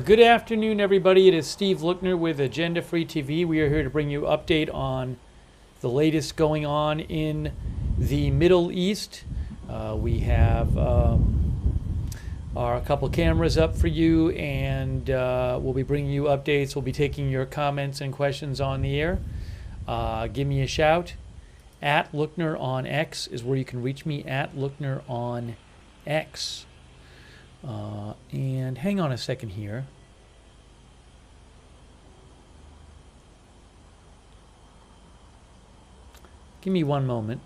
Good afternoon, everybody. It is Steve Lookner with Agenda Free TV. We are here to bring you an update on the latest going on in the Middle East. We have a couple cameras up for you, and we'll be bringing you updates. We'll be taking your comments and questions on the air. Give me a shout. At Lookner on X is where you can reach me, at Lookner on X. And hang on a second here. Give me one moment.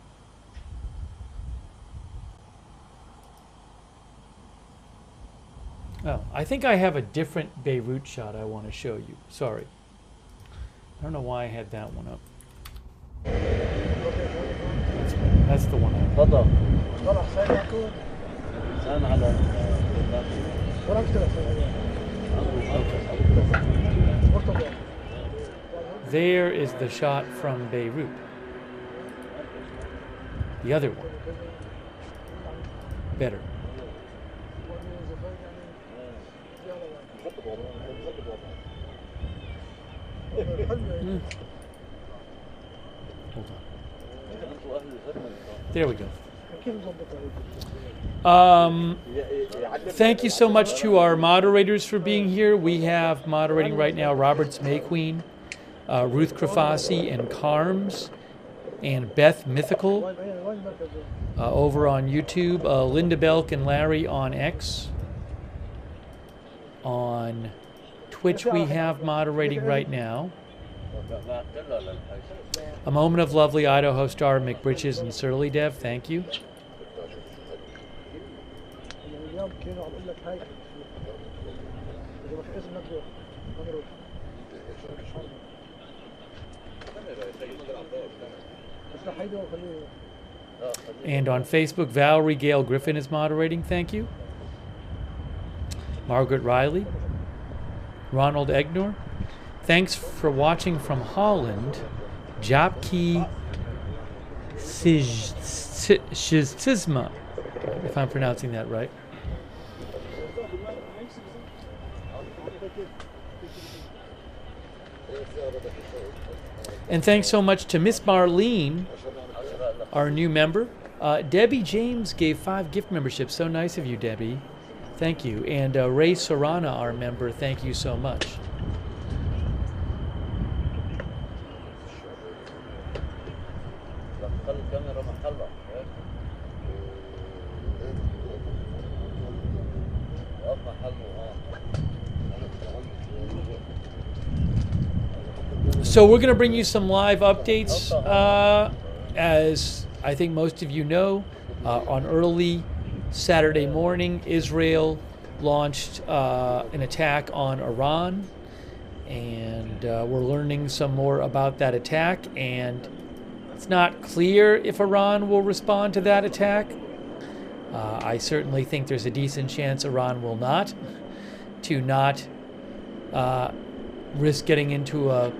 Oh, I think I have a different Beirut shot I want to show you. Sorry. I don't know why I had that one up. That's the one I have. Okay. There is the shot from Beirut. The other one. Better. Hold on. There we go. Thank you so much to our moderators for being here. We have moderating right now Roberts Mayqueen, Ruth Krafasi, and Carms, and Beth Mythical over on YouTube, Linda Belk and Larry on X. On Twitch we have moderating right now A Moment of Lovely, Idaho Star, McBritches, and Surly Dev. Thank you. And on Facebook, Valerie Gale Griffin is moderating. Thank you. Margaret Riley. Ronald Egnor. Thanks for watching from Holland. Japki Shiztizma, if I'm pronouncing that right. And thanks so much to Miss Marlene, our new member. Debbie James gave 5 gift memberships. So nice of you, Debbie. Thank you. And Ray Sorana, our member, thank you so much. So we're going to bring you some live updates. As I think most of you know, on early Saturday morning, Israel launched an attack on Iran, and we're learning some more about that attack, and it's not clear if Iran will respond to that attack. I certainly think there's a decent chance Iran will not risk getting into a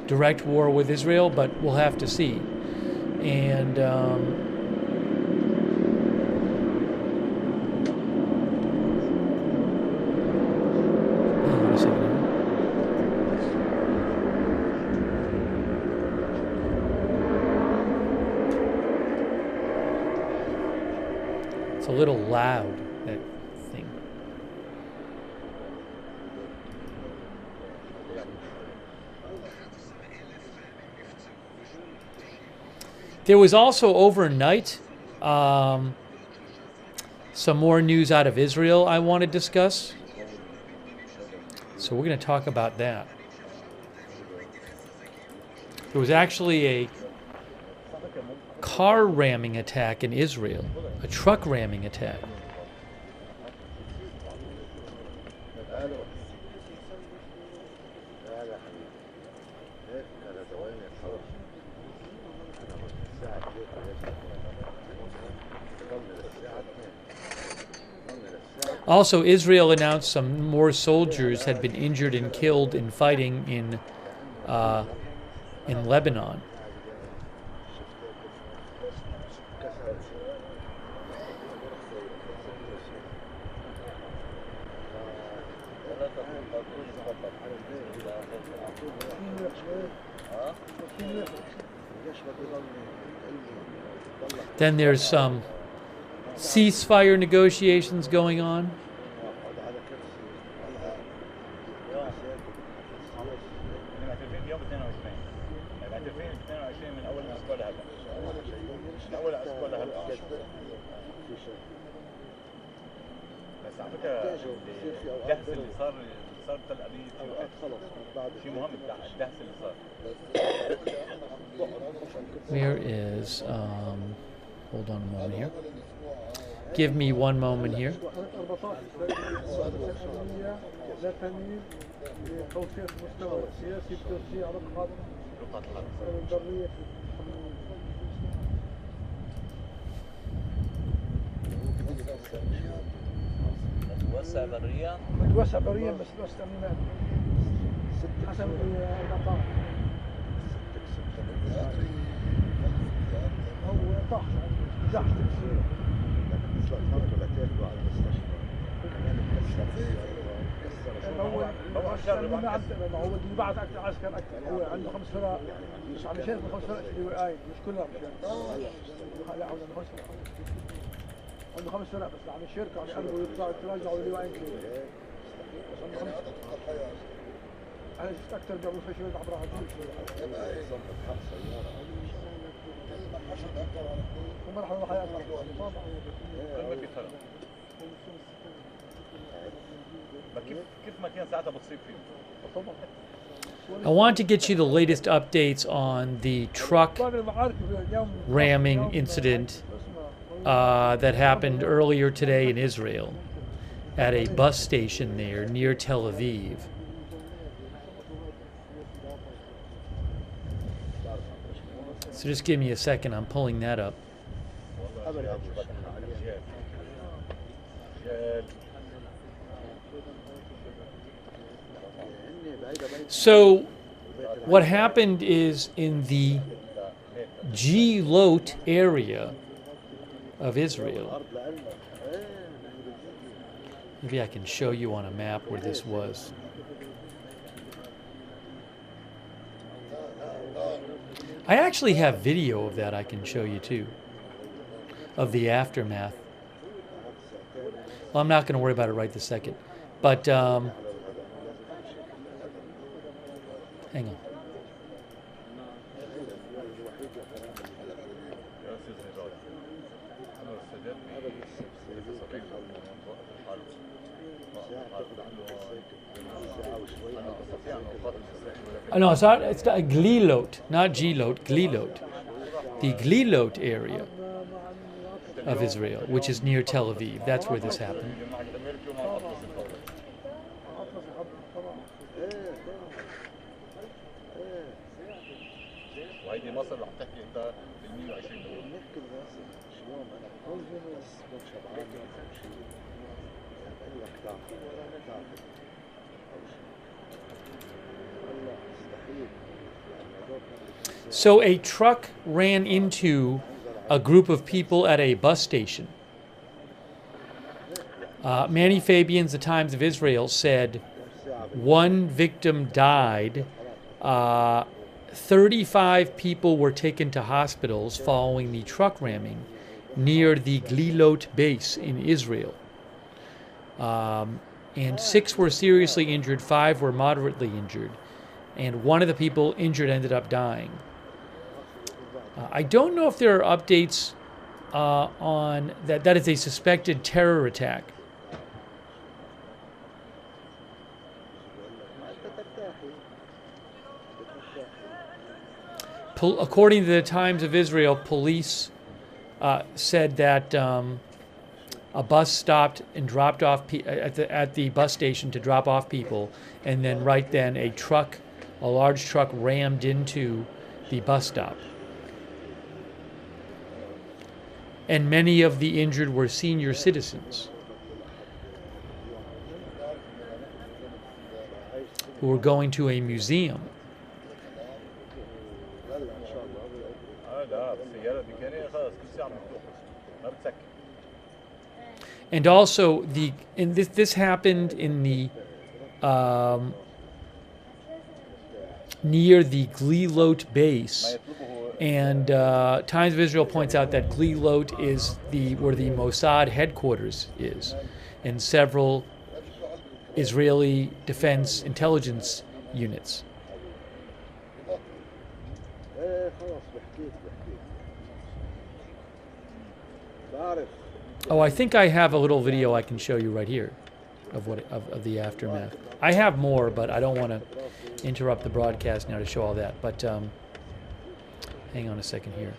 direct war with Israel, but we'll have to see. And it's a little loud, that thing. There was also overnight some more news out of Israel I want to discuss. So we're going to talk about that. There was actually a car ramming attack in Israel, a truck ramming attack. Also, Israel announced some more soldiers had been injured and killed in fighting in Lebanon. Then there's some ceasefire negotiations going on. Where is, hold on a moment here. Give me one moment here. توسع بريا متوسع بريا بس بس تأمينات حسب المطار هو طاح زحف هو اللي بعت عسكر اكثر هو عنده 5 فرق مش عم يشارك 5 فرق في اللواءين مش كلهم لا عنده 5 فرق بس عم يشاركوا عم يقربوا يطلعوا يتراجعوا اللواءين كلهم بس عنده 5 انا شفت اكثر بيعملوا في شويه عبر هم راحوا ضحايا كيف ما كان ساعتها بتصيب فيه. I want to get you the latest updates on the truck ramming incident that happened earlier today in Israel at a bus station there near Tel Aviv. So just give me a second, I'm pulling that up. So what happened is in the Gelot area of Israel, maybe I can show you on a map where this was. I actually have video of that I can show you too, of the aftermath. Well, I'm not going to worry about it right this second, but hang on. No, it's not Glilot, not Gelot, Glilot. The Glilot area of Israel, which is near Tel Aviv. That's where this happened. So a truck ran into a group of people at a bus station. Manny Fabian's The Times of Israel said one victim died. 35 people were taken to hospitals following the truck ramming near the Glilot base in Israel. And 6 were seriously injured, 5 were moderately injured, and one of the people injured ended up dying. I don't know if there are updates on that. That is a suspected terror attack. According to the Times of Israel, police said that a bus stopped and dropped off at the bus station to drop off people, and then right then a large truck rammed into the bus stop. And many of the injured were senior citizens who were going to a museum. And also this happened in the near the Glilot base. And Times of Israel points out that Glilot is where the Mossad headquarters is, and several Israeli defense intelligence units. Oh, I think I have a little video I can show you right here of the aftermath. I have more, but I don't want to interrupt the broadcast now to show all that. But hang on a second here.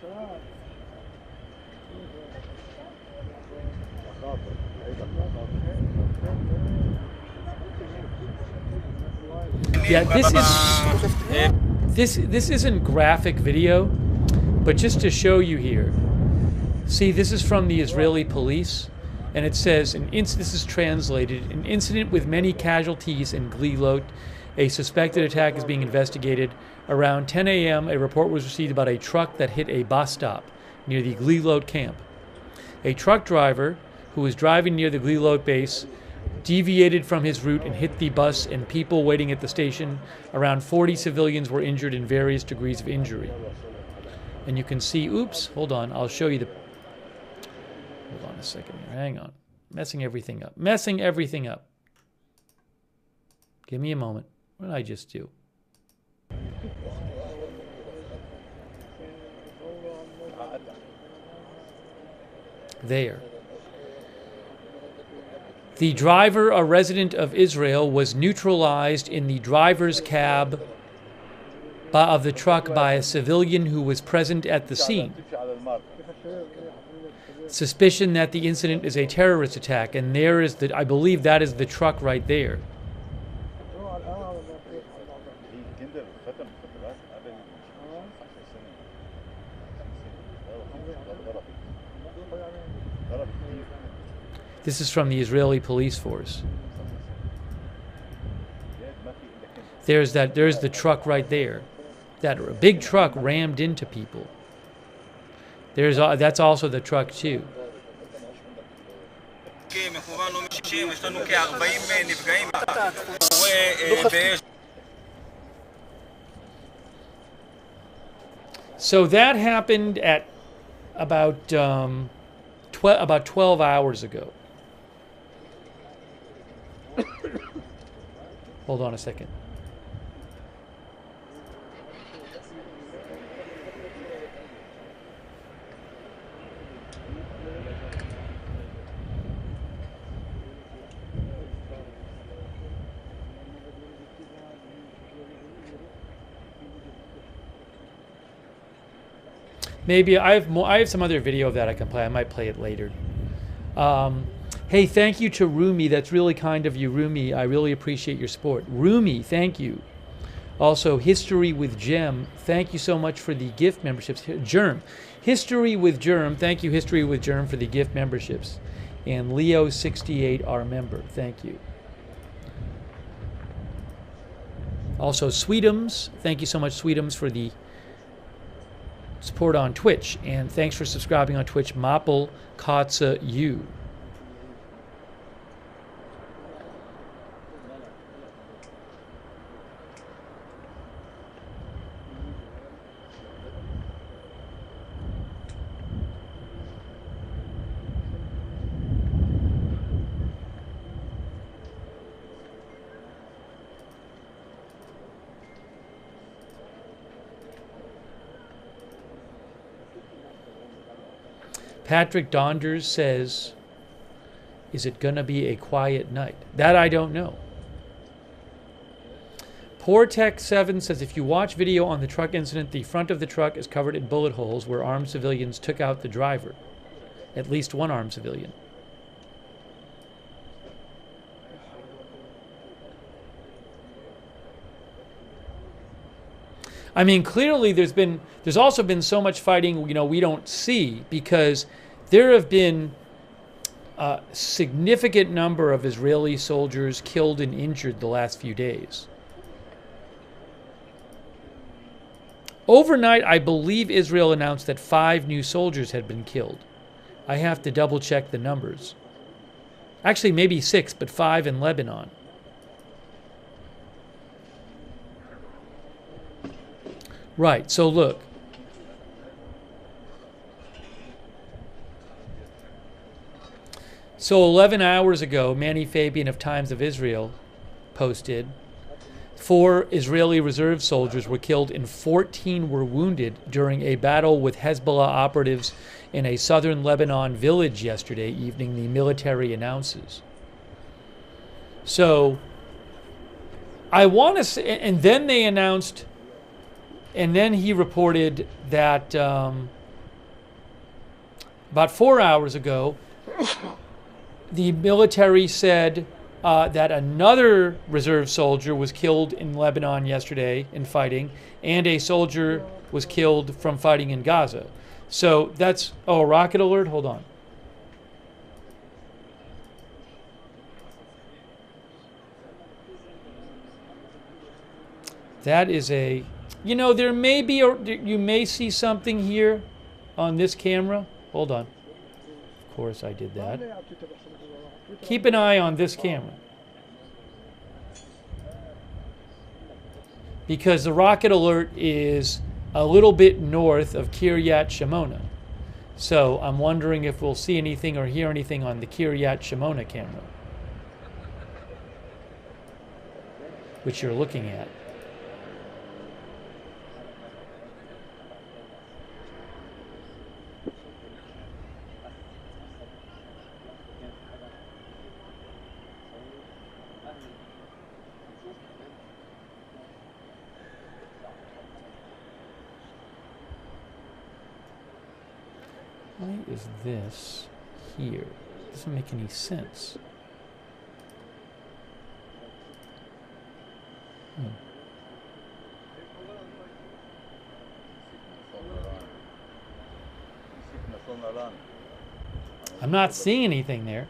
Yeah, this isn't graphic video, but just to show you here. See, this is from the Israeli police, and it says, this is translated, an incident with many casualties in Glilot. A suspected attack is being investigated. Around 10 a.m., a report was received about a truck that hit a bus stop near the Glilot camp. A truck driver who was driving near the Glilot base deviated from his route and hit the bus and people waiting at the station. Around 40 civilians were injured in various degrees of injury. And you can see, oops, hold on, I'll show you the... Hold on a second here, hang on. Messing everything up. Messing everything up. Give me a moment. What did I just do? There. The driver, a resident of Israel, was neutralized in the driver's cab of the truck by a civilian who was present at the scene. Suspicion that the incident is a terrorist attack, and there is I believe that is the truck right there. This is from the Israeli police force. There's the truck right there. That big truck rammed into people. That's also the truck too. So that happened at about 12 hours ago. Hold on a second. Maybe I have some other video of that I can play. I might play it later. Hey, thank you to Rumi. That's really kind of you, Rumi. I really appreciate your support. Rumi, thank you. Also, History with Jem. Thank you so much for the gift memberships. Germ. History with Germ. Thank you, History with Germ, for the gift memberships. And Leo68, our member. Thank you. Also, Sweetums. Thank you so much, Sweetums, for the support on Twitch. And thanks for subscribing on Twitch, Maple Katza U. Patrick Donders says, is it going to be a quiet night? That I don't know. PoorTech7 says, if you watch video on the truck incident, the front of the truck is covered in bullet holes where armed civilians took out the driver. At least one armed civilian. I mean, clearly there's also been so much fighting, we don't see, because there have been a significant number of Israeli soldiers killed and injured the last few days. Overnight, I believe Israel announced that 5 new soldiers had been killed. I have to double check the numbers. Actually, maybe 6, but 5 in Lebanon. Right. So look. So 11 hours ago, Manny Fabian of Times of Israel posted 4 Israeli reserve soldiers were killed and 14 were wounded during a battle with Hezbollah operatives in a southern Lebanon village yesterday evening, the military announces. So I want to say, and then they announced, and then he reported that about 4 hours ago, the military said that another reserve soldier was killed in Lebanon yesterday in fighting, and a soldier was killed from fighting in Gaza. So that's, oh, a rocket alert? Hold on. That is a, you know, there may be, or you may see something here on this camera. Hold on. Of course I did that. Keep an eye on this camera. Because the rocket alert is a little bit north of Kiryat Shimona. So I'm wondering if we'll see anything or hear anything on the Kiryat Shimona camera, which you're looking at. Why is this here? Doesn't make any sense. I'm not seeing anything there.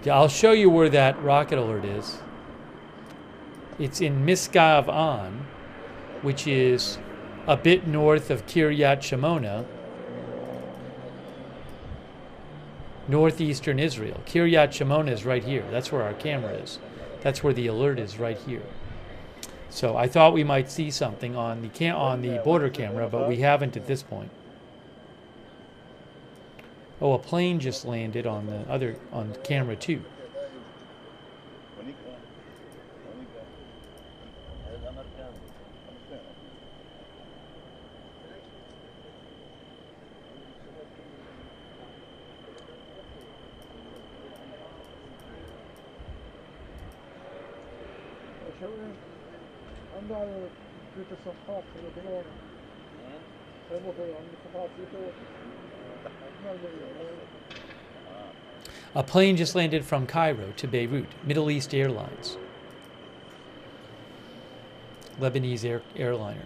I'll show you where that rocket alert is. It's in Misgav On, which is a bit north of Kiryat Shimona, northeastern Israel. Kiryat Shimona is right here. That's where our camera is. That's where the alert is, right here. So I thought we might see something on the border camera, but we haven't at this point. Oh, a plane just landed on camera 2. A plane just landed from Cairo to Beirut, Middle East Airlines. Lebanese airliner.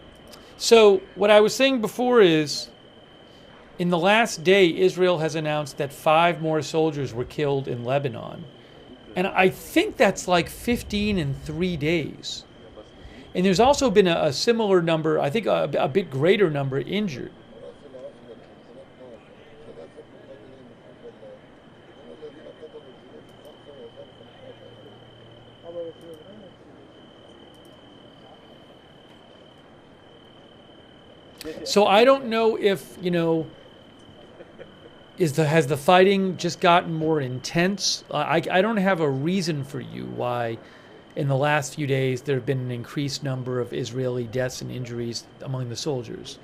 So what I was saying before is, in the last day, Israel has announced that 5 more soldiers were killed in Lebanon. And I think that's like 15 in 3 days. And there's also been a similar number, I think a bit greater number injured. So I don't know if, you know, has the fighting just gotten more intense? I don't have a reason for you why in the last few days there have been an increased number of Israeli deaths and injuries among the soldiers.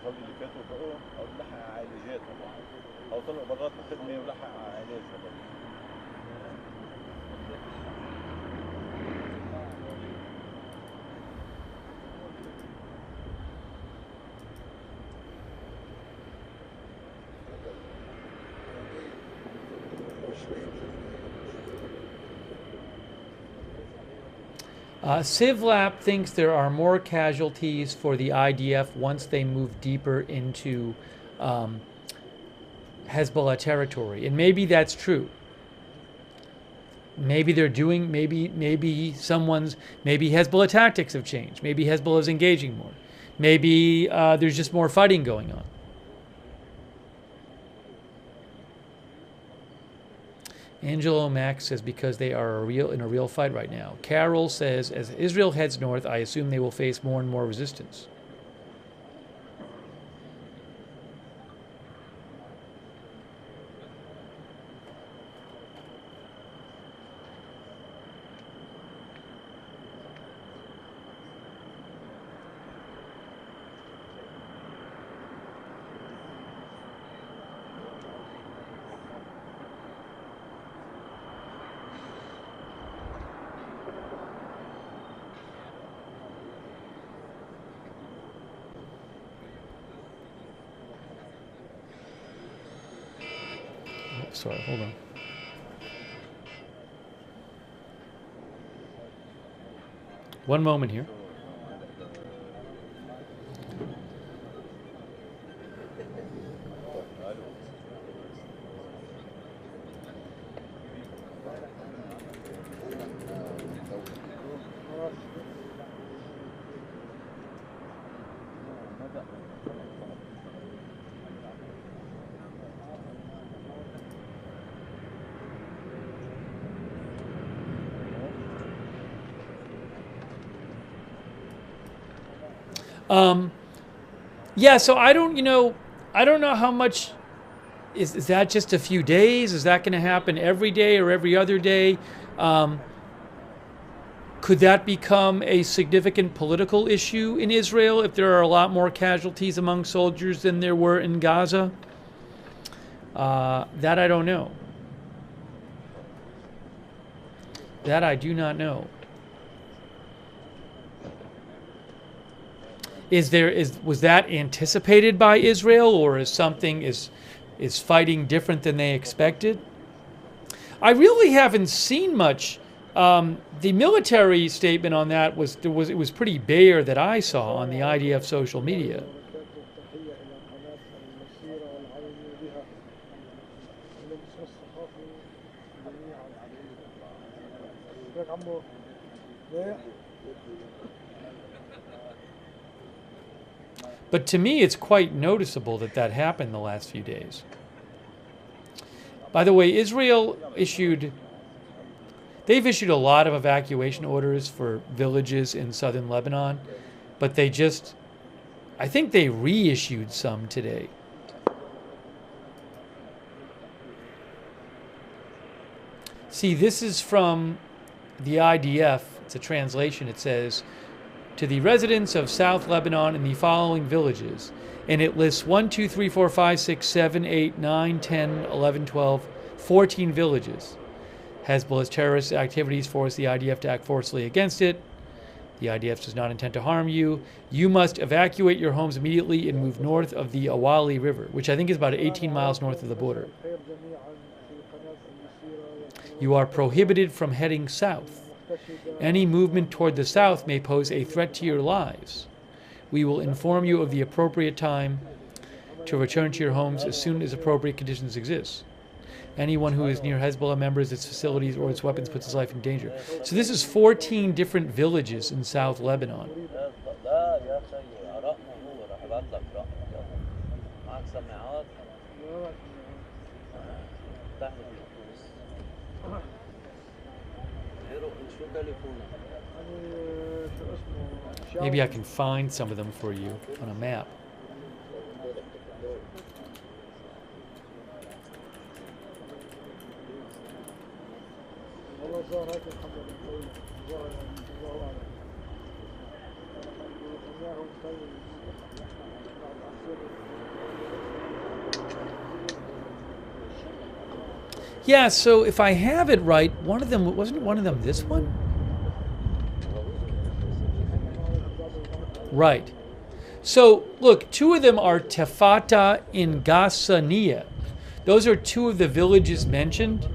اللي فاتوا بقوا او لحق عائلات طبعا او طلعوا برات الخدمه ولحق عائلات طبعا. Sivlap thinks there are more casualties for the IDF once they move deeper into Hezbollah territory, and maybe that's true. Maybe they're doing. Maybe Hezbollah tactics have changed. Maybe Hezbollah is engaging more. Maybe there's just more fighting going on. Angelo Max says because they are in a real fight right now. Carol says as Israel heads north, I assume they will face more and more resistance. Sorry, hold on. One moment here. Yeah, so I don't know how much, is that just a few days? Is that going to happen every day or every other day? Could that become a significant political issue in Israel if there are a lot more casualties among soldiers than there were in Gaza? That I don't know. That I do not know. Was that anticipated by Israel, or is fighting different than they expected? I really haven't seen much. The military statement on that was pretty bare that I saw on the IDF social media. But to me, it's quite noticeable that happened the last few days. By the way, Israel they've issued a lot of evacuation orders for villages in southern Lebanon, but I think they reissued some today. See, this is from the IDF. It's a translation. It says, to the residents of South Lebanon in the following villages, and it lists 1, 2, 3, 4, 5, 6, 7, 8, 9, 10, 11, 12, 14 villages. Hezbollah's terrorist activities force the IDF to act forcefully against it. The IDF does not intend to harm you. You must evacuate your homes immediately and move north of the Awali River, which I think is about 18 miles north of the border. You are prohibited from heading south. Any movement toward the south may pose a threat to your lives. We will inform you of the appropriate time to return to your homes as soon as appropriate conditions exist. Anyone who is near Hezbollah members, its facilities, or its weapons puts his life in danger. So this is 14 different villages in South Lebanon. Maybe I can find some of them for you on a map. Yeah, so if I have it right, wasn't one of them this one? Right. So, look, two of them are Tefata and Gassaniya. Those are two of the villages mentioned,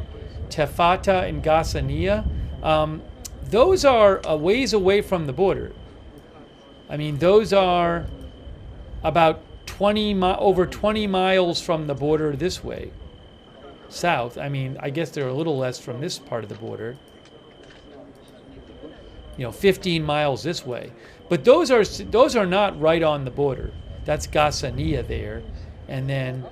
Tefata and Gassaniya. those are a ways away from the border. I mean, those are about over 20 miles from the border this way, south. I mean, I guess they're a little less from this part of the border. 15 miles this way. But those are not right on the border. That's Gassania there, and then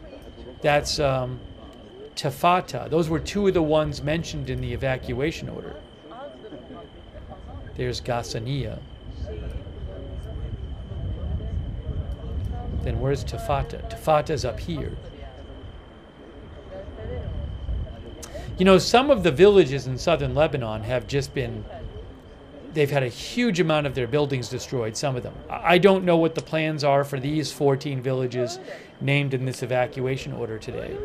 that's Tafata. Those were two of the ones mentioned in the evacuation order. There's Gassania. Then where's Tafata? Tafata's up here. Some of the villages in southern Lebanon have just been, they've had a huge amount of their buildings destroyed, some of them. I don't know what the plans are for these 14 villages named in this evacuation order today.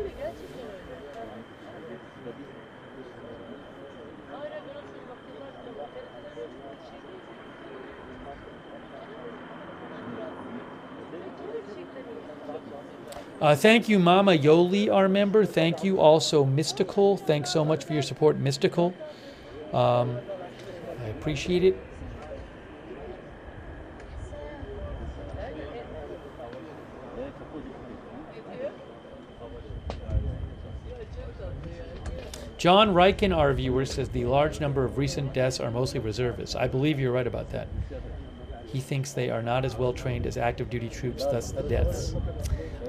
Thank you, Mama Yoli, our member. Thank you also, Mystical. Thanks so much for your support, Mystical. I appreciate it. John Riken, our viewer, says the large number of recent deaths are mostly reservists. I believe you're right about that. He thinks they are not as well trained as active duty troops, thus the deaths.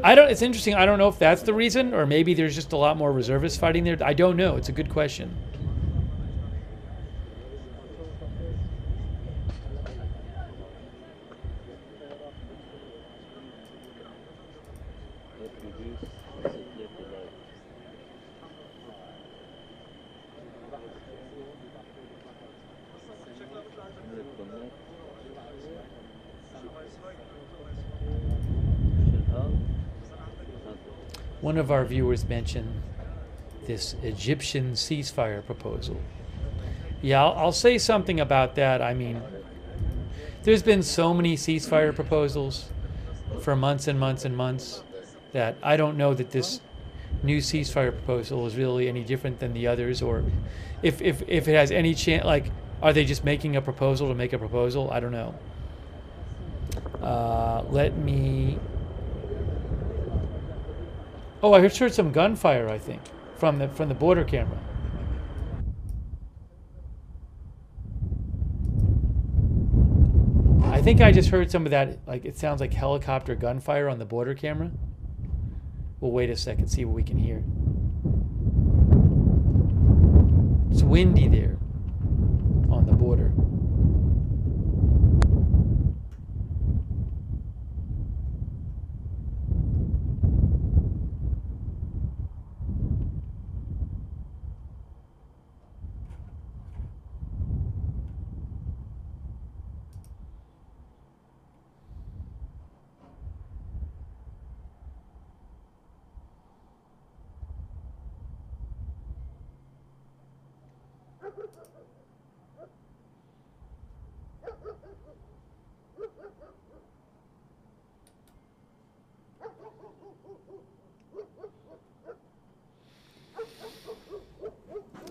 It's interesting. I don't know if that's the reason, or maybe there's just a lot more reservists fighting there. I don't know. It's a good question. One of our viewers mentioned this Egyptian ceasefire proposal. Yeah, I'll say something about that. I mean, there's been so many ceasefire proposals for months and months and months that I don't know that this new ceasefire proposal is really any different than the others, or if it has any chance. Like, are they just making a proposal to make a proposal? I don't know. Let me. Oh, I just heard some gunfire, I think, from the border camera. I think I just heard some of that, like it sounds like helicopter gunfire on the border camera. We'll wait a second, see what we can hear. It's windy there on the border.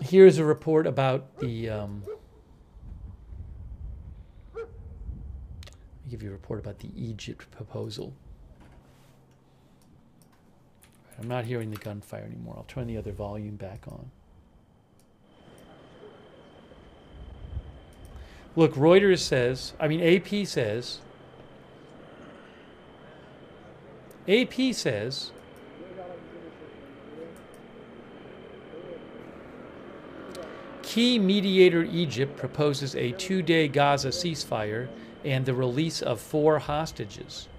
Here's a report about the. Let me give you a report about the Egypt proposal. I'm not hearing the gunfire anymore. I'll turn the other volume back on. Look, Reuters says, AP says, key mediator Egypt proposes a 2-day Gaza ceasefire and the release of 4 hostages.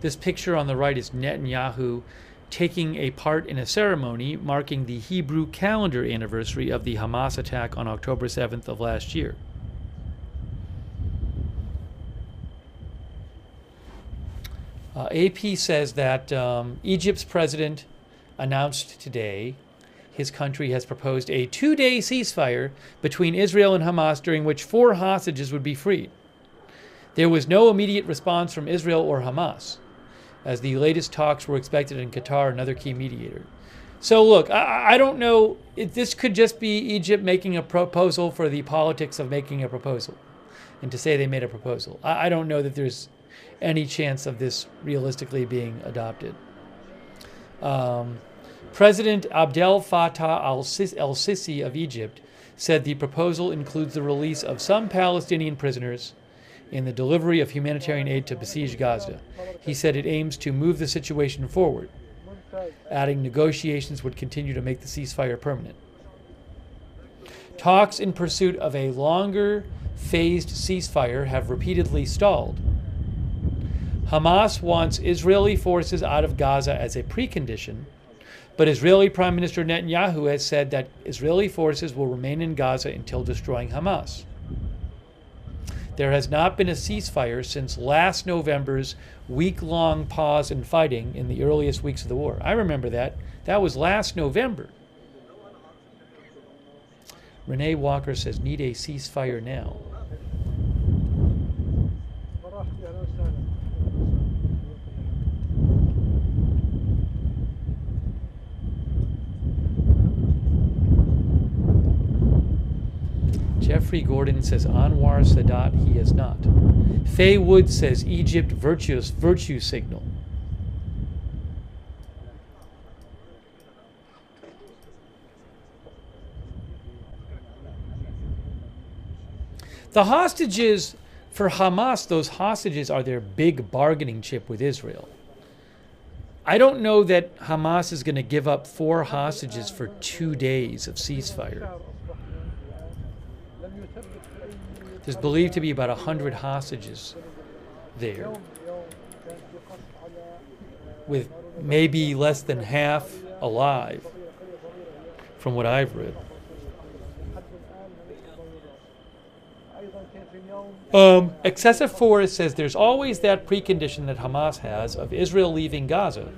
This picture on the right is Netanyahu taking a part in a ceremony marking the Hebrew calendar anniversary of the Hamas attack on October 7th of last year. AP says that Egypt's president announced today his country has proposed a 2-day ceasefire between Israel and Hamas during which 4 hostages would be freed. There was no immediate response from Israel or Hamas, as the latest talks were expected in Qatar, another key mediator. So look, I don't know. This could just be Egypt making a proposal for the politics of making a proposal, and to say they made a proposal. I don't know that there's any chance of this realistically being adopted. President Abdel Fattah al-Sisi of Egypt said the proposal includes the release of some Palestinian prisoners and the delivery of humanitarian aid to besieged Gaza. He said it aims to move the situation forward, adding negotiations would continue to make the ceasefire permanent. Talks in pursuit of a longer phased ceasefire have repeatedly stalled. Hamas wants Israeli forces out of Gaza as a precondition, but Israeli Prime Minister Netanyahu has said that Israeli forces will remain in Gaza until destroying Hamas. There has not been a ceasefire since last November's week-long pause in fighting in the earliest weeks of the war. I remember that. That was last November. Renee Walker says, need a ceasefire now. Jeffrey Gordon says Anwar Sadat, he is not. Faye Wood says Egypt virtue signal. The hostages for Hamas, those hostages are their big bargaining chip with Israel. I don't know that Hamas is going to give up 4 hostages for 2 days of ceasefire. There's believed to be about 100 hostages there, with maybe less than half alive, from what I've read. Excessive Force says there's always that precondition that Hamas has of Israel leaving Gaza,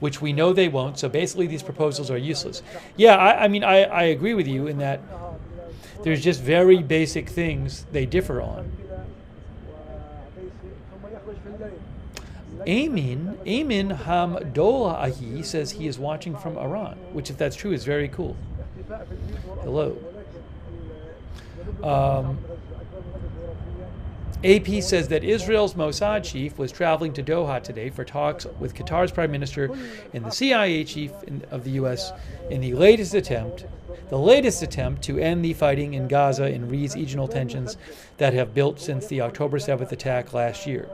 which we know they won't, so basically these proposals are useless. Yeah, I mean, I agree with you in that there's just very basic things they differ on. Amin Hamdolahi says he is watching from Iran, which, if that's true, is very cool. Hello. AP says that Israel's Mossad chief was traveling to Doha today for talks with Qatar's prime minister and the CIA chief of the U.S. in the latest attempt to end the fighting in Gaza and ease regional tensions that have built since the October 7th attack last year.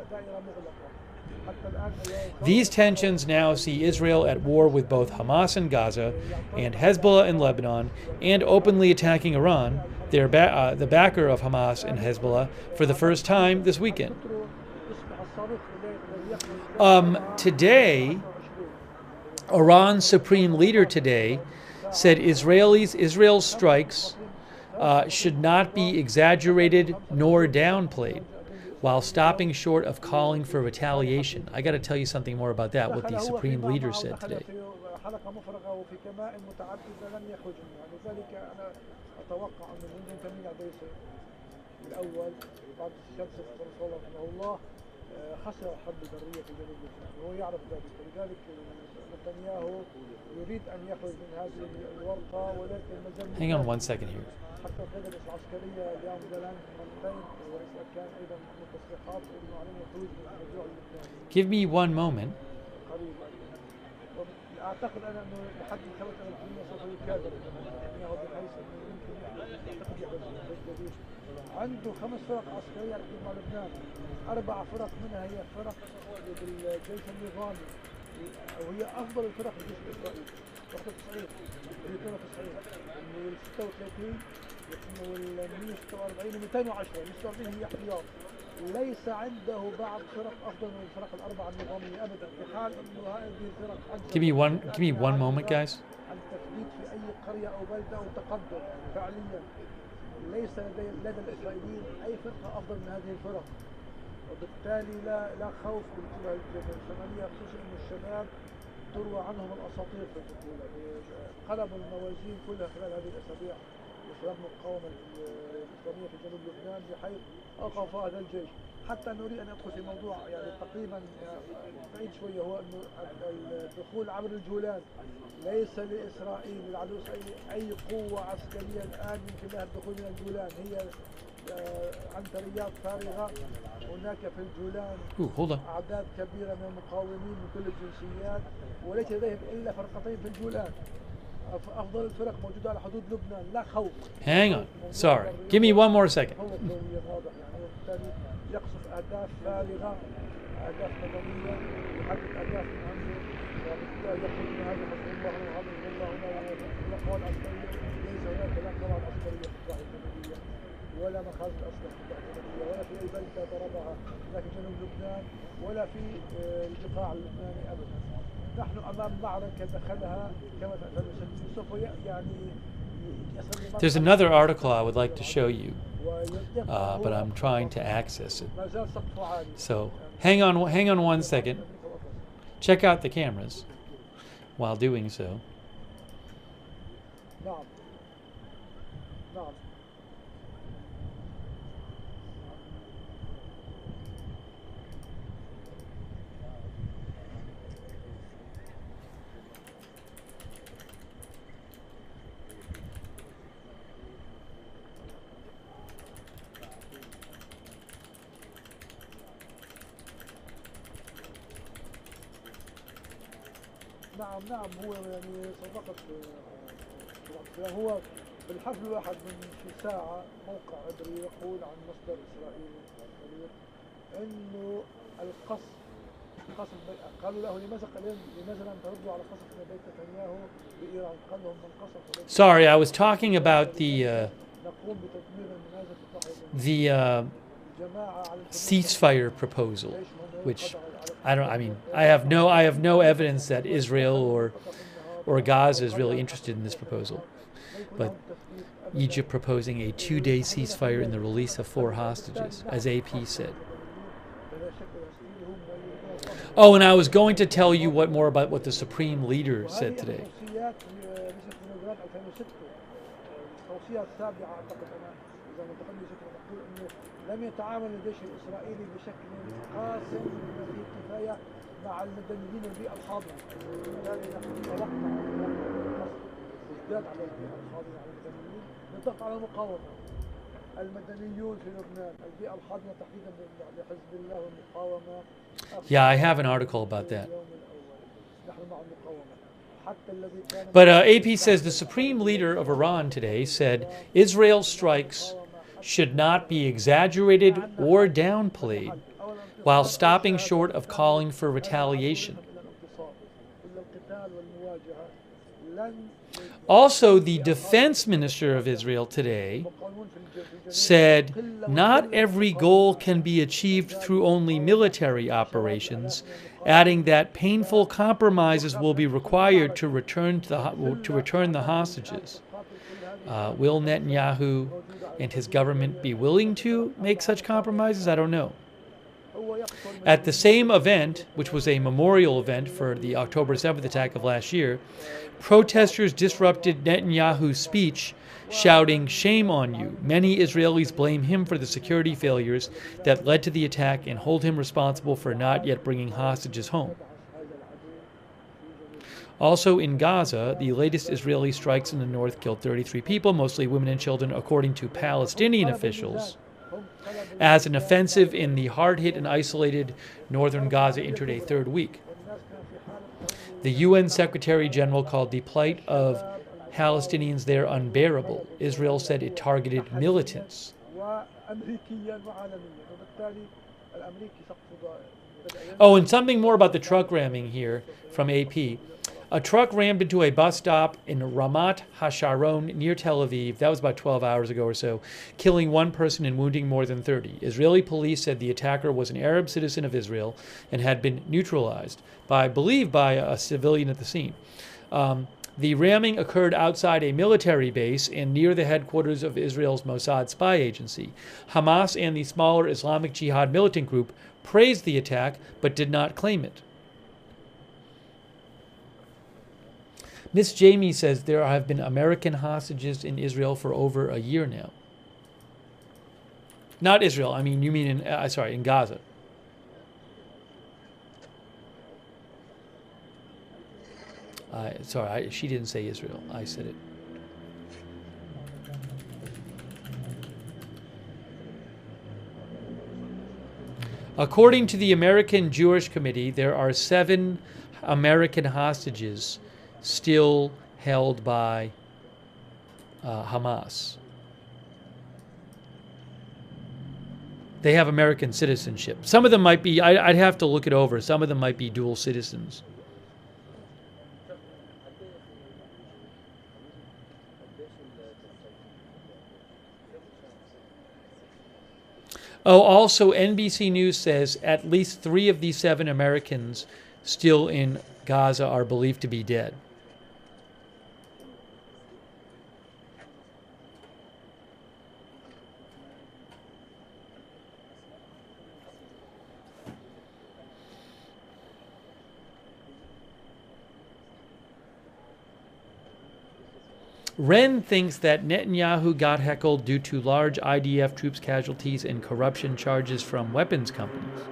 These tensions now see Israel at war with both Hamas in Gaza and Hezbollah in Lebanon, and openly attacking Iran, the backer of Hamas and Hezbollah, for the first time this weekend. Today, Iran's supreme leader today said Israel's strikes should not be exaggerated nor downplayed, while stopping short of calling for retaliation. I got to tell you something more about that, what the supreme leader said today. Hang on 1 second here. Give me 1 moment. عنده 5 فرق عسكرية مع لبنان، 4 فرق منها هي فرق بالجيش النظامي، وهي أفضل الفرق في الجيش الإسرائيلي. 91 هي 92 وال 36 وال 146 و 210 146 هي احتياط. ليس عنده بعض فرق أفضل من الفرق ال4 النظامية أبدا، في حال إنه هذه الفرق Give me one moment, guys. عن تثبيت في أي قرية أو بلدة أو تقدم فعليا. ليس لدى الإسرائيليين أي فرقة أفضل من هذه الفرق، وبالتالي لا خوف بالجبهة الشمالية، خصوصا أن الشباب تروى عنهم الأساطير في البطولة. قلبوا الموازين كلها خلال هذه الأسابيع لشباب المقاومة الإسلامية في جنوب لبنان، بحيث أوقف هذا الجيش. حتى أن أريد أن أدخل في موضوع يعني تقريبا بعيد شوية، هو أنه الدخول عبر الجولان ليس لإسرائيل العدو الإسرائيلي أي قوة عسكرية الآن يمكن لها الدخول من الجولان، هي عنتريات فارغة. هناك في الجولان أعداد كبيرة من المقاومين من كل الجنسيات، وليس لديهم إلا فرقتين في الجولان. أفضل الفرق موجودة على حدود لبنان، لا خوف. Hang on. Sorry. Give me one more second. هو واضح يعني، وبالتالي يقصف أهداف فارغة، أهداف مدنية، يحدد أهداف من عنده، وبالتالي يقول أن هذا حزب الله وهذا حزب الله والأقوال العسكرية. ليس هناك لا قواعد عسكرية في الضاحية اللبنانية، ولا مخازن أسلحة في الضاحية اللبنانية، ولا في أي بلدة ضربها لا في جنوب لبنان ولا في القطاع اللبناني أبدا. نحن أمام معركة دخلها كما سوف يعني. There's another article I would like to show you, but I'm trying to access it. So hang on one second. Check out the cameras while doing so. نعم نعم. نعم هو يعني صدقت. هو بالحرف الواحد من في ساعة موقع عبري يقول عن مصدر إسرائيلي كبير إنه القصف قالوا له لماذا لم تردوا على قصف بيت نتنياهو بإيران؟ قال لهم من قصف. Sorry, I was talking about the ceasefire proposal, which I have no evidence that Israel or Gaza is really interested in this proposal, but Egypt proposing a 2-day ceasefire in the release of 4 hostages, as AP said. Oh, and I was going to tell you more about what the Supreme Leader said today. لم يتعامل الجيش الإسرائيلي بشكل قاسم في كفاية مع المدنيين البيئة الحاضرة. لذلك نحن طلقنا ازداد على البيئة الحاضرة على المدنيين، نضغط على المقاومة. المدنيون في لبنان، البيئة الحاضرة تحديدا لحزب الله والمقاومة. Yeah, I have an article about that. But AP says the Supreme Leader of Iran today said Israel's strikes should not be exaggerated or downplayed, while stopping short of calling for retaliation. Also, the defense minister of Israel today said not every goal can be achieved through only military operations, adding that painful compromises will be required to return the hostages. Will Netanyahu and his government be willing to make such compromises? I don't know. At the same event, which was a memorial event for the October 7th attack of last year, protesters disrupted Netanyahu's speech, shouting, "Shame on you." Many Israelis blame him for the security failures that led to the attack and hold him responsible for not yet bringing hostages home. Also in Gaza, the latest Israeli strikes in the north killed 33 people, mostly women and children, according to Palestinian officials, as an offensive in the hard-hit and isolated northern Gaza entered a 3rd week. The UN Secretary General called the plight of Palestinians there unbearable. Israel said it targeted militants. Oh, and something more about the truck ramming here from AP. A truck rammed into a bus stop in Ramat HaSharon near Tel Aviv. That was about 12 hours ago or so, killing 1 person and wounding more than 30. Israeli police said the attacker was an Arab citizen of Israel and had been neutralized, I believe, by a civilian at the scene. The ramming occurred outside a military base and near the headquarters of Israel's Mossad spy agency. Hamas and the smaller Islamic Jihad militant group praised the attack but did not claim it. Miss Jamie says there have been American hostages in Israel for over a year now. Not Israel. I mean, you mean in sorry, in Gaza. Sorry, she didn't say Israel. I said it. According to the American Jewish Committee, there are 7 American hostages still held by Hamas. They have American citizenship. Some of them might be, I'd have to look it over, some of them might be dual citizens. Oh, also NBC News says at least 3 of these 7 Americans still in Gaza are believed to be dead. Wren thinks that Netanyahu got heckled due to large IDF troops casualties and corruption charges from weapons companies.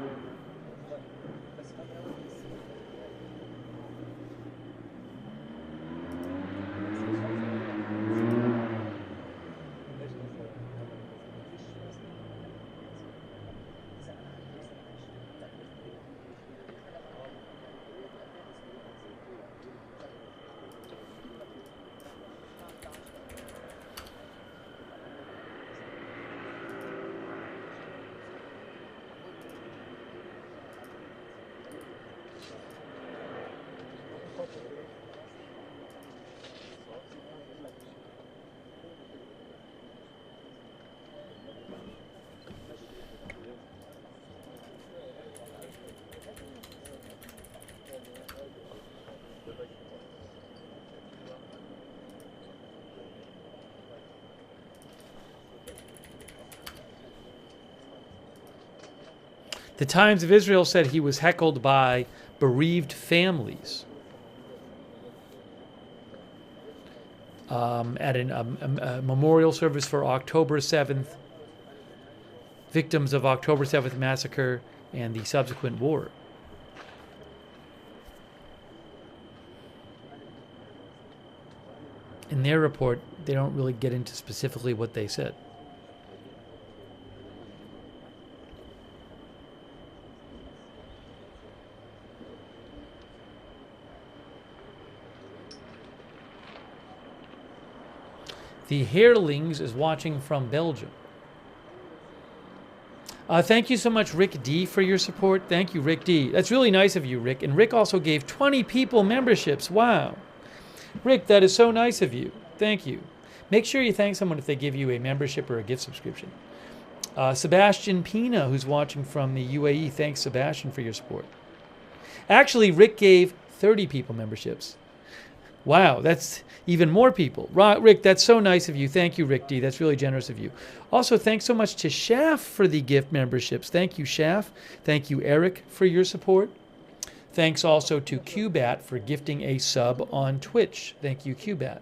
The Times of Israel said he was heckled by bereaved families at a memorial service for October 7th, victims of October 7th massacre and the subsequent war. In their report, they don't really get into specifically what they said. The Hairlings is watching from Belgium. Thank you so much, Rick D, for your support. Thank you, Rick D. That's really nice of you, Rick. And Rick also gave 20 people memberships. Wow. Rick, that is so nice of you. Thank you. Make sure you thank someone if they give you a membership or a gift subscription. Sebastian Pina, who's watching from the UAE. Thanks, Sebastian, for your support. Actually, Rick gave 30 people memberships. Wow, that's even more people. Rick, that's so nice of you. Thank you, Rick D. That's really generous of you. Also, thanks so much to Shaf for the gift memberships. Thank you, Shaf. Thank you, Eric, for your support. Thanks also to Qbat for gifting a sub on Twitch. Thank you, Qbat.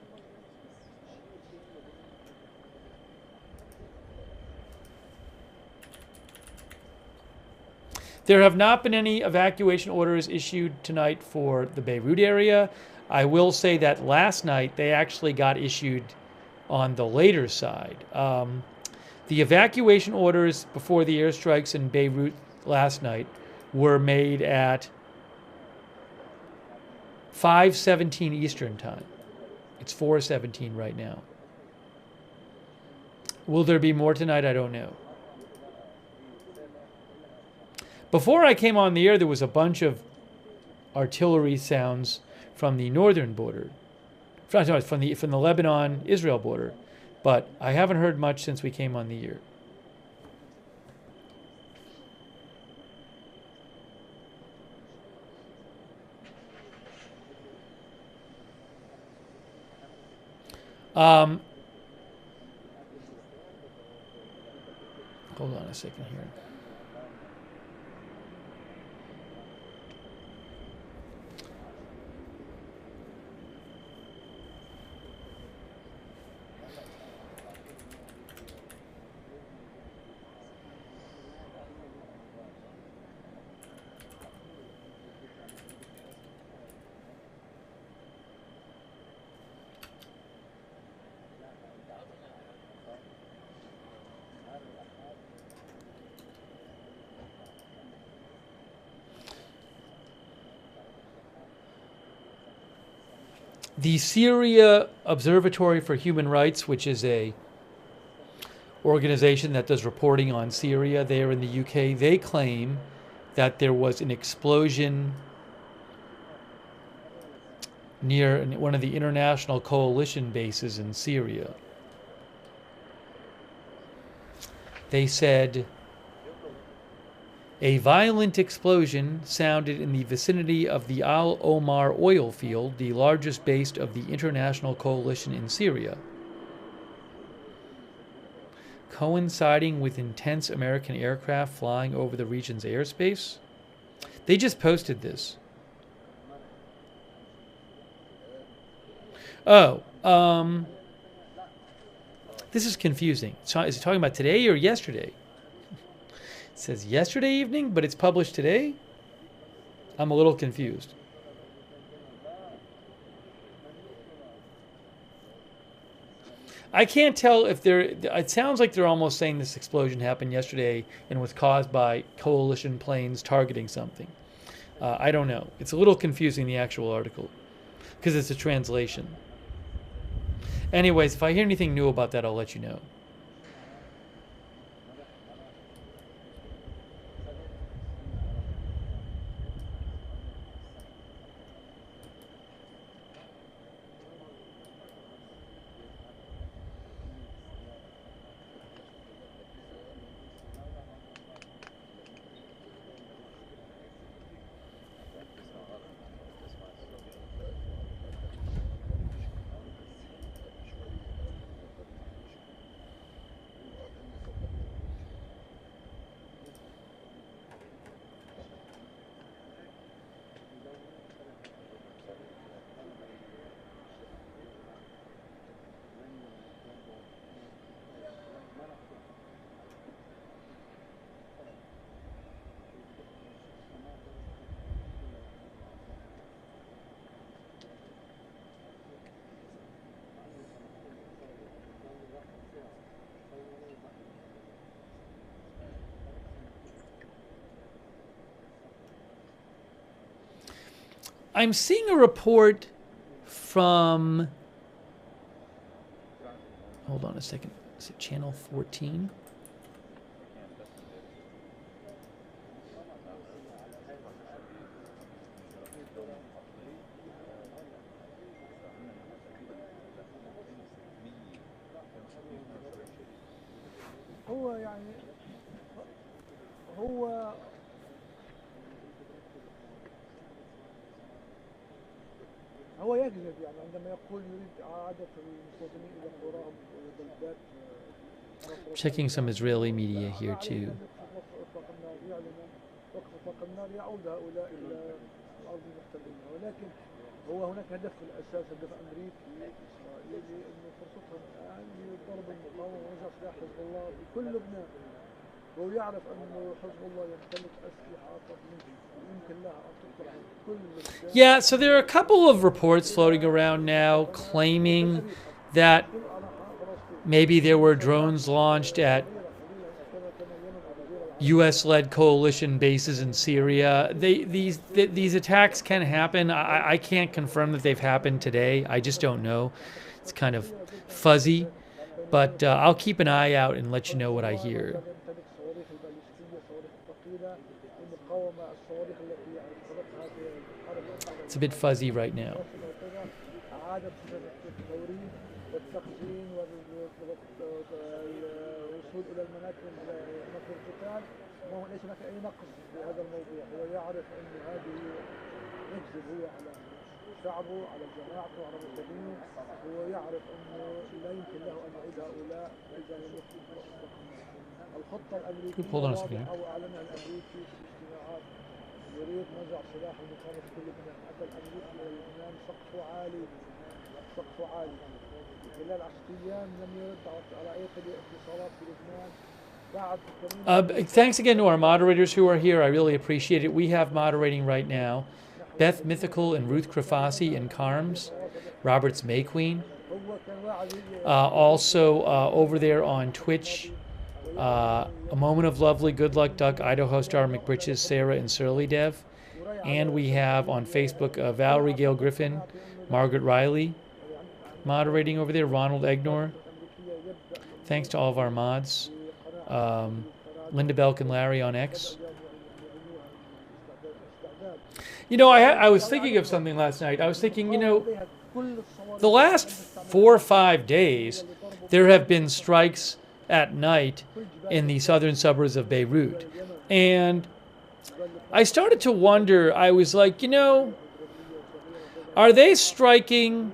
There have not been any evacuation orders issued tonight for the Beirut area. I will say that last night they actually got issued on the later side. The evacuation orders before the airstrikes in Beirut last night were made at 5:17 Eastern time. It's 4:17 right now. Will there be more tonight? I don't know. Before I came on the air, there was a bunch of artillery sounds from the northern border, from the Lebanon-Israel border, but I haven't heard much since we came on the air. Hold on a second here. The Syria Observatory for Human Rights, which is a organization that does reporting on Syria there in the UK, they claim that there was an explosion near one of the international coalition bases in Syria. They said a violent explosion sounded in the vicinity of the Al Omar oil field, the largest base of the international coalition in Syria, coinciding with intense American aircraft flying over the region's airspace. They just posted this. Oh, this is confusing. Is it talking about today or yesterday? It says yesterday evening, but it's published today? I'm a little confused. I can't tell if it sounds like they're almost saying this explosion happened yesterday and was caused by coalition planes targeting something. I don't know. It's a little confusing, the actual article, because it's a translation. Anyways, if I hear anything new about that, I'll let you know. I'm seeing a report from, hold on a second, is it channel 14? هو يكذب يعني عندما يقول يريد إعادة المستوطنين إلى قراهم وبلدات. Checking some Israeli media here too. وقف إطلاق النار يعود هؤلاء إلى الأرض المحتلين، ولكن هو هناك هدف في الأساس، هدف أمريكي إسرائيلي إنه فرصتهم الآن لضرب المقاومة ونزع سلاح حزب الله بكل لبنان، وهو يعرف أنه حزب الله يمتلك أسلحة يمكن لها أن تطلق كل لبنان. Yeah, so there are a couple of reports floating around now claiming that maybe there were drones launched at U.S.-led coalition bases in Syria. These attacks can happen. I can't confirm that they've happened today. I just don't know. It's kind of fuzzy. But I'll keep an eye out and let you know what I hear. It's a bit fuzzy right now. ليس هناك أي نقص في هذا الموضوع، هو يعرف أن هذه يكذب هو على شعبه، على جماعته، على المسلمين، هو يعرف أنه لا يمكن له أن يعيد هؤلاء إذا لم يكن الخطة الأمريكية أو أعلنها الأمريكي في الاجتماعات يريد نزع سلاح المقاومة في لبنان. حتى الأمريكي ولبنان سقفه عالي، سقفه عالي. خلال 10 أيام لم يرد على أي اتصالات في لبنان. Thanks again to our moderators who are here. I really appreciate it. We have moderating right now Beth Mythical and Ruth Krafasi and Carms, Robert's May Queen. Also over there on Twitch, A Moment of Lovely, Good Luck Duck, Idaho Star, McBritches, Sarah, and Surly Dev. And we have on Facebook Valerie Gale Griffin, Margaret Riley moderating over there. Ronald Egnor. Thanks to all of our mods. Linda Belk and Larry on X. You know, I was thinking of something last night. I was thinking, you know, the last 4 or 5 days, there have been strikes at night in the southern suburbs of Beirut. And I started to wonder, I was like, you know, are they striking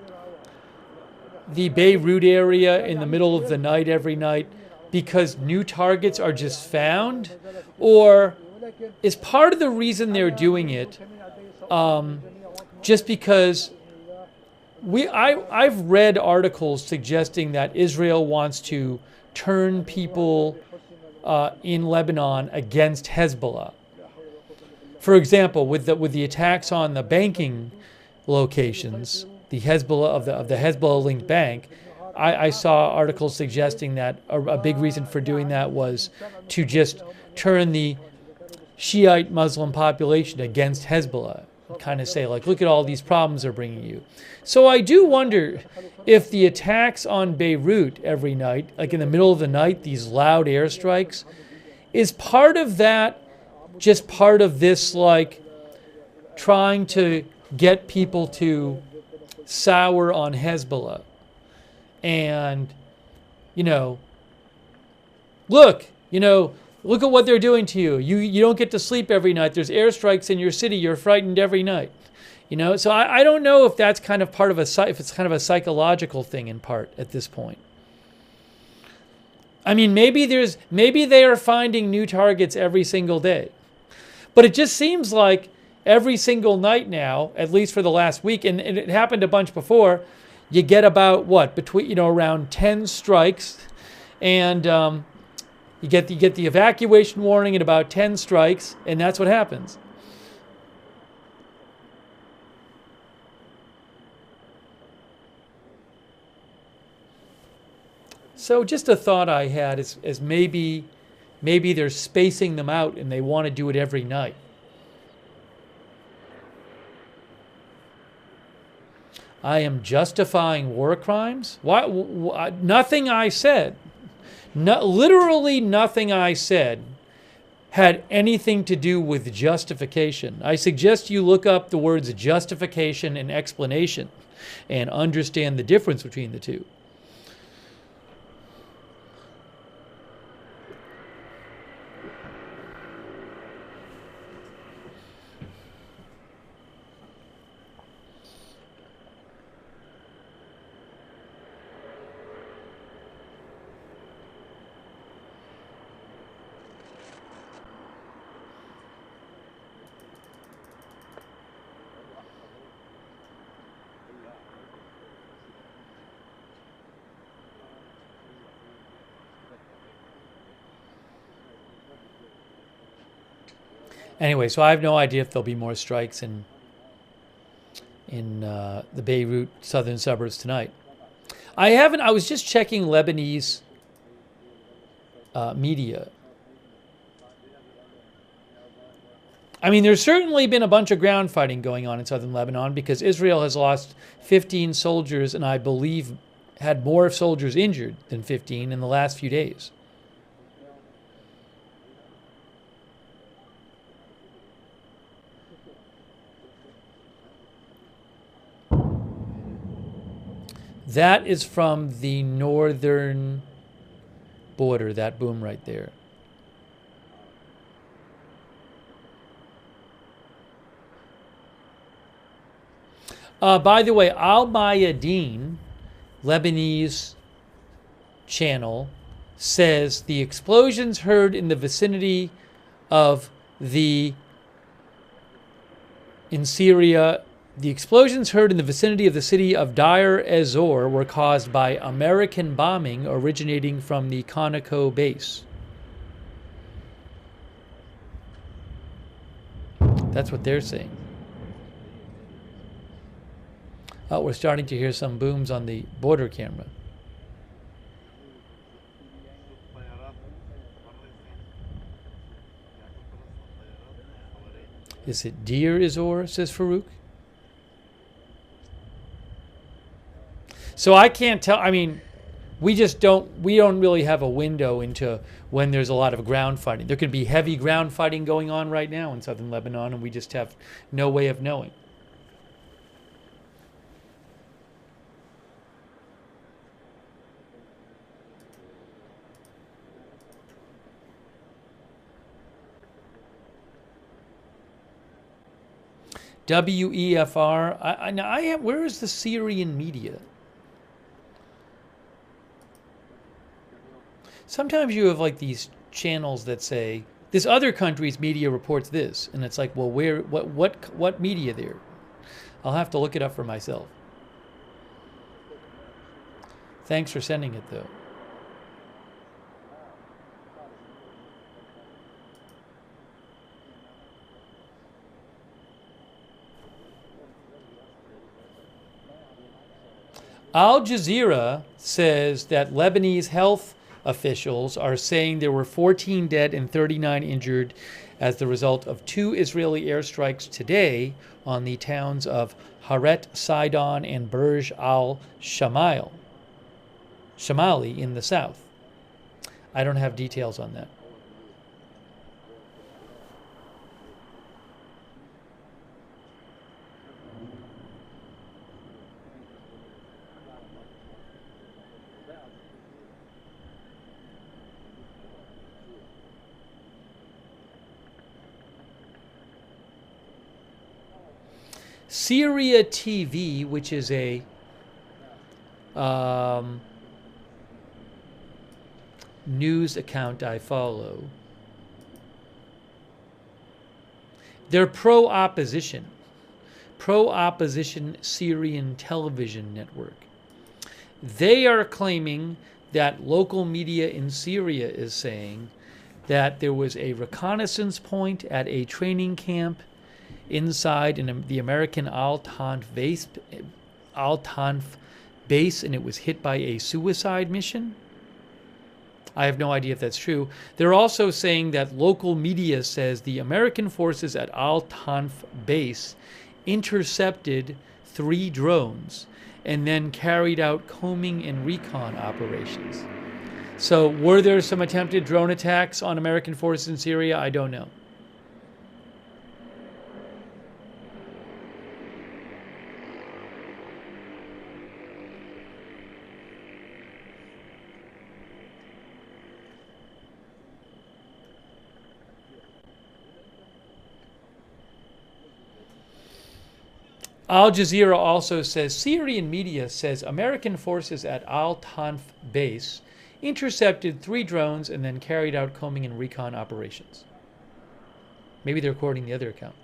the Beirut area in the middle of the night every night because new targets are just found? Or is part of the reason they're doing it just because I've read articles suggesting that Israel wants to turn people in Lebanon against Hezbollah. For example, with the attacks on the banking locations, the Hezbollah of the Hezbollah-linked bank, I saw articles suggesting that a big reason for doing that was to just turn the Shiite Muslim population against Hezbollah. Kind of say, like, look at all these problems they're bringing you. So I do wonder if the attacks on Beirut every night, like in the middle of the night, these loud airstrikes, is part of that just part of this, like, trying to get people to sour on Hezbollah. And, you know, look at what they're doing to you. You don't get to sleep every night. There's airstrikes in your city. You're frightened every night. You know, so I don't know if that's kind of part of if it's kind of a psychological thing in part at this point. I mean, maybe they are finding new targets every single day. But it just seems like every single night now, at least for the last week, and it happened a bunch before, you get about around 10 strikes, and you get the evacuation warning at about 10 strikes, and that's what happens. So just a thought I had is maybe they're spacing them out and they want to do it every night. I am justifying war crimes? Why, nothing I said, literally nothing I said had anything to do with justification. I suggest you look up the words justification and explanation and understand the difference between the two. Anyway, so I have no idea if there'll be more strikes in the Beirut southern suburbs tonight. I was just checking Lebanese media. I mean, there's certainly been a bunch of ground fighting going on in southern Lebanon because Israel has lost 15 soldiers and I believe had more soldiers injured than 15 in the last few days. That is from the northern border, that boom right there. By the way, Al Mayadeen, Lebanese channel, says the explosions heard in the vicinity of in Syria. The explosions heard in the vicinity of the city of Deir ez-Zor were caused by American bombing originating from the Conoco base. That's what they're saying. Oh, we're starting to hear some booms on the border camera. Is it Deir ez-Zor, says Farouk? So I can't tell. I mean, we don't really have a window into when there's a lot of ground fighting. There could be heavy ground fighting going on right now in southern Lebanon, and we just have no way of knowing. WEFR. Where is the Syrian media? Sometimes you have like these channels that say this other country's media reports this, and it's like, well, what media there? I'll have to look it up for myself. Thanks for sending it though. Al Jazeera says that Lebanese health officials are saying there were 14 dead and 39 injured as the result of 2 Israeli airstrikes today on the towns of Haret Sidon and Burj al-Shamali in the south. I don't have details on that. Syria TV, which is a news account I follow, they're pro-opposition Syrian television network. They are claiming that local media in Syria is saying that there was a reconnaissance point at a training camp inside the American Al-Tanf base, and it was hit by a suicide mission. I have no idea if that's true. They're also saying that local media says the American forces at Al-Tanf base intercepted 3 drones and then carried out combing and recon operations. So were there some attempted drone attacks on American forces in Syria? I don't know. Al Jazeera also says, Syrian media says American forces at Al-Tanf base intercepted 3 drones and then carried out combing and recon operations. Maybe they're quoting the other account.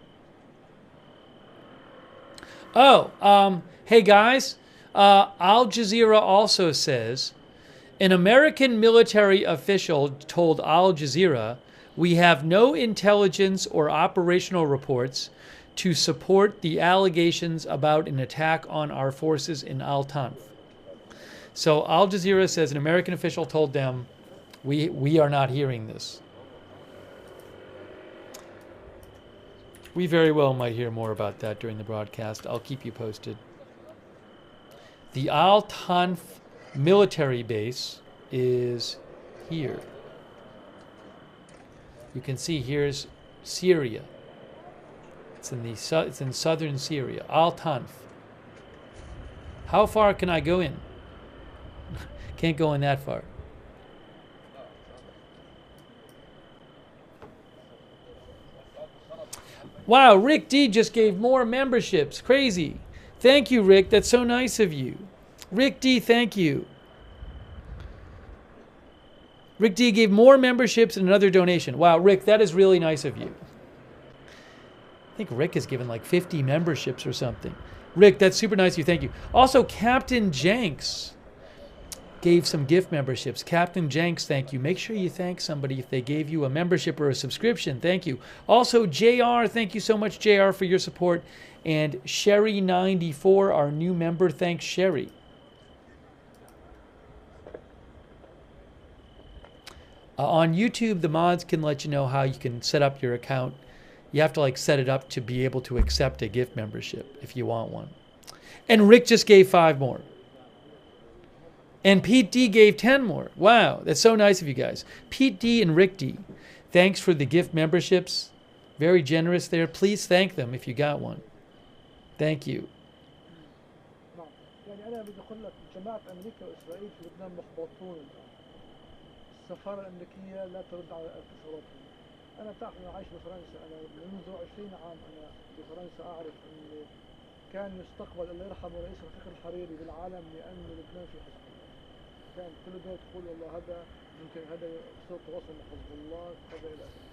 Hey guys, Al Jazeera also says, an American military official told Al Jazeera, we have no intelligence or operational reports to support the allegations about an attack on our forces in Al-Tanf. So Al Jazeera says an American official told them, we are not hearing this. We very well might hear more about that during the broadcast. I'll keep you posted. The Al-Tanf military base is here. You can see here's Syria. It's in southern Syria. Al-Tanf. How far can I go in? Can't go in that far. Wow, Rick D just gave more memberships. Crazy. Thank you, Rick. That's so nice of you. Rick D, thank you. Rick D gave more memberships and another donation. Wow, Rick, that is really nice of you. I think Rick has given like 50 memberships or something. Rick, that's super nice of you. Thank you. Also, Captain Jenks gave some gift memberships. Captain Jenks, thank you. Make sure you thank somebody if they gave you a membership or a subscription. Thank you. Also, JR, thank you so much, JR, for your support. And Sherry94, our new member. Thanks, Sherry. On YouTube, the mods can let you know how you can set up your account. You have to like set it up to be able to accept a gift membership if you want one. And Rick just gave 5 more. And Pete D gave 10 more. Wow, that's so nice of you guys. Pete D and Rick D, thanks for the gift memberships. Very generous there. Please thank them if you got one. Thank you. نعم يعني أنا بدي أقول لك جماعة أمريكا وإسرائيل في لبنان محبطون الآن. السفارة الأمريكية لا ترد على اتصالاتهم. أنا بتعرف أنا عايش بفرنسا، أنا منذ 20 عام أنا بفرنسا أعرف أن كان يستقبل الله يرحمه رئيس الفقه الحريري بالعالم لأن لبنان في حزب الله. كان كل ده تقول والله هذا يمكن هذا صوت تواصل مع حزب الله كذا إلى آخره.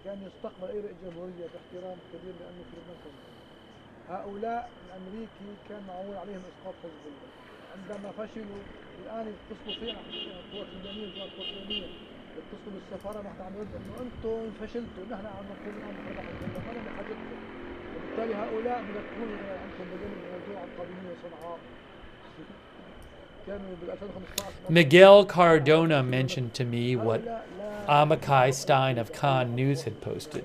كان يستقبل أي رئيس جمهورية باحترام كبير لأنه في لبنان حزب الله. هؤلاء الأمريكي كان معمول عليهم إسقاط حزب الله. عندما فشلوا الآن يتصلوا فينا قوات لبنانية وجماعة قوات لبنانية يتصلوا بالسفارة نحن عم نرد إنه أنتم فشلتوا نحن عم نقول الآن نحن حزب الله ما لنا بحاجتكم. وبالتالي هؤلاء بذكرون عندكم بجانب موضوع القادمية وصنعاء. كانوا بال 2015 Miguel Cardona mentioned to me what Amakai Stein of Khan News had posted.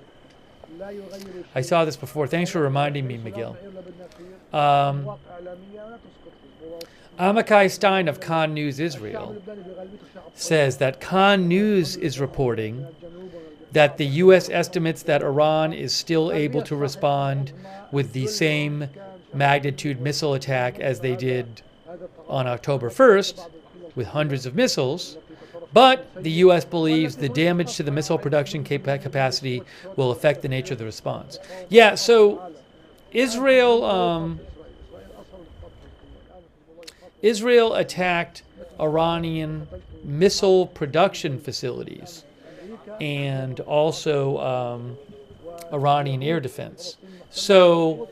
I saw this before. Thanks for reminding me, Miguel. Amakai Stein of Khan News Israel says that Khan News is reporting that the U.S. estimates that Iran is still able to respond with the same magnitude missile attack as they did on October 1st, with hundreds of missiles, but the U.S. believes the damage to the missile production capacity will affect the nature of the response. Yeah, so Israel attacked Iranian missile production facilities and also Iranian air defense. So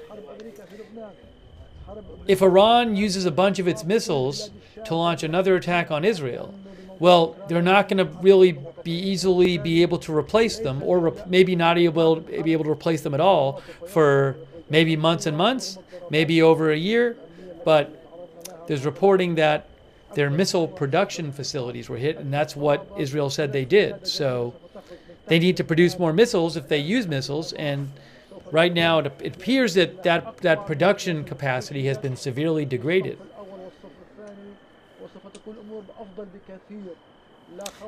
if Iran uses a bunch of its missiles to launch another attack on Israel, well, they're not going to really easily be able to replace them, or maybe not be able to replace them at all for maybe months and months, maybe over a year. But there's reporting that their missile production facilities were hit, and that's what Israel said they did. So they need to produce more missiles if they use missiles, and right now it appears that production capacity has been severely degraded.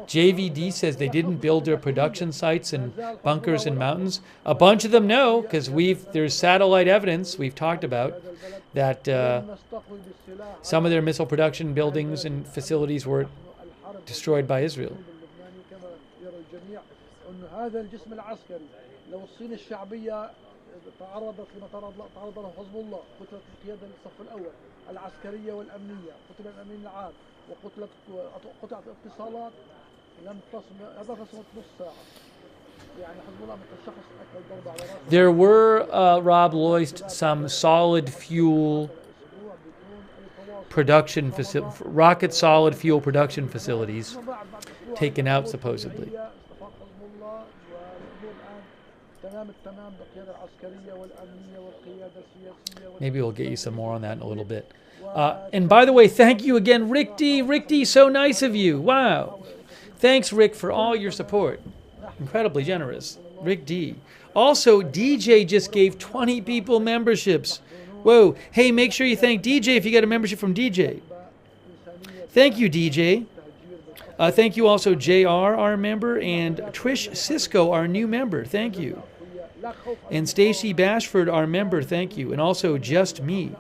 JVD says they didn't build their production sites and bunkers in mountains. A bunch of them no, because there's satellite evidence we've talked about that some of their missile production buildings and facilities were destroyed by Israel. تعرضت لما تعرض له حزب الله، قتلت القيادة الصف الأول العسكرية والأمنية، قتل الأمين العام، قطعت الاتصالات لم تصل هذا نص ساعة. يعني حزب الله الشخص أكل ضربة على رأسه. There were, Rob Loist, some solid fuel production rocket solid fuel production facilities taken out supposedly. Maybe we'll get you some more on that in a little bit. And by the way, thank you again, Rick D. Rick D, so nice of you. Wow. Thanks, Rick, for all your support. Incredibly generous. Rick D. Also, DJ just gave 20 people memberships. Whoa. Hey, make sure you thank DJ if you get a membership from DJ. Thank you, DJ. Thank you also, JR, our member, and Trish Cisco, our new member. Thank you. And Stacy Bashford, our member, thank you. And also Just Me.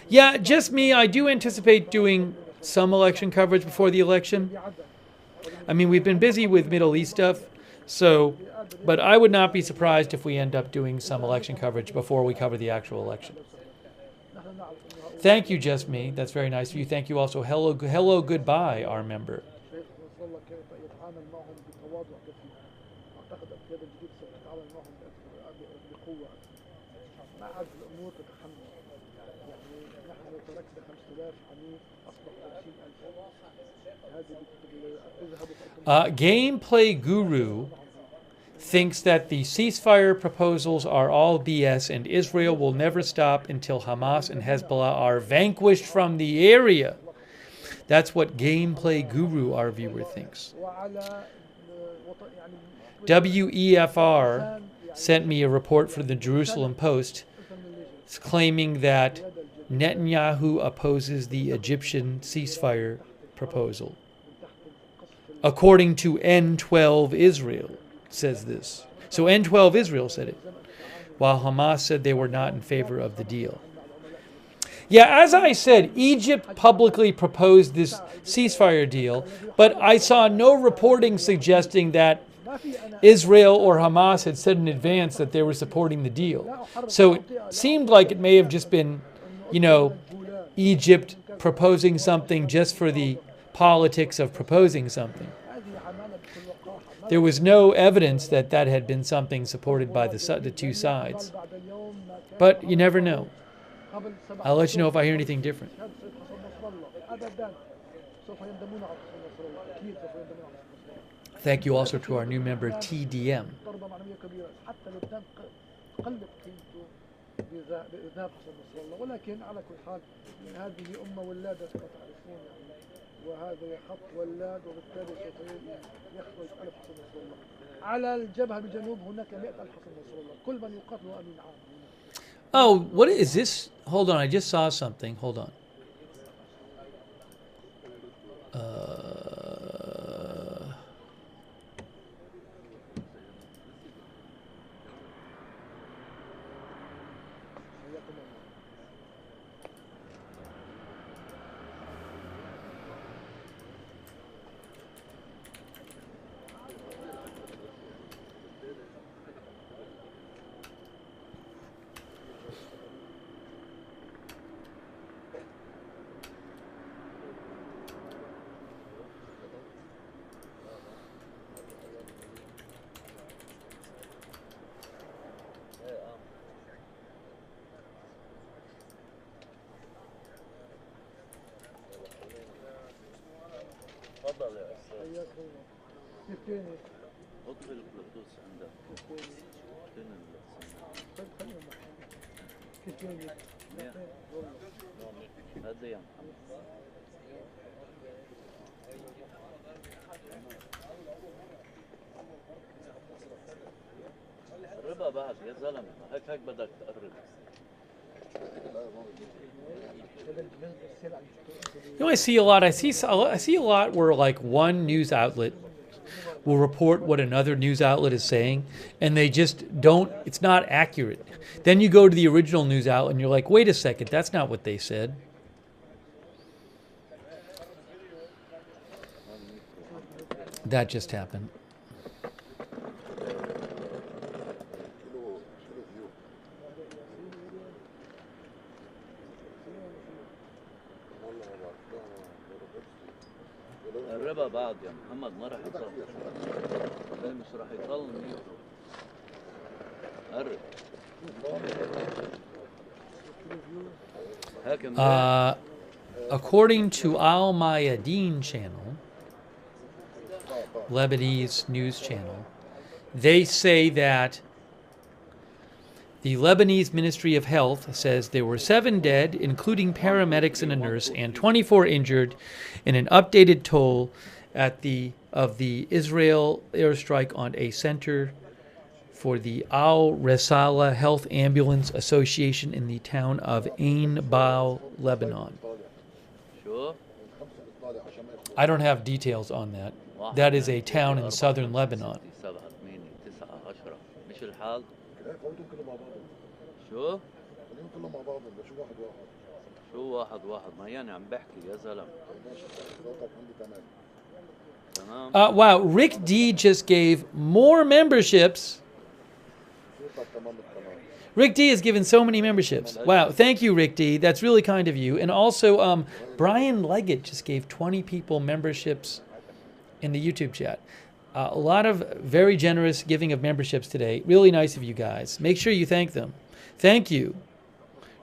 Yeah, Just Me. I do anticipate doing some election coverage before the election. I mean, we've been busy with Middle East stuff, but I would not be surprised if we end up doing some election coverage before we cover the actual election. Thank you, Just Me. That's very nice of you. Thank you also, Hello Goodbye, our member. Gameplay Guru thinks that the ceasefire proposals are all BS and Israel will never stop until Hamas and Hezbollah are vanquished from the area. That's what Gameplay Guru, our viewer, thinks. WEFR sent me a report for the Jerusalem Post claiming that Netanyahu opposes the Egyptian ceasefire proposal. According to N12 Israel, says this. So N12 Israel said it, while Hamas said they were not in favor of the deal. Yeah, as I said, Egypt publicly proposed this ceasefire deal, but I saw no reporting suggesting that Israel or Hamas had said in advance that they were supporting the deal. So it seemed like it may have just been, Egypt proposing something just for the politics of proposing something. There was no evidence that that had been something supported by the two sides. But you never know. I'll let you know if I hear anything different. Thank you also to our new member, TDM. ولكن على كل حال هذه أمة ولادة كما تعرفون وهذا خط ولاد وبالتالي سوف يخرج 1000 حسن نصر الله. على الجبهة بالجنوب هناك 100,000 حسن نصر الله. كل من يقاتل أمين عام. Oh, what is this? Hold on, I just saw something. Hold on. تفضل يا استاذ. حياك الله. كيف كيفك؟ اطفي البلوتوث عندك. كيف كيفك؟ فين السماعة؟ طيب خلينا معك. كيف كيفك؟ هذا يا محمد. قربها بعد يا زلمة، هيك بدك تقرب. I see a lot. I see a lot where like one news outlet will report what another news outlet is saying, and they just don't. It's not accurate. Then you go to the original news outlet, and you're like, wait a second, that's not what they said. That just happened. قربها بعد يا محمد، ما راح يطول. مش راح يطول الميكرو. قرب. According to Al Mayadeen channel, Lebanese news channel, they say that the Lebanese Ministry of Health says there were 7 dead, including paramedics and a nurse, and 24 injured in an updated toll of the Israel airstrike on a center for the Al Resala Health Ambulance Association in the town of Ain Baal, Lebanon. I don't have details on that. That is a town in southern Lebanon. شو؟ شو واحد ما يعني عم بحكي يا زلمة. Wow, Rick D just gave more memberships. Rick D has given so many memberships. Wow, thank you, Rick D. That's really kind of you. And also, Brian Leggett just gave 20 people memberships in the YouTube chat. A lot of very generous giving of memberships today. Really nice of you guys. Make sure you thank them. Thank you,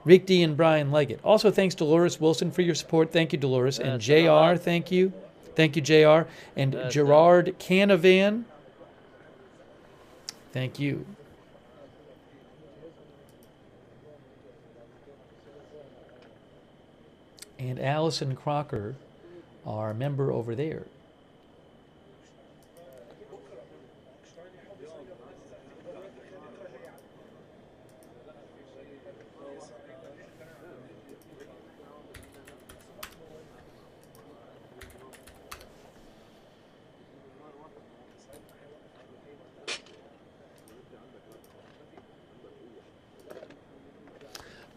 Rick D. and Brian Leggett. Also, thanks Dolores Wilson for your support. Thank you, Dolores. And JR, thank you. Thank you, JR. And Gerard Canavan. Thank you. And Allison Crocker, our member over there.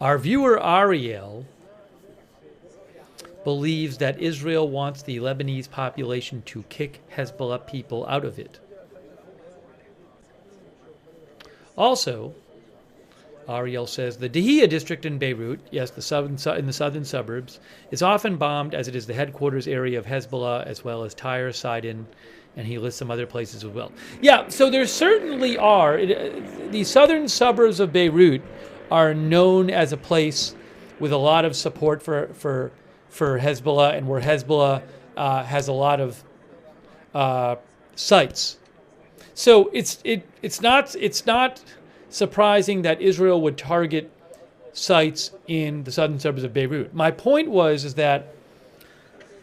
Our viewer Ariel believes that Israel wants the Lebanese population to kick Hezbollah people out of it. Also, Ariel says the Dahia district in Beirut, yes, in the southern suburbs, is often bombed as it is the headquarters area of Hezbollah, as well as Tyre, Sidon, and he lists some other places as well. Yeah, so there certainly are. The southern suburbs of Beirut are known as a place with a lot of support for Hezbollah, and where Hezbollah has a lot of sites. So it's not surprising that Israel would target sites in the southern suburbs of Beirut. My point is that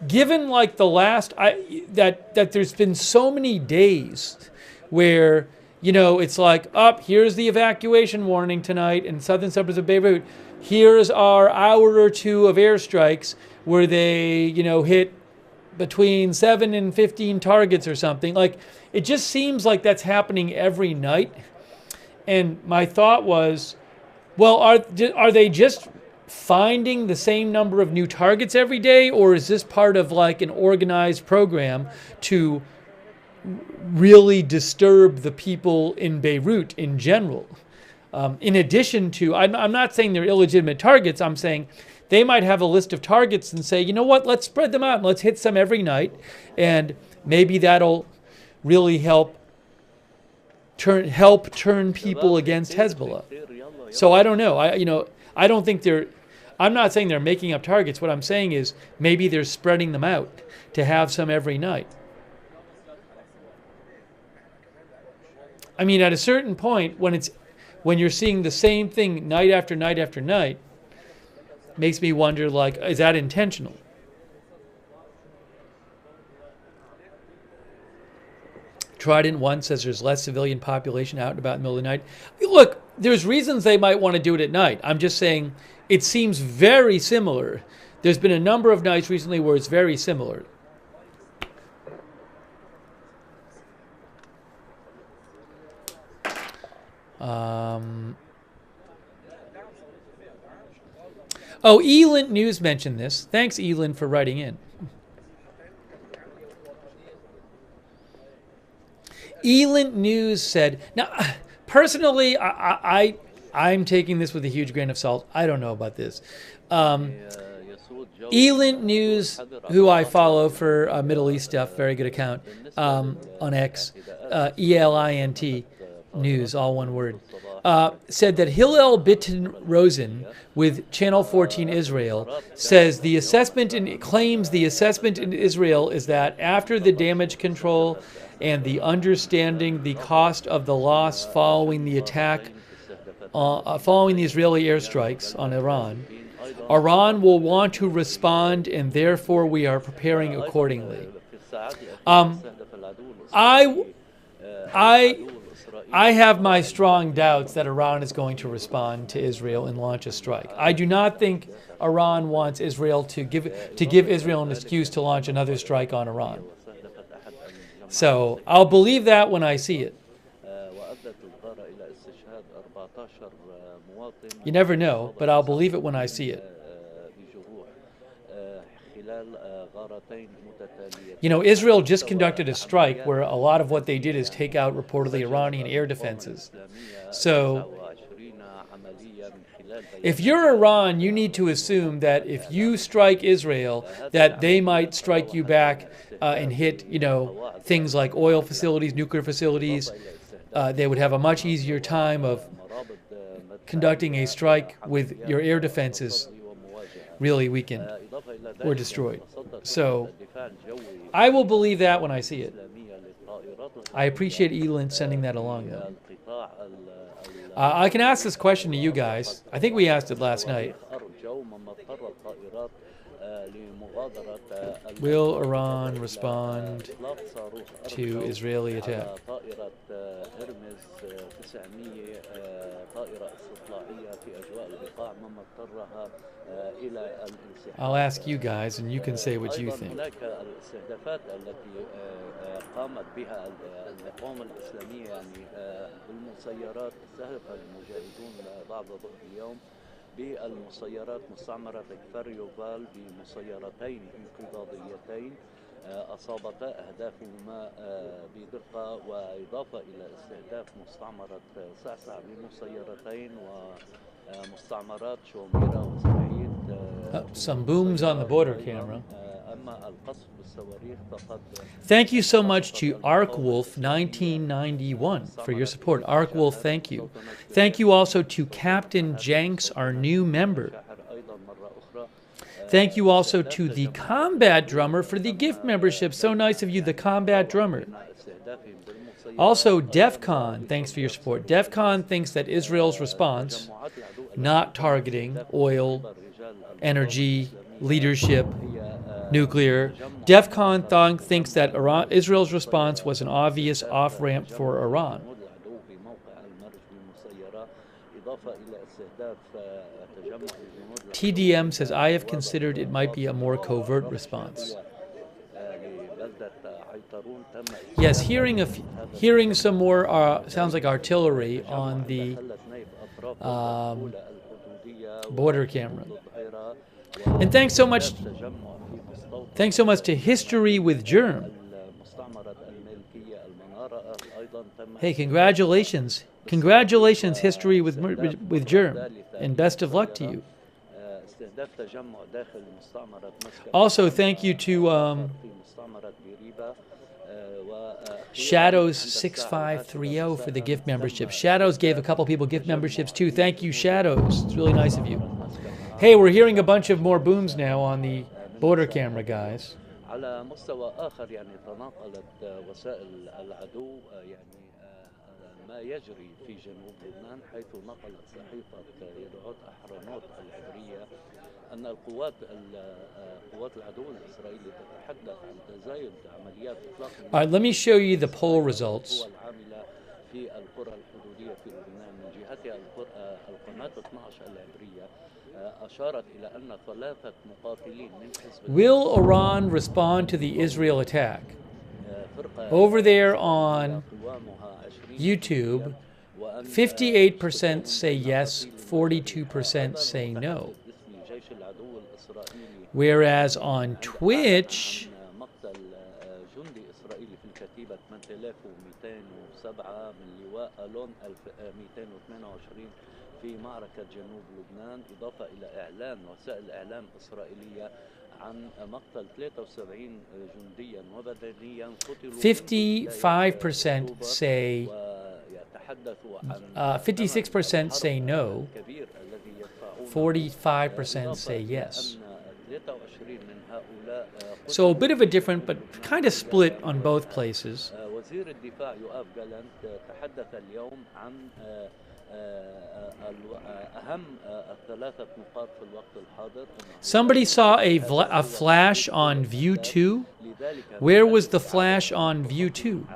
given like the last that there's been so many days where it's like here's the evacuation warning tonight in southern suburbs of Beirut. Here's our hour or two of airstrikes where they hit between 7 and 15 targets or something. Like it just seems like that's happening every night. And my thought was, well, are they just finding the same number of new targets every day, or is this part of like an organized program to really disturb the people in Beirut in general? In addition to, I'm not saying they're illegitimate targets. I'm saying they might have a list of targets and say, you know what, let's spread them out and let's hit some every night, and maybe that'll really help turn people against Hezbollah. So I don't know. I don't think I'm not saying they're making up targets. What I'm saying is maybe they're spreading them out to have some every night. I mean, at a certain point, when you're seeing the same thing night after night after night, makes me wonder, like, is that intentional? Trident 1 says there's less civilian population out and about in the middle of the night. Look, there's reasons they might want to do it at night. I'm just saying it seems very similar. There's been a number of nights recently where it's very similar. Elint News mentioned this. Thanks, Elint, for writing in. Elint News said, now, personally, I'm taking this with a huge grain of salt. I don't know about this. Elint News, who I follow for Middle East stuff, very good account, on X, ELINT News, all one word, said that Hillel Bitten Rosen with Channel 14 Israel claims the assessment in Israel is that after the damage control and the understanding the cost of the loss following the attack, following the Israeli airstrikes on Iran, Iran will want to respond, and therefore we are preparing accordingly. I have my strong doubts that Iran is going to respond to Israel and launch a strike. I do not think Iran wants Israel to give Israel an excuse to launch another strike on Iran. So I'll believe that when I see it. You never know, but I'll believe it when I see it. Israel just conducted a strike where a lot of what they did is take out reportedly Iranian air defenses. So if you're Iran, you need to assume that if you strike Israel, that they might strike you back and hit, things like oil facilities, nuclear facilities. They would have a much easier time of conducting a strike with your air defenses really weakened or destroyed. So I will believe that when I see it. I appreciate Elin sending that along, though. I can ask this question to you guys. I think we asked it last night. Will Iran respond to Israeli attack? I'll ask you guys, and you can say what you think. بالمسيرات مستعمرة كفر يوفال بمسيرتين انقضاضيتين أصابتا أهدافهما بدقة، وإضافة إلى استهداف مستعمرة سعسع بمسيرتين ومستعمرات شوميرة وسعيد. Some booms on the border camera. أما القصف بالصواريخ فقد. Thank you so much to ArcWolf 1991 for your support. ArcWolf, thank you. Thank you also to Captain Jenks, our new member. Thank you also to the Combat Drummer for the gift membership. So nice of you, the Combat Drummer. Also, DEFCON, thanks for your support. DEFCON thinks that Israel's response, not targeting oil, energy, leadership, nuclear, DEFCON thinks that Israel's response was an obvious off-ramp for Iran. TDM says, I have considered it might be a more covert response. Yes, hearing some more, sounds like artillery on the border camera. And thanks so much to History with Germ. Hey, congratulations. Congratulations, History with Germ. And best of luck to you. Also, thank you to Shadows 6530 for the gift membership. Shadows gave a couple people gift memberships too. Thank you, Shadows. It's really nice of you. Hey, we're hearing a bunch of more booms now on the border camera, guys. على مستوى آخر يعني تناقلت وسائل العدو يعني ما يجري في جنوب لبنان، حيث نقلت صحيفة يدعوت أحرنوت العبرية أن قوات العدو الإسرائيلي تتحدث عن تزايد عمليات إطلاق. All right, let me show you the poll results. في القرى الحدودية في لبنان. من جهتها القناة 12 العبرية أشارت إلى أن 3 مقاتلين من حزب. Will Iran respond to the Israel attack? Over there on YouTube, 58% say yes, 42% say no. Whereas on Twitch, في معركة جنوب لبنان، إضافة إلى إعلان وسائل إعلام إسرائيلية عن مقتل 73 جنديا ومدنيا قتلوا. 55% say 56% say no, 45% say yes. So a bit of a different, but kind of split on both places. وزير الدفاع يؤاف جالنت تحدث اليوم عن أهم الثلاثة نقاط في الوقت الحاضر. Somebody saw a flash on View 2. Where was the flash on View 2?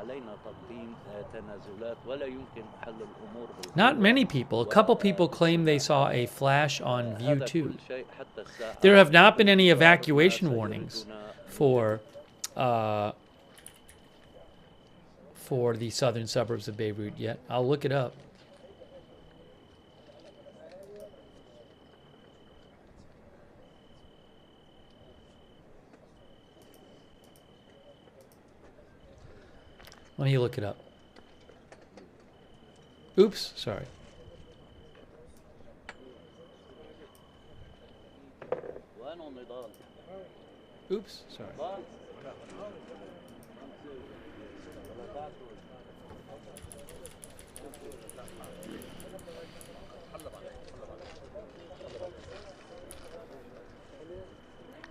Not many people. A couple people claim they saw a flash on View 2. There have not been any evacuation warnings for the southern suburbs of Beirut yet. I'll look it up. Let me look it up. Oops, sorry. Oops, sorry.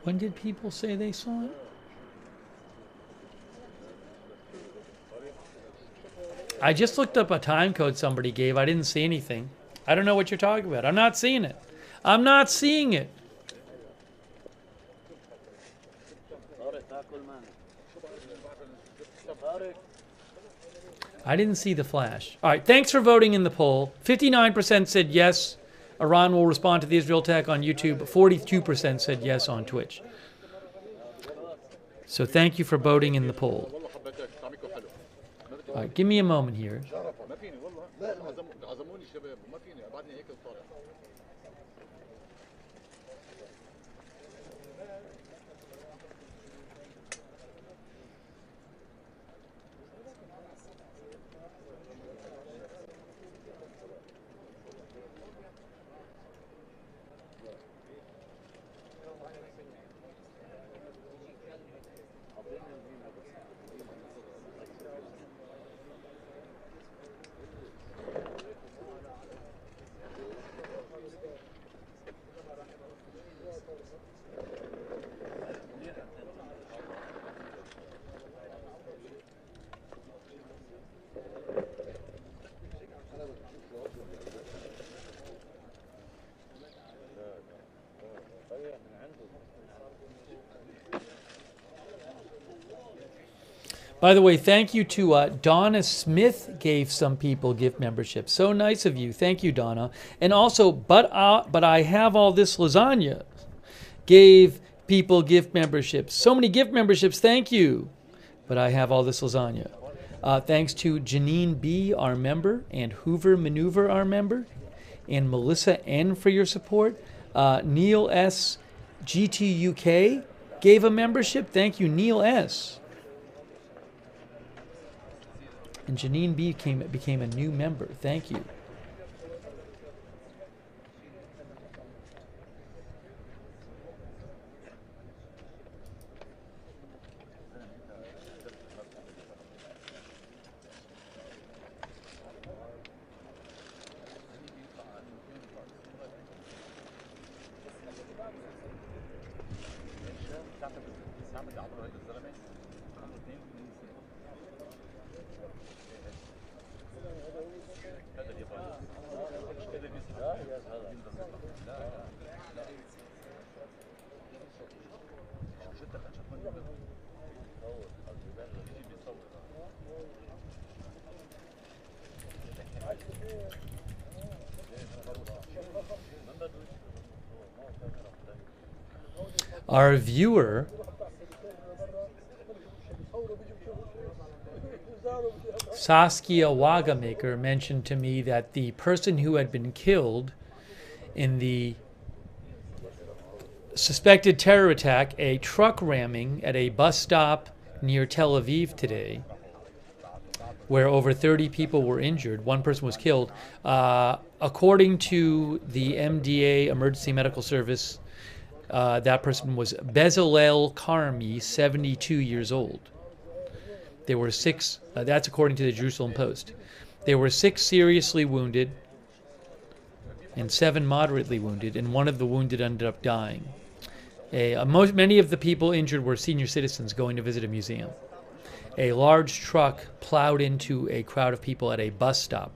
When did people say they saw it? I just looked up a time code somebody gave. I didn't see anything. I don't know what you're talking about. I'm not seeing it. I'm not seeing it. I didn't see the flash. All right, thanks for voting in the poll. 59% said yes, Iran will respond to the Israel attack on YouTube. 42% said yes on Twitch. So thank you for voting in the poll. All right, give me a moment here. ما فيني والله عزموني الشباب وما فيني بعدني هيك طالع. By the way, thank you to Donna Smith gave some people gift memberships. So nice of you. Thank you, Donna. And also, but I have all this lasagna gave people gift memberships. So many gift memberships. Thank you. But I have all this lasagna. Thanks to Janine B, our member, and Hoover Maneuver, our member, and Melissa N for your support. Neil S, GTUK gave a membership. Thank you, Neil S. And Janine B became a new member. Thank you. Our viewer Saskia Wagamaker mentioned to me that the person who had been killed in the suspected terror attack, a truck ramming at a bus stop near Tel Aviv today, where over 30 people were injured, one person was killed. According to the MDA Emergency Medical Service, that person was Bezalel Karmi, 72 years old. There were 6, that's according to the Jerusalem Post. There were 6 seriously wounded and 7 moderately wounded, and one of the wounded ended up dying. Many of the people injured were senior citizens going to visit a museum. A large truck plowed into a crowd of people at a bus stop.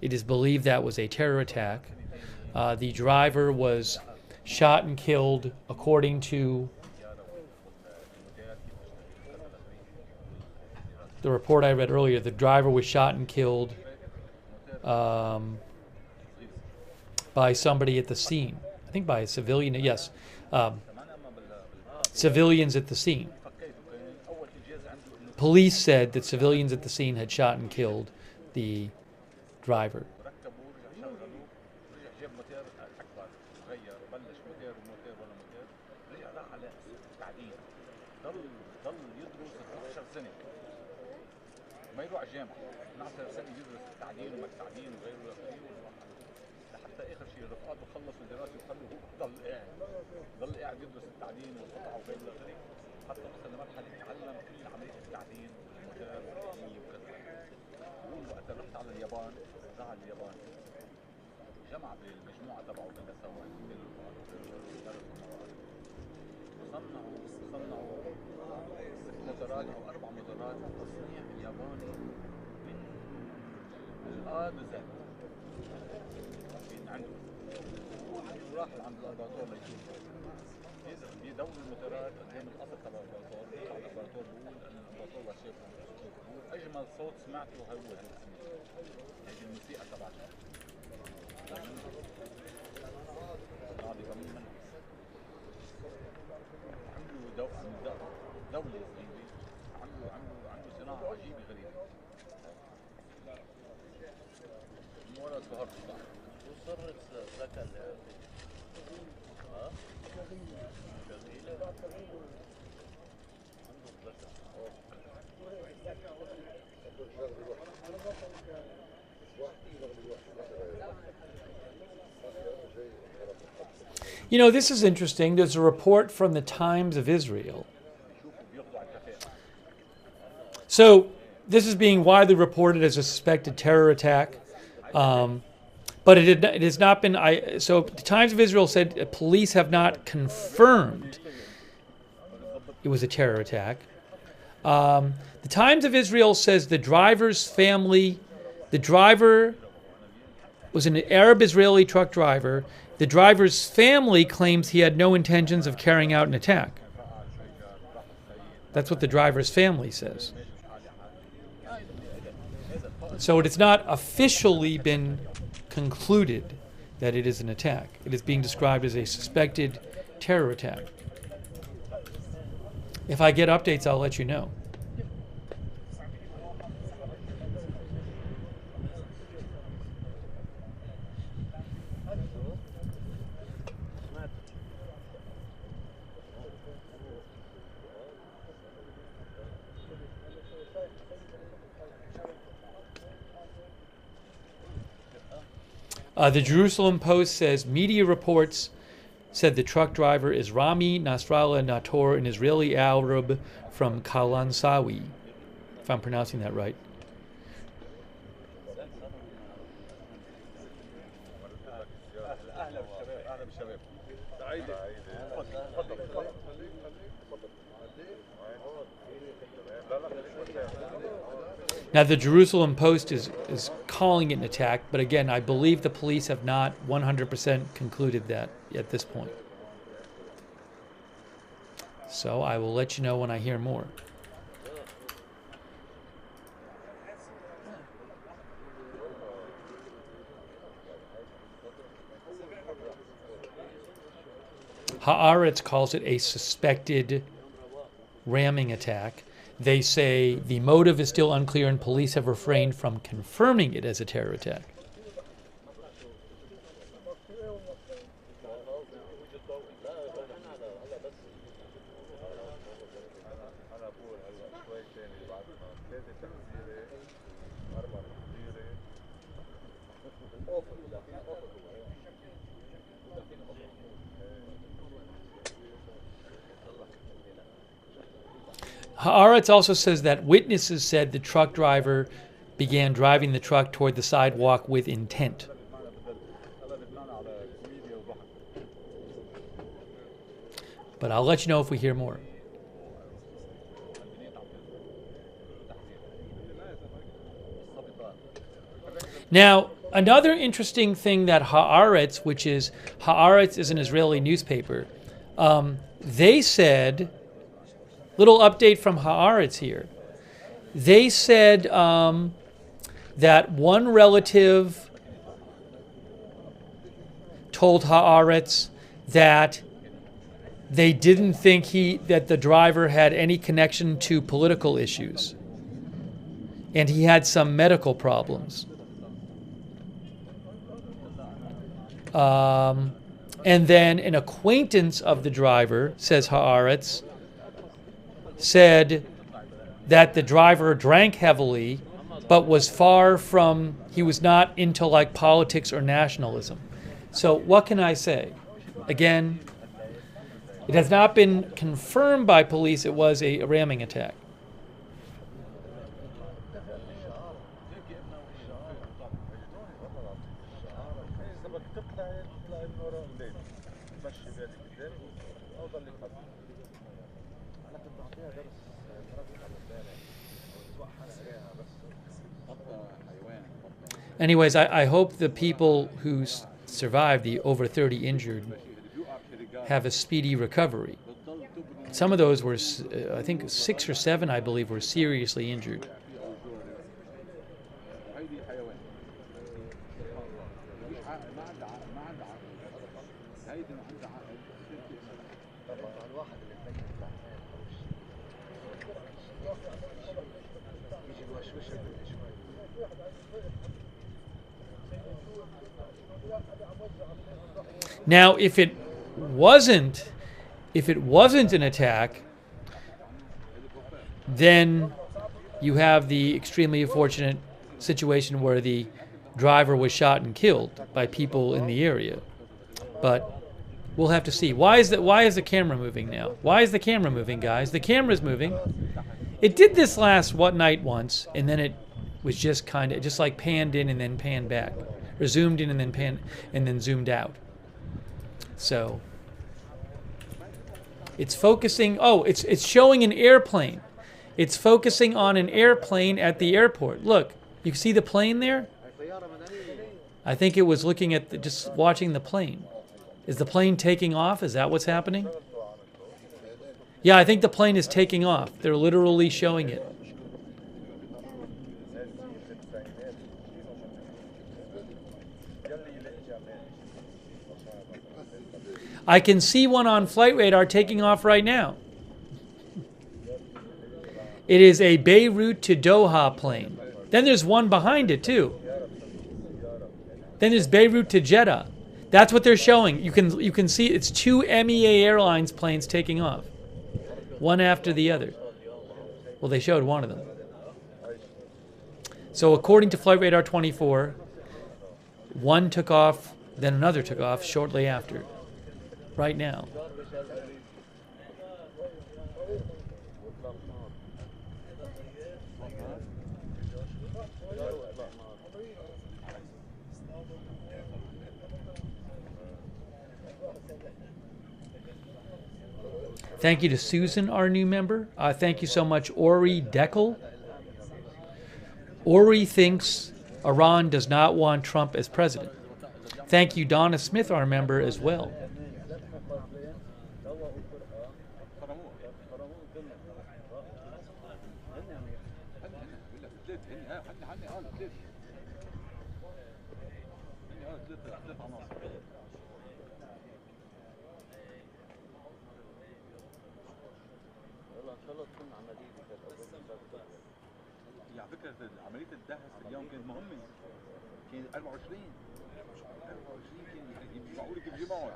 It is believed that was a terror attack. The driver was shot and killed, according to the report I read earlier. The driver was shot and killed by somebody at the scene. I think by a civilian, yes. Civilians at the scene. Police said that civilians at the scene had shot and killed the driver. ما يروح على الجامعه 12 سنه يدرس التعدين وما التعدين وغيره لحتى اخر شيء الرفقات بخلص الدراسه وخلوه هو ضل قاعد يدرس التعدين والقطع وغيره حتى وصل لمرحله يتعلم كل عمليه التعدين والموتور والتقنيه وكذا. بقول وقت رحت على اليابان زعل اليابان جمع بالمجموعه تبعه كلها سوا صنعوا 6 موتورات او 4 موتورات تصنيع الياباني من الآ لزد من عنده وراح عند اللابراتور ليشوف بيدور الموتورات قدام القصر تبع اللابراتور بيطلع اللابراتور بيقول ان اللابراتور شافه بيقول اجمل صوت سمعته هو هذه الموسيقى تبعته عملوا دولة صغيرة عملوا وصرت ذكاء ها جميلة You know, this is interesting. There's a report from the Times of Israel. So this is being widely reported as a suspected terror attack. But it has not been. So the Times of Israel said police have not confirmed it was a terror attack. The Times of Israel says the driver was an Arab Israeli truck driver. The driver's family claims he had no intentions of carrying out an attack. That's what the driver's family says. So it has not officially been concluded that it is an attack. It is being described as a suspected terror attack. If I get updates, I'll let you know. The Jerusalem Post says media reports said the truck driver is Rami Nasrallah Nator, an Israeli Arab from Kalansawi, if I'm pronouncing that right. Now, the Jerusalem Post is calling it an attack, but again, I believe the police have not 100% concluded that at this point. So I will let you know when I hear more. Haaretz calls it a suspected ramming attack. They say the motive is still unclear and police have refrained from confirming it as a terror attack. Haaretz also says that witnesses said the truck driver began driving the truck toward the sidewalk with intent. But I'll let you know if we hear more. Now, another interesting thing that Haaretz is an Israeli newspaper, they said, little update from Haaretz here. They said that one relative told Haaretz that they didn't think that the driver had any connection to political issues, and he had some medical problems. And then an acquaintance of the driver, says Haaretz, said that the driver drank heavily, but was he was not into like politics or nationalism. So what can I say? Again, it has not been confirmed by police it was a ramming attack. Anyways, I hope the people who survived, the over 30 injured, have a speedy recovery. Some of those were, I think 6 or 7, I believe, were seriously injured. Now, if it wasn't an attack, then you have the extremely unfortunate situation where the driver was shot and killed by people in the area. But we'll have to see. Why is the camera moving now? Why is the camera moving, guys? The camera's moving. It did this last night once, and then it was just kind of just like panned in and then panned back, or zoomed in and then zoomed out. So it's focusing. Oh, it's showing an airplane. It's focusing on an airplane at the airport. Look, you see the plane there? I think it was looking at just watching the plane. Is the plane taking off? Is that what's happening? Yeah, I think the plane is taking off. They're literally showing it. I can see one on flight radar taking off right now. It is a Beirut to Doha plane. Then there's one behind it too. Then there's Beirut to Jeddah. That's what they're showing. You can see it's two MEA Airlines planes taking off, one after the other. Well, they showed one of them. So according to Flight Radar 24, one took off, then another took off shortly after. Right now. Thank you to Susan, our new member. Thank you so much, Ori Deckel. Ori thinks Iran does not want Trump as president. Thank you, Donna Smith, our member, as well. على فكره عمليه الدهس اليوم كانت مهمه، كانت 24 كان معقول كيف جمعوا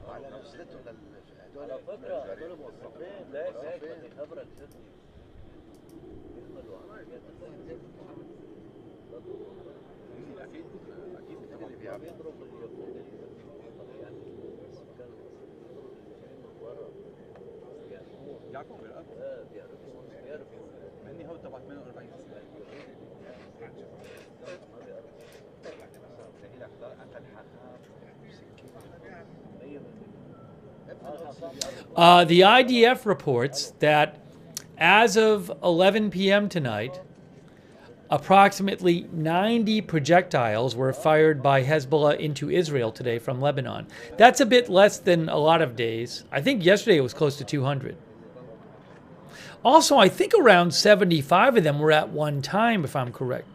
على نزلتهم لهدول. على فكره هدول موظفين لا بدي خبرك جدي يعملوا عمليات اكيد اللي بيضرب اليهود يعني كان ورا يعرفوا بيعرفوا مني هو تبع 48 The IDF reports that as of 11 p.m. tonight, approximately 90 projectiles were fired by Hezbollah into Israel today from Lebanon. That's a bit less than a lot of days. I think yesterday it was close to 200. Also, I think around 75 of them were at one time, if I'm correct.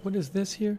What is this here?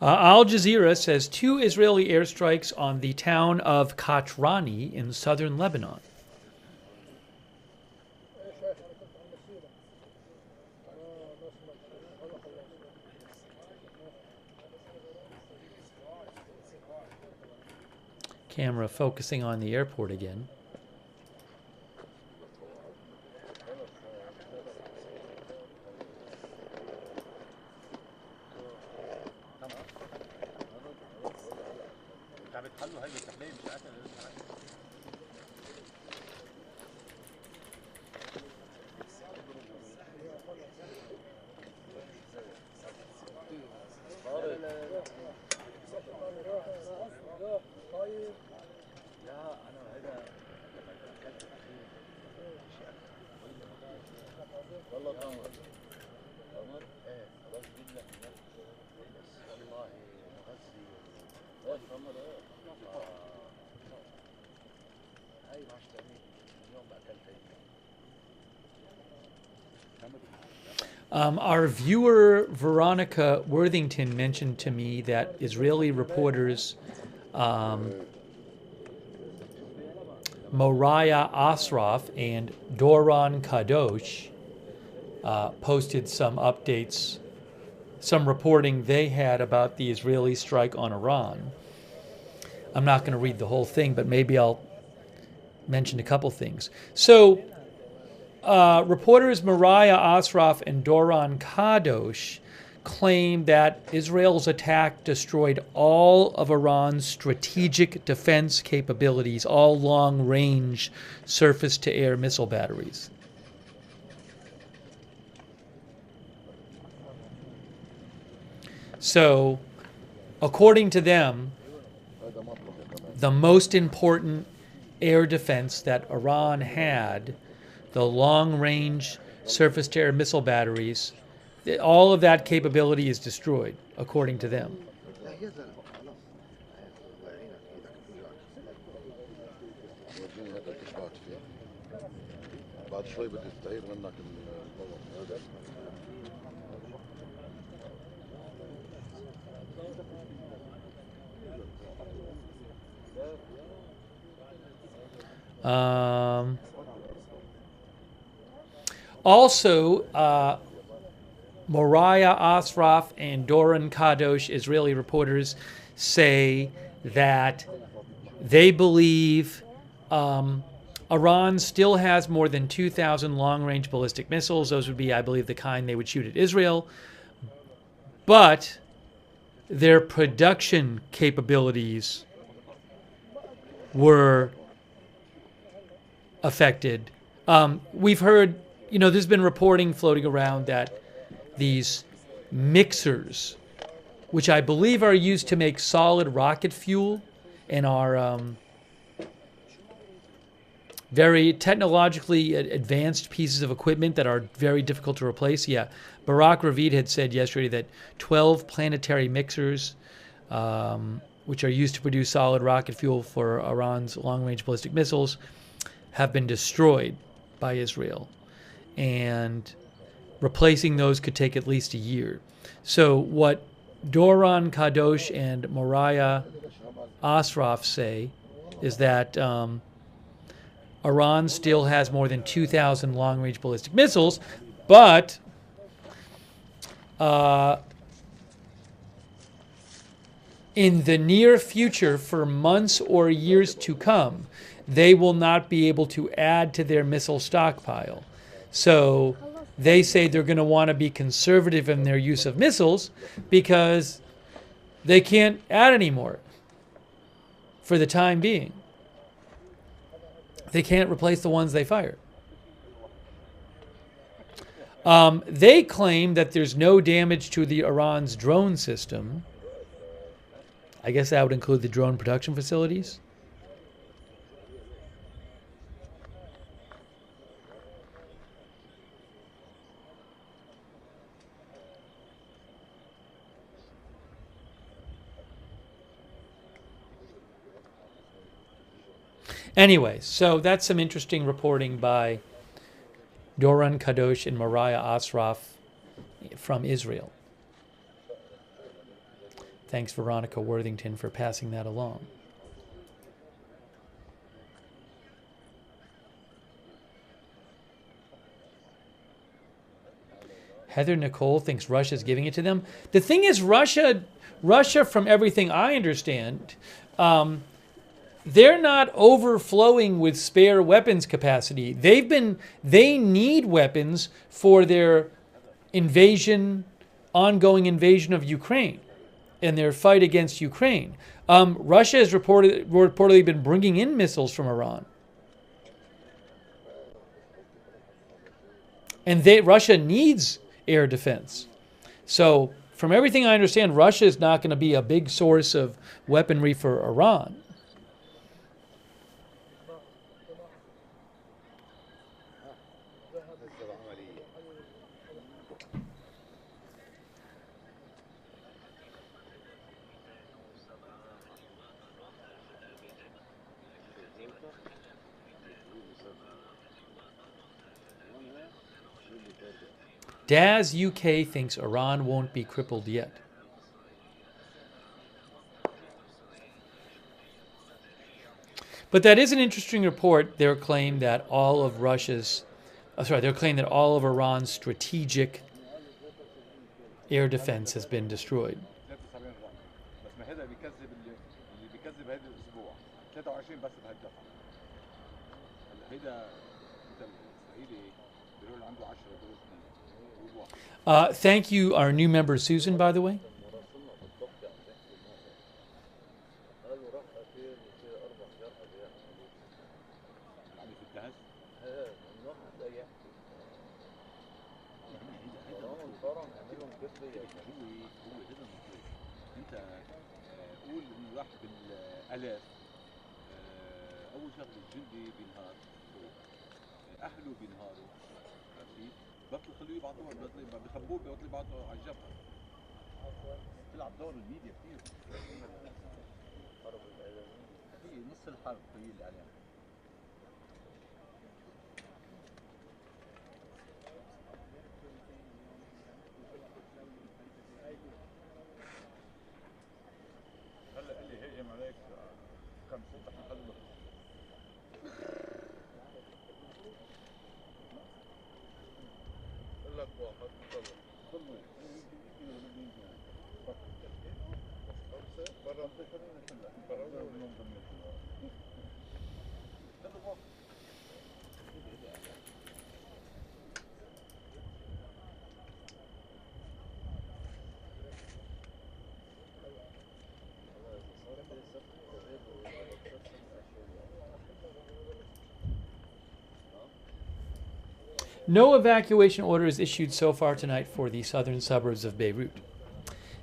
Al Jazeera says 2 Israeli airstrikes on the town of Katrani in southern Lebanon. Camera focusing on the airport again. والله قمر قمر ايه خلاص جدا والله مغذي ايه قمر ايه هاي ما اشتريت من يوم ما اكلت Our viewer Veronica Worthington mentioned to me that Israeli reporters Moriah Asraf and Doron Kadosh posted some updates, some reporting they had about the Israeli strike on Iran. I'm not going to read the whole thing, but maybe I'll mention a couple things. So, reporters Moriah Asraf and Doron Kadosh claim that Israel's attack destroyed all of Iran's strategic defense capabilities, all long-range surface-to-air missile batteries. So, according to them, the most important air defense that Iran had, the long-range surface-to-air missile batteries, all of that capability is destroyed, according to them. Also, Moriah Asraf and Doron Kadosh, Israeli reporters, say that they believe Iran still has more than 2,000 long-range ballistic missiles. Those would be, I believe, the kind they would shoot at Israel. But their production capabilities were affected. We've heard, there's been reporting floating around that these mixers, which I believe are used to make solid rocket fuel and are very technologically advanced pieces of equipment that are very difficult to replace. Yeah, Barak Ravid had said yesterday that 12 planetary mixers, which are used to produce solid rocket fuel for Iran's long-range ballistic missiles, have been destroyed by Israel. And replacing those could take at least a year. So what Doron Kadosh and Moriah Asraf say is that Iran still has more than 2,000 long-range ballistic missiles, but in the near future, for months or years to come, they will not be able to add to their missile stockpile. So they say they're going to want to be conservative in their use of missiles because they can't add any more for the time being. They can't replace the ones they fire. They claim that there's no damage to the Iran's drone system. I guess that would include the drone production facilities. Anyway, so that's some interesting reporting by Doron Kadosh and Moriah Asraf from Israel. Thanks, Veronica Worthington, for passing that along. Heather Nicole thinks Russia's giving it to them. The thing is, Russia, from everything I understand, they're not overflowing with spare weapons capacity. They need weapons for their ongoing invasion of Ukraine and their fight against Ukraine. Russia has reportedly been bringing in missiles from Iran. And Russia needs air defense. So, from everything I understand, Russia is not going to be a big source of weaponry for Iran. Daz UK thinks Iran won't be crippled yet. But that is an interesting report. Their claim that all of Iran's strategic air defense has been destroyed. 73 رقم بس ما هذا بيكذب اللي بيكذب هذا الاسبوع 23 بس بهالدفعه هلا هيدا مثل الاسرائيلي بيقول عنده 10 بيقول 2 بيقول 1 Thank you, our new member Susan, by the way. عم يفتهز هو هذا المطلوب انت قول انه راح بالالاف اول شغله الجندي بينهار اهله بينهاروا عرفتي بطلوا خلوه يبعثوه بخبوه بيطلعوا يبعثوا على الجبهه تلعب دور الميديا كثير في نص الحرب هي الاعلام هلا اللي هيجم عليك كم صوتك مخلص قال لك واحد ضلوا برا No evacuation order is issued so far tonight for the southern suburbs of Beirut.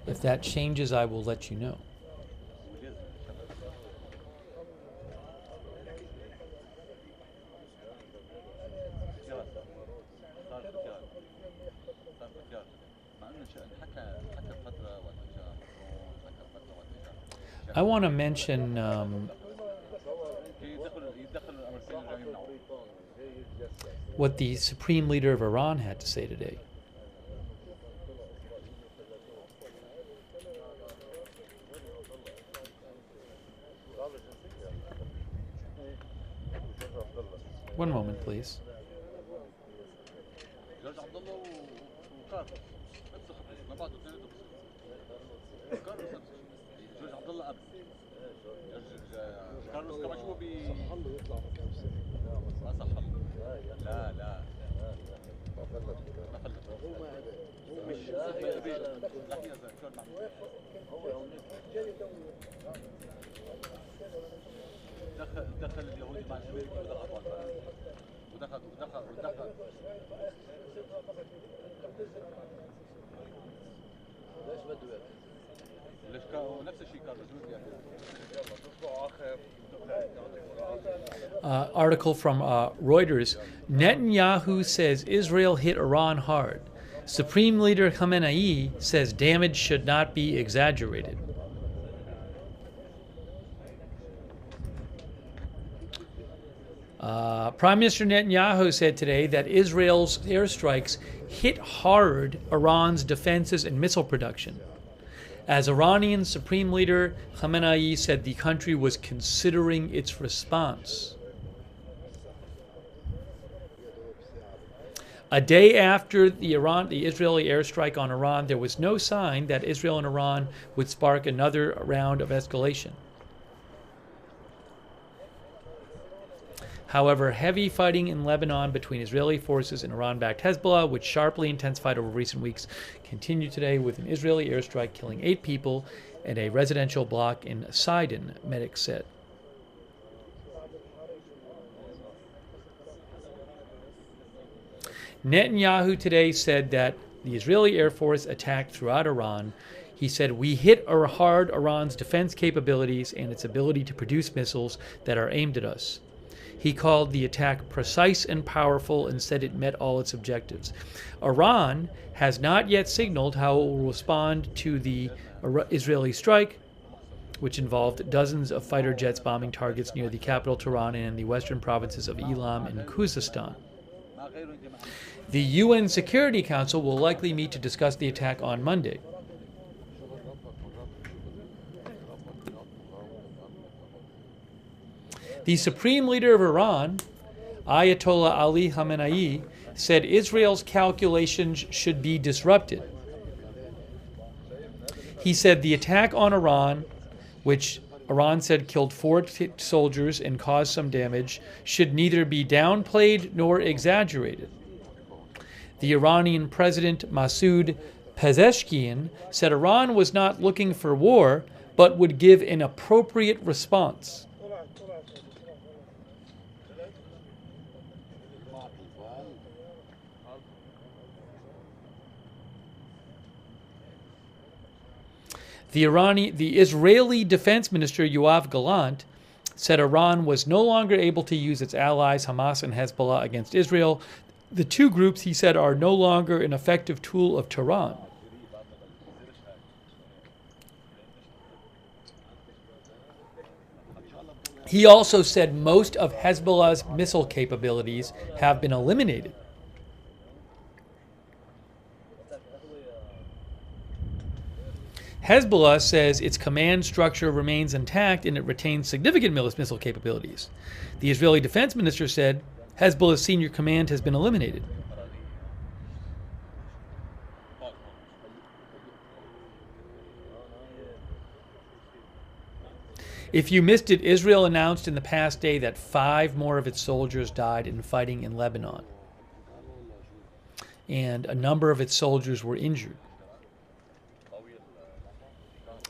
If that changes, I will let you know. I want to mention what the Supreme Leader of Iran had to say today. One moment, please. دخل اليهودي مع الامريكي ودخل ليش بده ليش نفس الشيء كان Article from Reuters. Netanyahu says Israel hit Iran hard. Supreme Leader Khamenei says damage should not be exaggerated. Prime Minister Netanyahu said today that Israel's airstrikes hit hard Iran's defenses and missile production, as Iranian Supreme Leader Khamenei said the country was considering its response. A day after the Israeli airstrike on Iran, there was no sign that Israel and Iran would spark another round of escalation. However, heavy fighting in Lebanon between Israeli forces and Iran-backed Hezbollah, which sharply intensified over recent weeks, continued today with an Israeli airstrike killing 8 people at a residential block in Sidon, medics said. Netanyahu today said that the Israeli Air Force attacked throughout Iran. He said, "We hit hard Iran's defense capabilities and its ability to produce missiles that are aimed at us." He called the attack precise and powerful and said it met all its objectives. Iran has not yet signaled how it will respond to the Israeli strike, which involved dozens of fighter jets bombing targets near the capital Tehran and in the western provinces of Elam and Khuzestan. The UN Security Council will likely meet to discuss the attack on Monday. The supreme leader of Iran, Ayatollah Ali Khamenei, said Israel's calculations should be disrupted. He said the attack on Iran, which Iran said killed 4 soldiers and caused some damage, should neither be downplayed nor exaggerated. The Iranian President Masoud Pezeshkian said Iran was not looking for war, but would give an appropriate response. The Israeli Defense Minister Yoav Gallant said Iran was no longer able to use its allies Hamas and Hezbollah against Israel. The two groups, he said, are no longer an effective tool of Tehran. He also said most of Hezbollah's missile capabilities have been eliminated. Hezbollah says its command structure remains intact and it retains significant missile capabilities. The Israeli defense minister said Hezbollah's senior command has been eliminated. If you missed it, Israel announced in the past day that 5 more of its soldiers died in fighting in Lebanon. And a number of its soldiers were injured.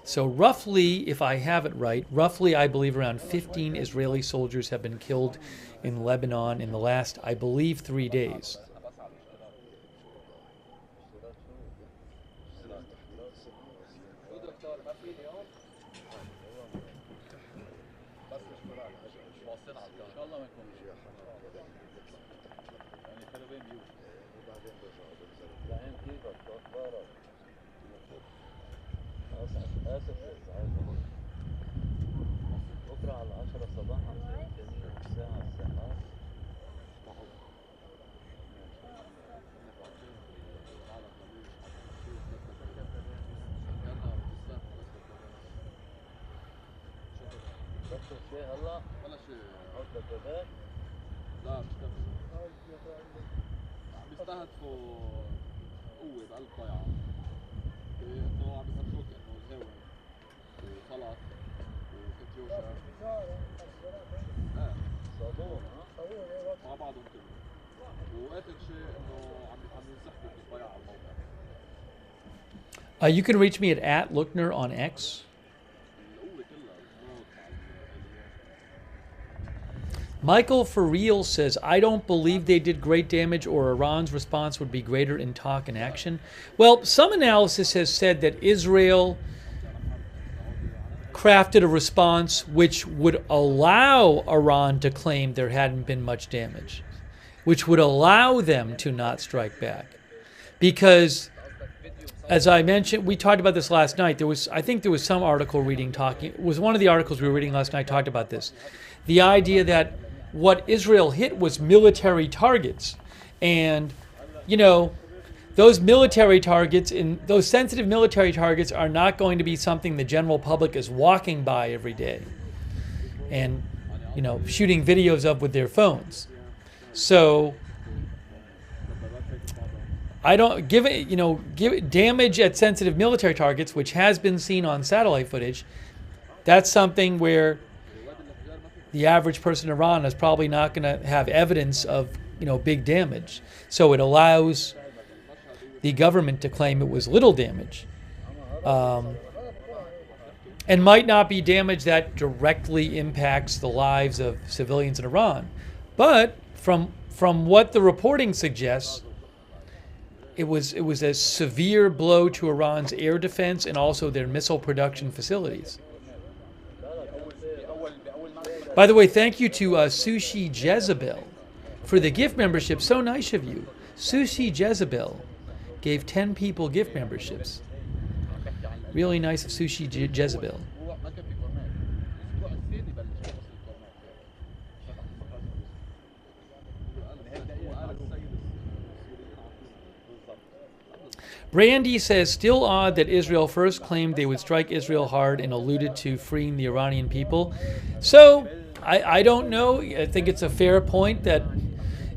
So roughly, if I have it right, roughly I believe around 15 Israeli soldiers have been killed in Lebanon in the last, I believe, 3 days. بيستهدفوا قوة بقلب ضيعة كانوا عم يفكروك انه زاوية وخلط وكتيوشا صابون مع بعضهم كلهم واخر شيء انه عم ينسحبوا بالضيعة على الموقع. You can reach me at Lookner on X. Michael for real says, I don't believe they did great damage or Iran's response would be greater in talk and action. Well, some analysis has said that Israel crafted a response which would allow Iran to claim there hadn't been much damage, which would allow them to not strike back. Because, as I mentioned, we talked about this last night. I think there was some article it was one of the articles we were reading last night talked about this. The idea that what Israel hit was military targets. And, you know, those military targets, those sensitive military targets are not going to be something the general public is walking by every day and, you know, shooting videos of with their phones. So I don't give damage at sensitive military targets, which has been seen on satellite footage. That's something where the average person in Iran is probably not going to have evidence of, big damage. So it allows the government to claim it was little damage. and might not be damage that directly impacts the lives of civilians in Iran. But from what the reporting suggests, it was a severe blow to Iran's air defense and also their missile production facilities. By the way, thank you to Sushi Jezebel for the gift membership. So nice of you. Sushi Jezebel gave 10 people gift memberships. Really nice of Sushi Jezebel. Brandy says, still odd that Israel first claimed they would strike Israel hard and alluded to freeing the Iranian people. So, I don't know. I think it's a fair point that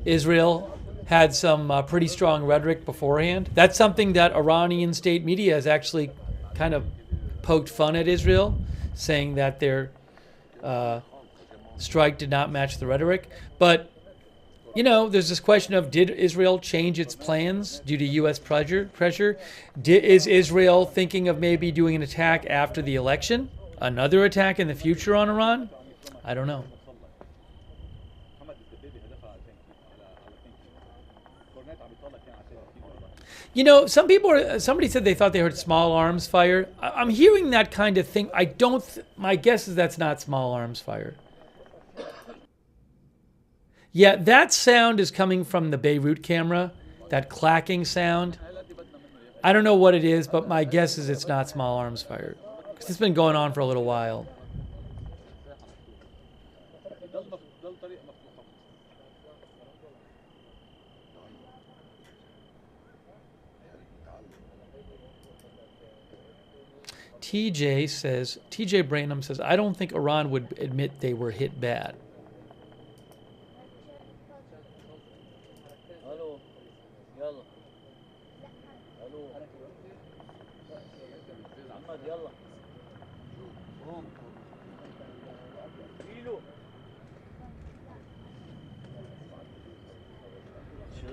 Israel had some pretty strong rhetoric beforehand. That's something that Iranian state media has actually kind of poked fun at Israel, saying that their strike did not match the rhetoric. But you know, there's this question of, did Israel change its plans due to U.S. pressure? Is Israel thinking of maybe doing an attack after the election? Another attack in the future on Iran? I don't know. You know, somebody said they thought they heard small arms fire. I'm hearing that kind of thing. My guess is that's not small arms fire. Yeah, that sound is coming from the Beirut camera, that clacking sound. I don't know what it is, but my guess is it's not small arms fire. Because it's been going on for a little while. TJ Branham says, I don't think Iran would admit they were hit bad.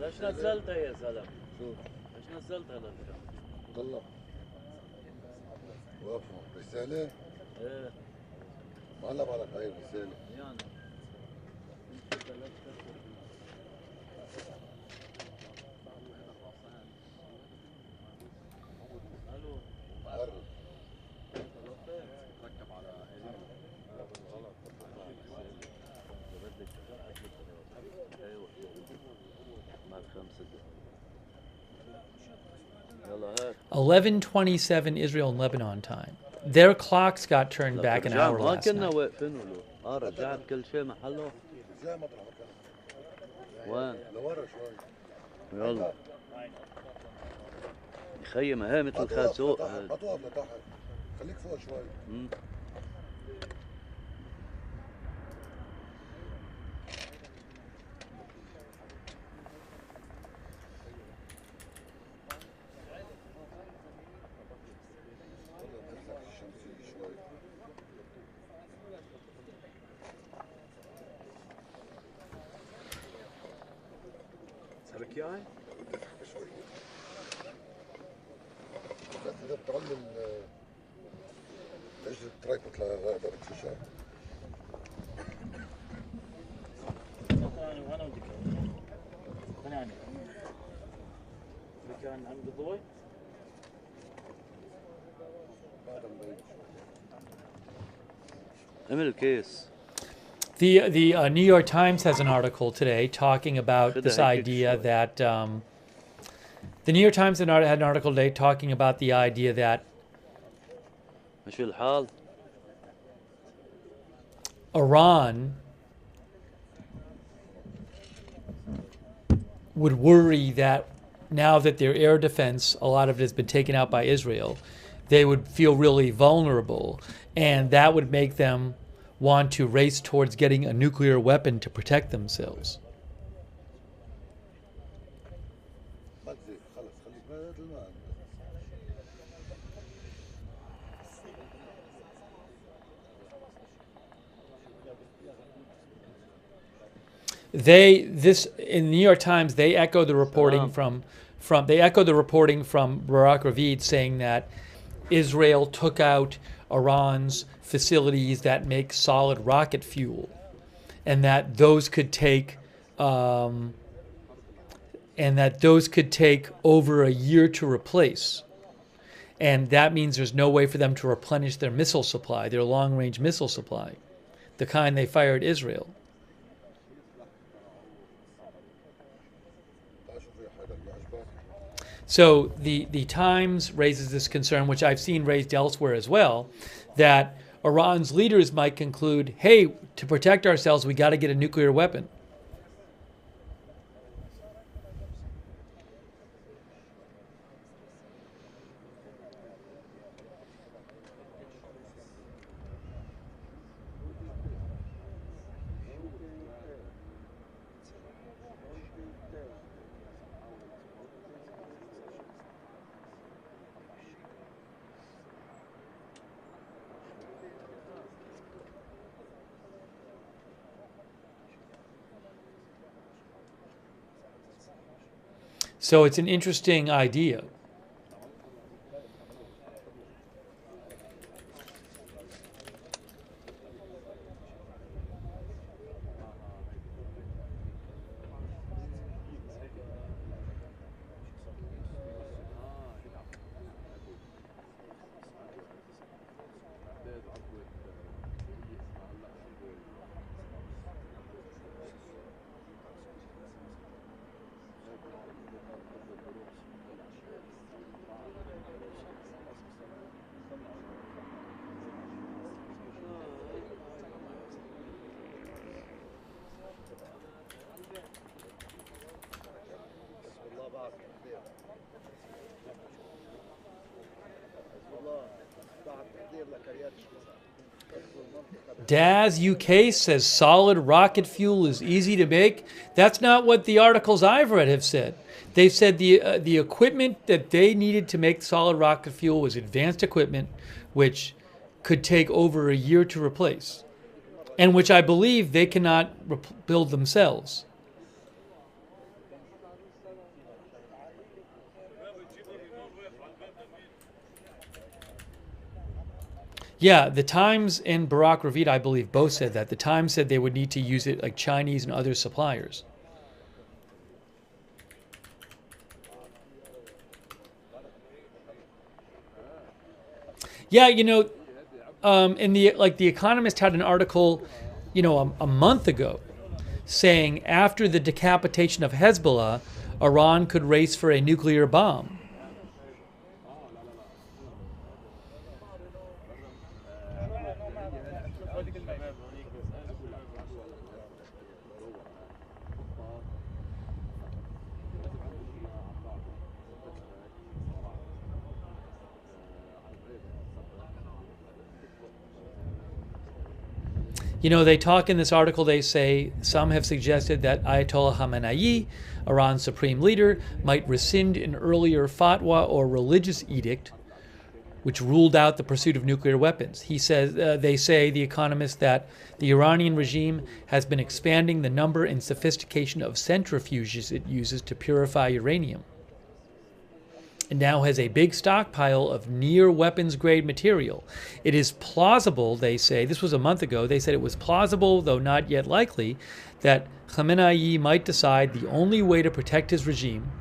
ايش نزلتها يا زلمه؟ شوف ايش نزلتها للجو؟ طلع وقفوا رسالة؟ ايه ما هلا بالك هاي الرسالة يعني الو Yalla. 11:27 Israel and Lebanon time. Their clocks got turned back an hour last كنا night. واقفين له رجعت كل شيء محله زي مطرح مكانك وين لورا شوي يلا يخيم هي مثل خازوق ما توقف لتحت خليك فوق شوي سلكياي بس اذا بتعمل ايش التراك بيطلع رقبتك في الشارع وانا ودك خلاني كان عند الضوي بعد ما عمل الكيس The New York Times has an article today talking about this idea that the New York Times had an article today talking about the idea that مش الحال Iran would worry that now that their air defense, a lot of it has been taken out by Israel, they would feel really vulnerable, and that would make them want to race towards getting a nuclear weapon to protect themselves. ما تزيد خلص خليك مثل ما انت In the New York Times, they echo the reporting from Barak Ravid saying that Israel took out Iran's facilities that make solid rocket fuel, and that those could take over a year to replace. And that means there's no way for them to replenish their missile supply, their long-range missile supply, the kind they fired Israel. So the Times raises this concern, which I've seen raised elsewhere as well, that Iran's leaders might conclude, hey, to protect ourselves, we got to get a nuclear weapon. So it's an interesting idea. Daz UK says solid rocket fuel is easy to make. That's not what the articles I've read have said. They've said the equipment that they needed to make solid rocket fuel was advanced equipment, which could take over a year to replace, and which I believe they cannot build themselves. Yeah, the Times and Barack Ravid, I believe, both said that. The Times said they would need to use it like Chinese and other suppliers. Yeah, and the Economist had an article, a month ago, saying after the decapitation of Hezbollah, Iran could race for a nuclear bomb. They talk in this article, they say some have suggested that Ayatollah Khamenei, Iran's supreme leader, might rescind an earlier fatwa or religious edict which ruled out the pursuit of nuclear weapons. He says, they say, The Economist, that the Iranian regime has been expanding the number and sophistication of centrifuges it uses to purify uranium. It now has a big stockpile of near weapons grade material. It is plausible, they say, this was a month ago, they said it was plausible, though not yet likely, that Khamenei might decide the only way to protect his regime,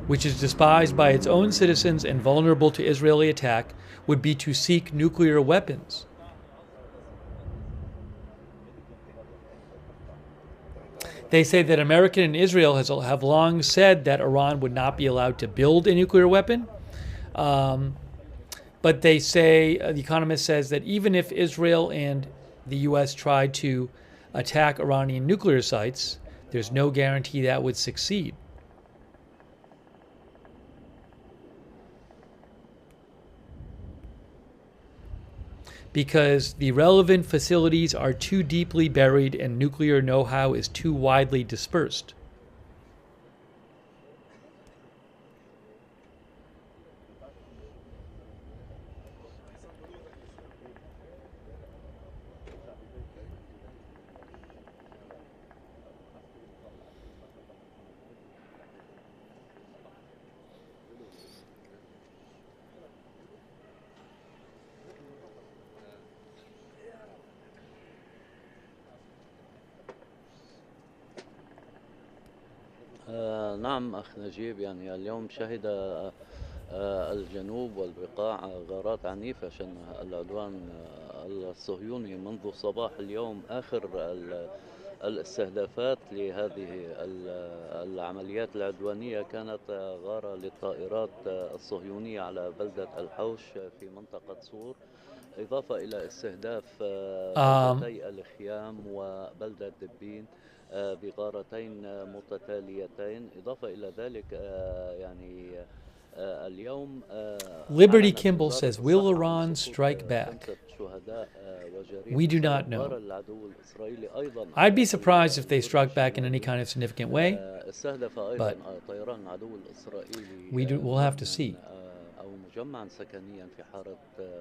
which is despised by its own citizens and vulnerable to Israeli attack, would be to seek nuclear weapons. They say that America and Israel have long said that Iran would not be allowed to build a nuclear weapon. But they say, The Economist says that even if Israel and the U.S. tried to attack Iranian nuclear sites, there's no guarantee that would succeed. Because the relevant facilities are too deeply buried and nuclear know-how is too widely dispersed. نعم أخ نجيب، يعني اليوم شهد الجنوب والبقاع غارات عنيفة شنها العدوان الصهيوني منذ صباح اليوم. آخر الاستهدافات لهذه العمليات العدوانية كانت غارة للطائرات الصهيونية على بلدة الحوش في منطقة صور، إضافة إلى استهداف بلدتي الخيام وبلدة دبين بغارتين متتاليتين. إضافة إلى ذلك يعني اليوم Liberty أعلنت Kimball وزارة says, will الصحة عن Iran سقوط strike back? 5 شهداء وجريح We do not بسبب غارة know. العدو الإسرائيلي أيضا. I'd be surprised if they struck back in any kind of significant way, استهدف أيضا but طيران العدو الإسرائيلي we'll have to مبنى see. أو مجمعا سكنيا في حارة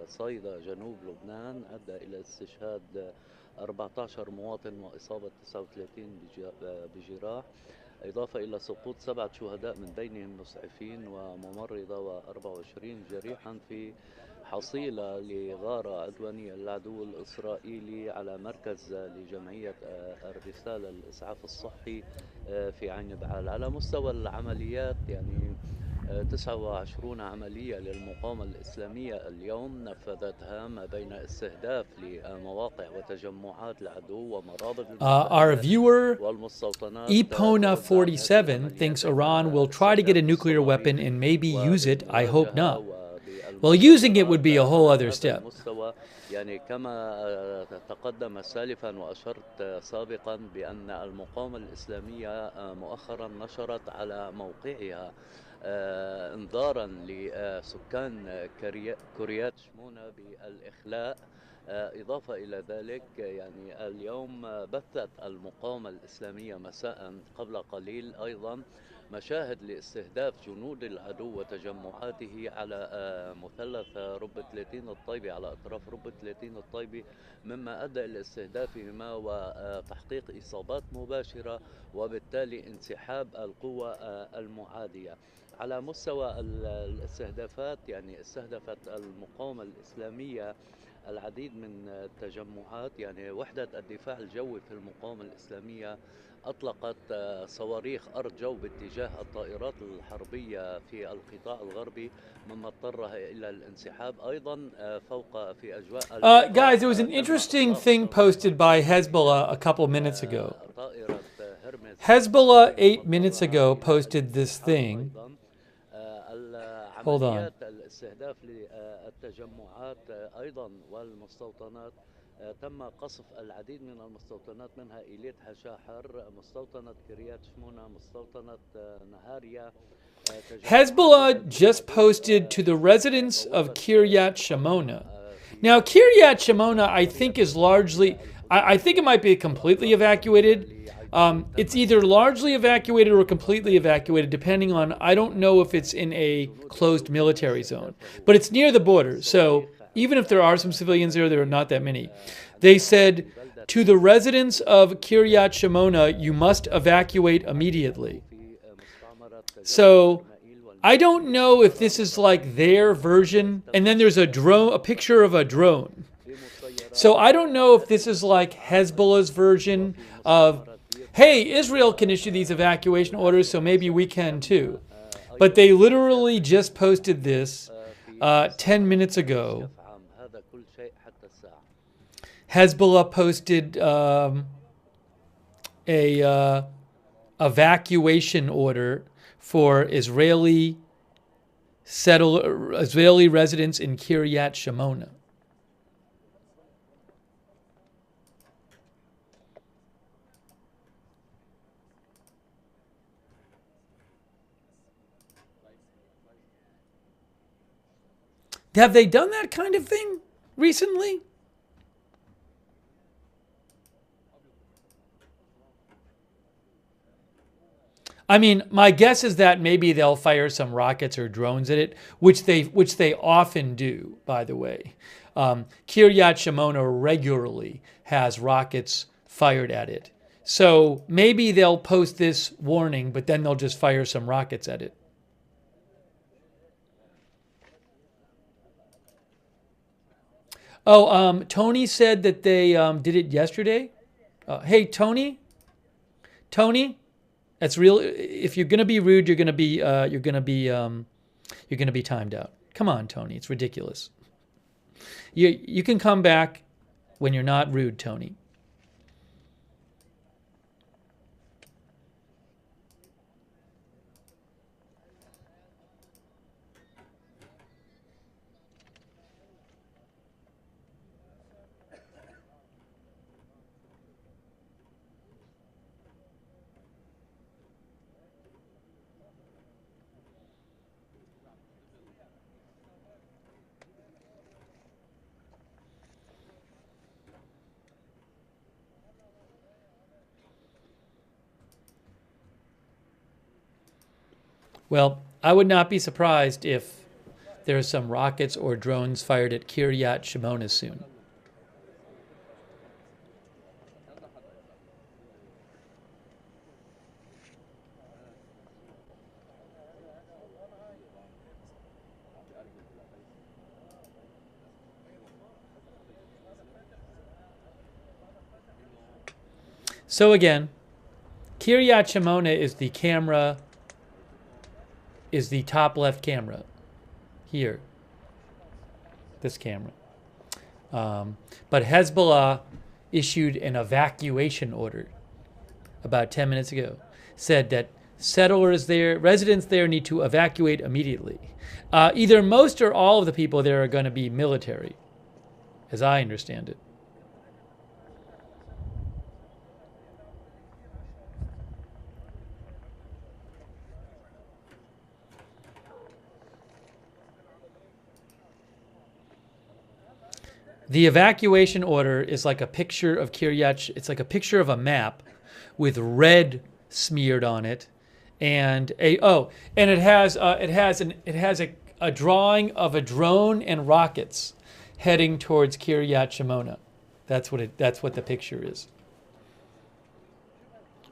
صيدا جنوب لبنان، أدى إلى استشهاد 14 مواطن وإصابة 39 بجراح، إضافة إلى سقوط 7 شهداء من بينهم مسعفين وممرضة و24 جريحا في حصيلة لغارة عدوانية للعدو الإسرائيلي على مركز لجمعية الرسالة للإسعاف الصحي في عين بعال. على مستوى العمليات يعني 29 عملية للمقاومة الإسلامية اليوم نفذتها، ما بين استهداف لمواقع وتجمعات العدو ومرابط Our viewer والمستوطنات. Epona47 thinks Iran will try to get a nuclear weapon and maybe use it. I hope not. Well, using it would be a whole other step. يعني كما تقدم سالفا وأشرت سابقا بأن المقاومة الإسلامية مؤخرا نشرت على موقعها انذارا لسكان كريات شمونة بالإخلاء. إضافة إلى ذلك يعني اليوم بثت المقاومة الإسلامية مساء قبل قليل أيضا مشاهد لاستهداف جنود العدو وتجمعاته على مثلث ربة 30 الطيبي، على أطراف ربة 30 الطيبي، مما أدى إلى استهدافهما وتحقيق إصابات مباشرة وبالتالي انسحاب القوة المعادية. على مستوى الاستهدافات يعني استهدفت المقاومة الإسلامية العديد من التجمعات. يعني وحدة الدفاع الجوي في المقاومة الإسلامية أطلقت صواريخ أرض جو باتجاه الطائرات الحربية في القطاع الغربي، مما اضطرها إلى الانسحاب. أيضا فوق في أجواء guys, there was an interesting thing posted by Hezbollah a couple minutes ago. Hezbollah 8 minutes ago posted this thing. Hold on. الاستهداف للتجمعات أيضا والمستوطنات، تم قصف العديد من المستوطنات منها إيليت هشاحر، مستوطنة كريات شمونة، مستوطنة نهاريا. Hezbollah just posted to the residents of Kiryat Shimona. Now, Kiryat Shimona, I think, is largely, I think it might be completely evacuated. It's either largely evacuated or completely evacuated, depending on, I don't know if it's in a closed military zone. But it's near the border, so even if there are some civilians there are not that many. They said, to the residents of Kiryat Shimona, you must evacuate immediately. So I don't know if this is like their version, and then there's a picture of a drone. So I don't know if this is like Hezbollah's version of, hey, Israel can issue these evacuation orders, so maybe we can too. But they literally just posted this 10 minutes ago. Hezbollah posted a evacuation order for Israeli residents in Kiryat Shimona. Have they done that kind of thing recently? I mean, my guess is that maybe they'll fire some rockets or drones at it, which they often do, by the way. Kiryat Shimona regularly has rockets fired at it. So maybe they'll post this warning, but then they'll just fire some rockets at it. Oh, Tony said that they did it yesterday. Hey, Tony, That's real. If you're gonna be rude, you're gonna be timed out. Come on, Tony. It's ridiculous. You can come back when you're not rude, Tony. Well, I would not be surprised if there are some rockets or drones fired at Kiryat Shimona soon. So again, Kiryat Shimona is the camera, is the top left camera here, this camera. But Hezbollah issued an evacuation order about 10 minutes ago, said that settlers there, residents there need to evacuate immediately. Either most or all of the people there are going to be military, as I understand it. The evacuation order is like a picture of Kiryat. It's like a picture of a map with red smeared on it, and it has a drawing of a drone and rockets heading towards Kiryat Shimona. That's what the picture is.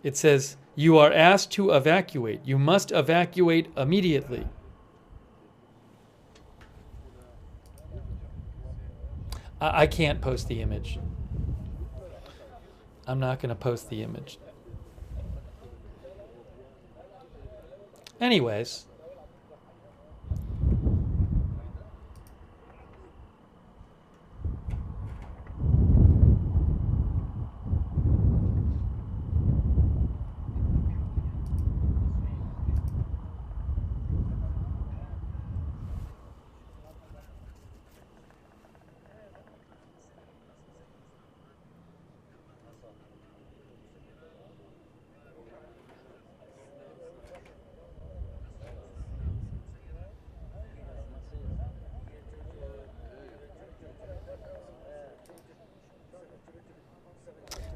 It says, "You are asked to evacuate. You must evacuate immediately." I can't post the image. I'm not going to post the image. Anyways.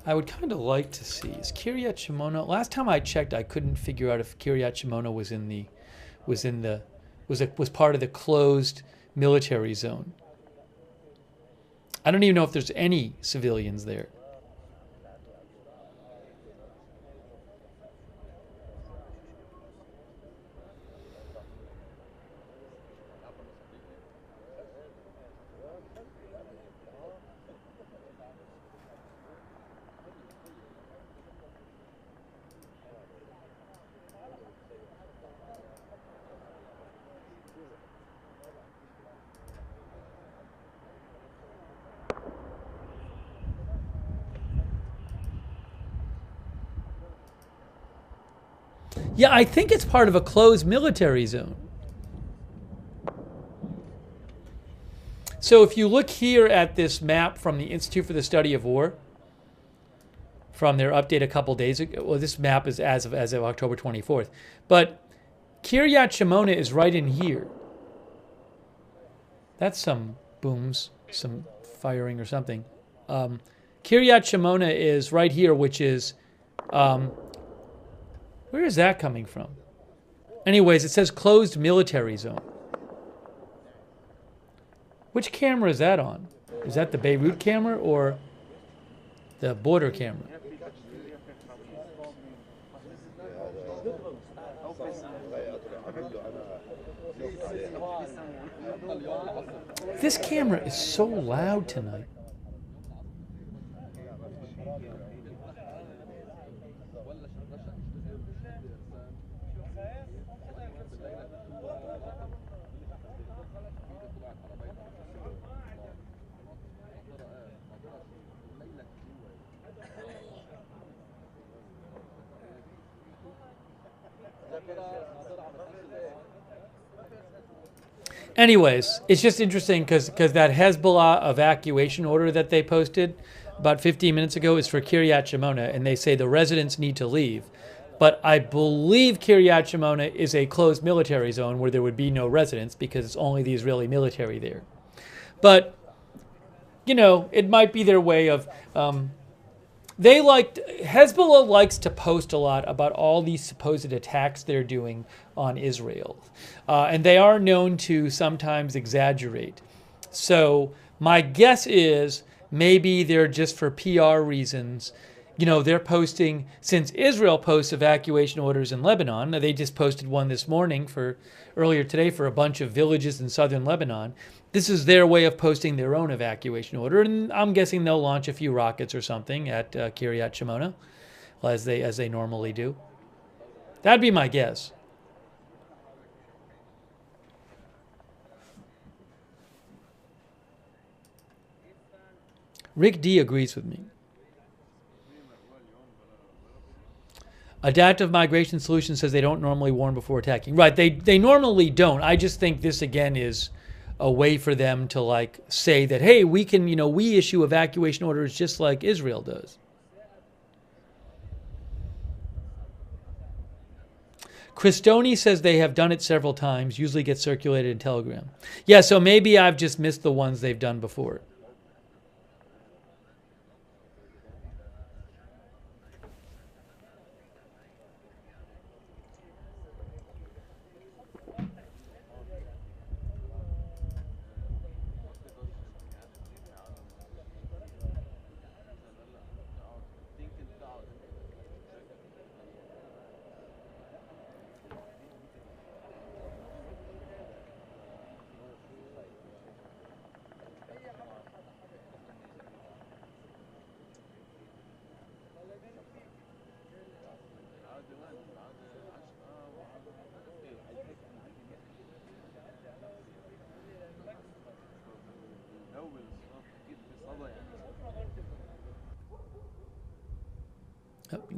I would kind of like to see, is Kiryat Shimona, last time I checked I couldn't figure out if Kiryat Shimona was part of the closed military zone. I don't even know if there's any civilians there. Yeah, I think it's part of a closed military zone. So if you look here at this map from the Institute for the Study of War, from their update a couple days ago, well, this map is as of October 24th, but Kiryat Shimona is right in here. That's some booms, some firing or something. Kiryat Shimona is right here, which is... where is that coming from? Anyways, it says closed military zone. Which camera is that on? Is that the Beirut camera or the border camera? This camera is so loud tonight. Anyways, it's just interesting because that Hezbollah evacuation order that they posted about 15 minutes ago is for Kiryat Shimona, and they say the residents need to leave. But I believe Kiryat Shimona is a closed military zone where there would be no residents because it's only the Israeli military there. But, it might be their way of... Hezbollah likes to post a lot about all these supposed attacks they're doing on Israel. And they are known to sometimes exaggerate. So my guess is maybe they're just for PR reasons. They're posting, since Israel posts evacuation orders in Lebanon, they just posted one this morning earlier today for a bunch of villages in southern Lebanon. This is their way of posting their own evacuation order, and I'm guessing they'll launch a few rockets or something at Kiryat Shimona, as they normally do. That'd be my guess. Rick D agrees with me. Adaptive Migration Solutions says they don't normally warn before attacking. Right, they normally don't. I just think this again is a way for them to say that, hey, we can, we issue evacuation orders just like Israel does. Christoni says they have done it several times, usually gets circulated in Telegram. Yeah, so maybe I've just missed the ones they've done before.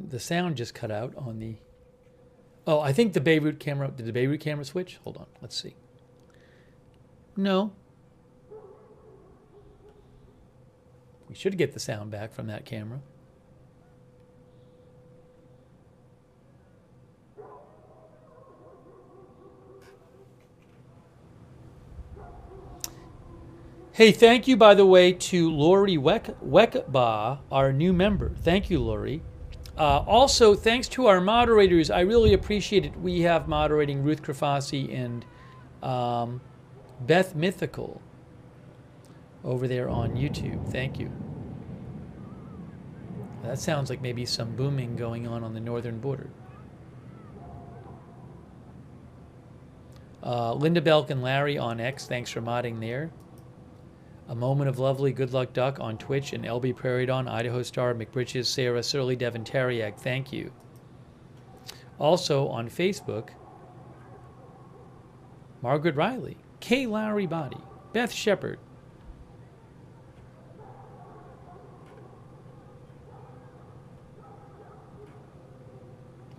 The sound just cut out on the... Oh, I think the Beirut camera... Did the Beirut camera switch? Hold on. Let's see. No. We should get the sound back from that camera. Hey, thank you, by the way, to Lori Weckba, our new member. Thank you, Lori. Also, thanks to our moderators. I really appreciate it. We have moderating Ruth Krafasi and Beth Mythical over there on YouTube. Thank you. That sounds like maybe some booming going on the northern border. Linda Belk and Larry on X, thanks for modding there. A Moment of Lovely, Good Luck Duck on Twitch, and LB Prairie Dawn, Idaho Star, McBritches, Sarah, Surly, Devon Tariak, thank you. Also on Facebook, Margaret Riley, Kay Lowry Body, Beth Shepard,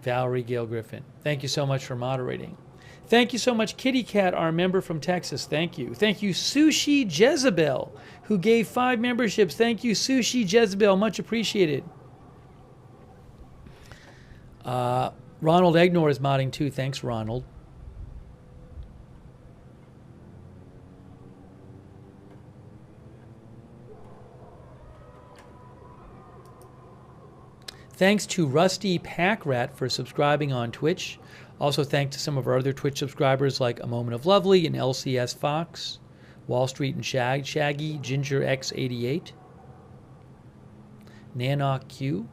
Valerie Gale Griffin. Thank you so much for moderating. Thank you so much, Kitty Cat, our member from Texas. Thank you. Thank you, Sushi Jezebel, who gave 5 memberships. Thank you, Sushi Jezebel. Much appreciated. Ronald Egnor is modding too. Thanks, Ronald. Thanks to Rusty Packrat for subscribing on Twitch. Also, thanks to some of our other Twitch subscribers like A Moment of Lovely and LCS Fox, Wall Street and Shaggy, Ginger X88, Nanok Q,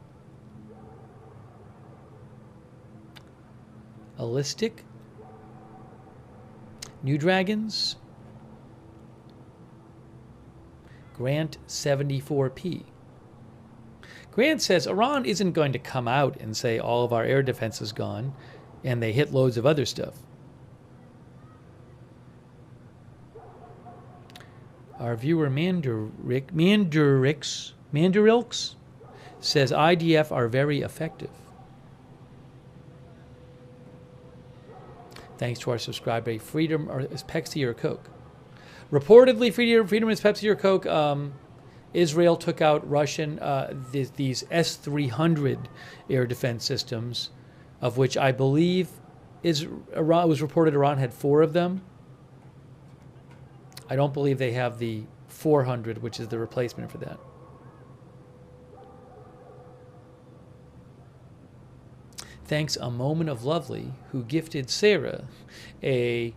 Allistic, New Dragons, Grant 74P. Grant says Iran isn't going to come out and say all of our air defense is gone, and they hit loads of other stuff. Our viewer Mandarilks says IDF are very effective. Thanks to our subscriber, Freedom or is Pepsi or Coke. Reportedly, Freedom is Pepsi or Coke. Israel took out Russian these S-300 air defense systems, of which I believe Iran, it was reported Iran had 4 of them. I don't believe they have the 400, which is the replacement for that. Thanks a Moment of Lovely, who gifted Sarah a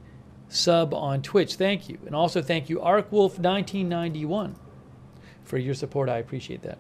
sub on Twitch. Thank you. And also thank you, ArcWolf1991, for your support. I appreciate that.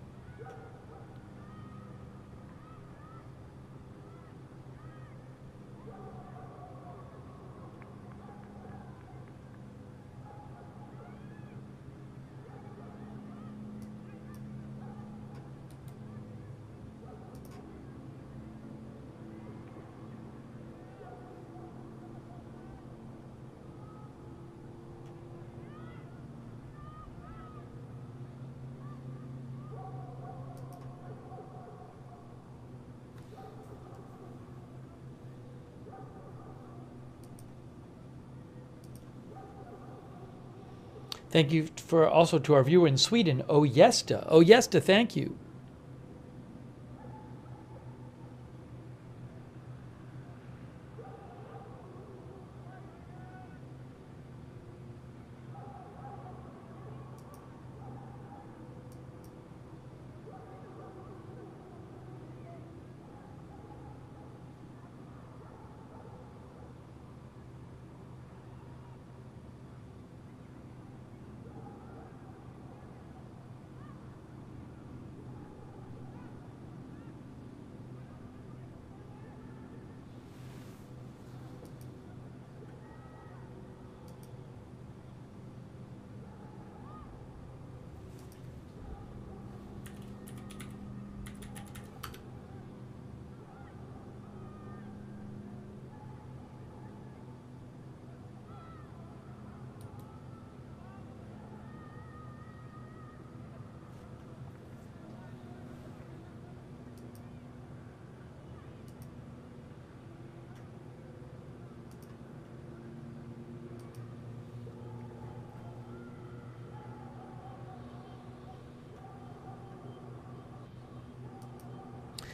Thank you for also to our viewer in Sweden, Oyesta. Oyesta, thank you.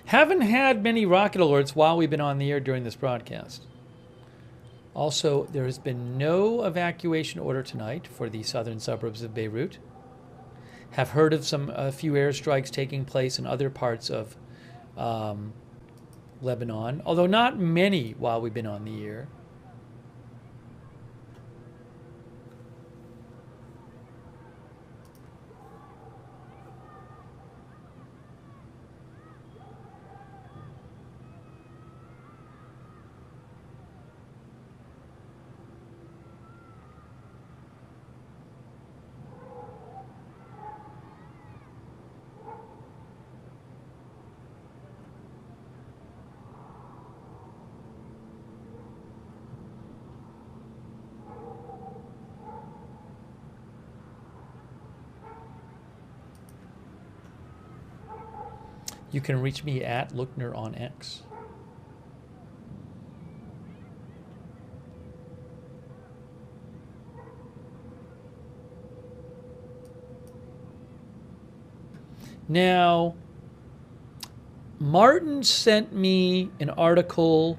Haven't had many rocket alerts while we've been on the air during this broadcast. Also, there has been no evacuation order tonight for the southern suburbs of Beirut. Have heard of a few airstrikes taking place in other parts of Lebanon, although not many while we've been on the air. You can reach me at Lookner on X. Now, Martin sent me an article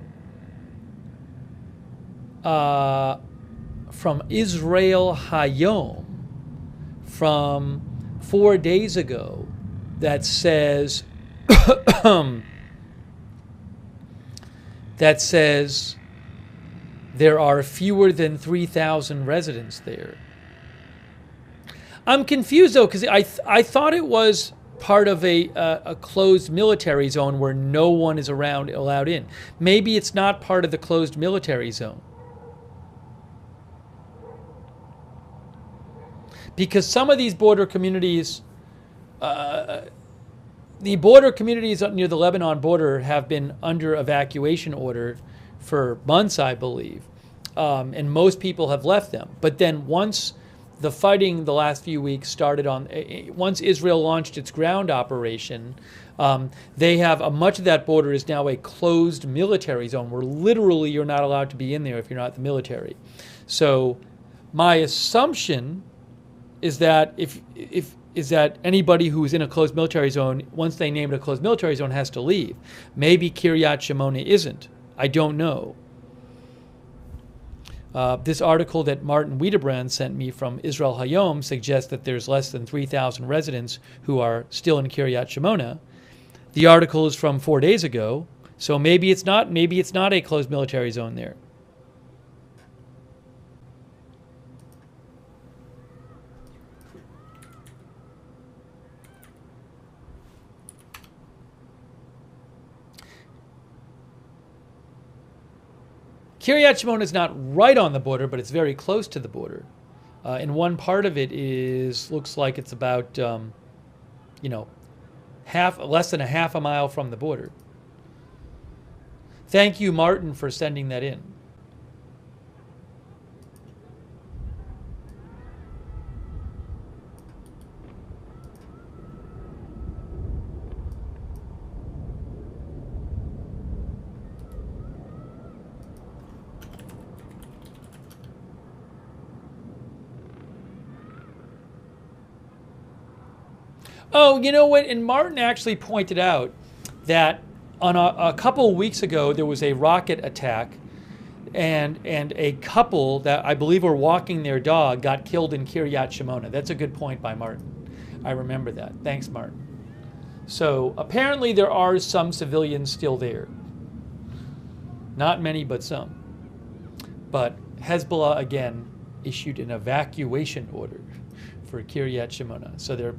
from Israel Hayom from 4 days ago that says there are fewer than 3,000 residents there. I'm confused though, because I thought it was part of a closed military zone where no one is allowed in. Maybe it's not part of the closed military zone. Because some of these border communities, the border communities near the Lebanon border have been under evacuation order for months, I believe, and most people have left them. But then once the fighting the last few weeks started once Israel launched its ground operation They have much of that border is now a closed military zone where literally you're not allowed to be in there if you're not the military. So my assumption is that is that anybody who's in a closed military zone, once they name it a closed military zone, has to leave. Maybe Kiryat Shimona isn't. I don't know. This article that Martin Wiedebrand sent me from Israel Hayom suggests that there's less than 3,000 residents who are still in Kiryat Shimona. The article is from 4 days ago, so maybe it's not a closed military zone there. Kiryat Shimona is not right on the border, but it's very close to the border. And one part of it looks like it's about, less than a half a mile from the border. Thank you, Martin, for sending that in. Oh, you know what? And Martin actually pointed out that on a couple of weeks ago, there was a rocket attack, and a couple that I believe were walking their dog got killed in Kiryat Shimona. That's a good point by Martin. I remember that. Thanks, Martin. So apparently there are some civilians still there. Not many, but some. But Hezbollah, again, issued an evacuation order for Kiryat Shimona. So they're,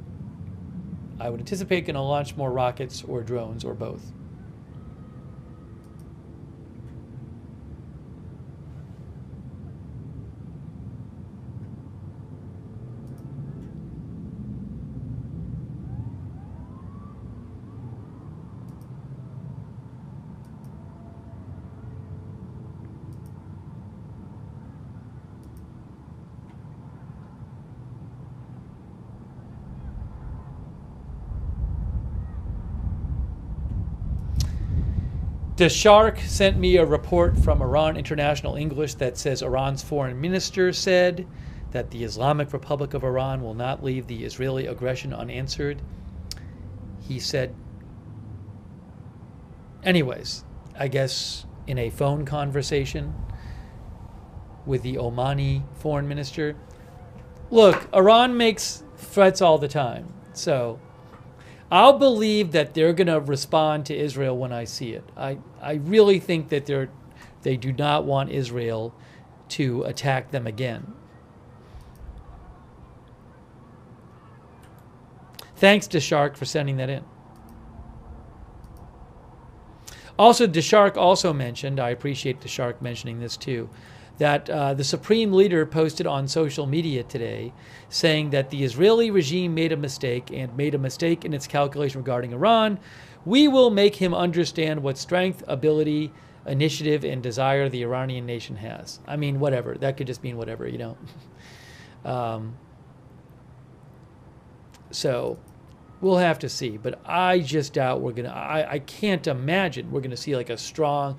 I would anticipate, going to launch more rockets or drones or both. The Shark sent me a report from Iran International English that says Iran's foreign minister said that the Islamic Republic of Iran will not leave the Israeli aggression unanswered. He said, anyways, I guess in a phone conversation with the Omani foreign minister, look, Iran makes threats all the time, so I'll believe that they're going to respond to Israel when I see it. I really think that they do not want Israel to attack them again. Thanks to Shark for sending that in. Also, Deshark also mentioned, I appreciate Deshark mentioning this too, that the Supreme Leader posted on social media today saying that the Israeli regime made a mistake in its calculation regarding Iran. We will make him understand what strength, ability, initiative, and desire the Iranian nation has. I mean, whatever. That could just mean whatever, you know. So we'll have to see. But I just doubt we're going to, I can't imagine we're going to see like a strong,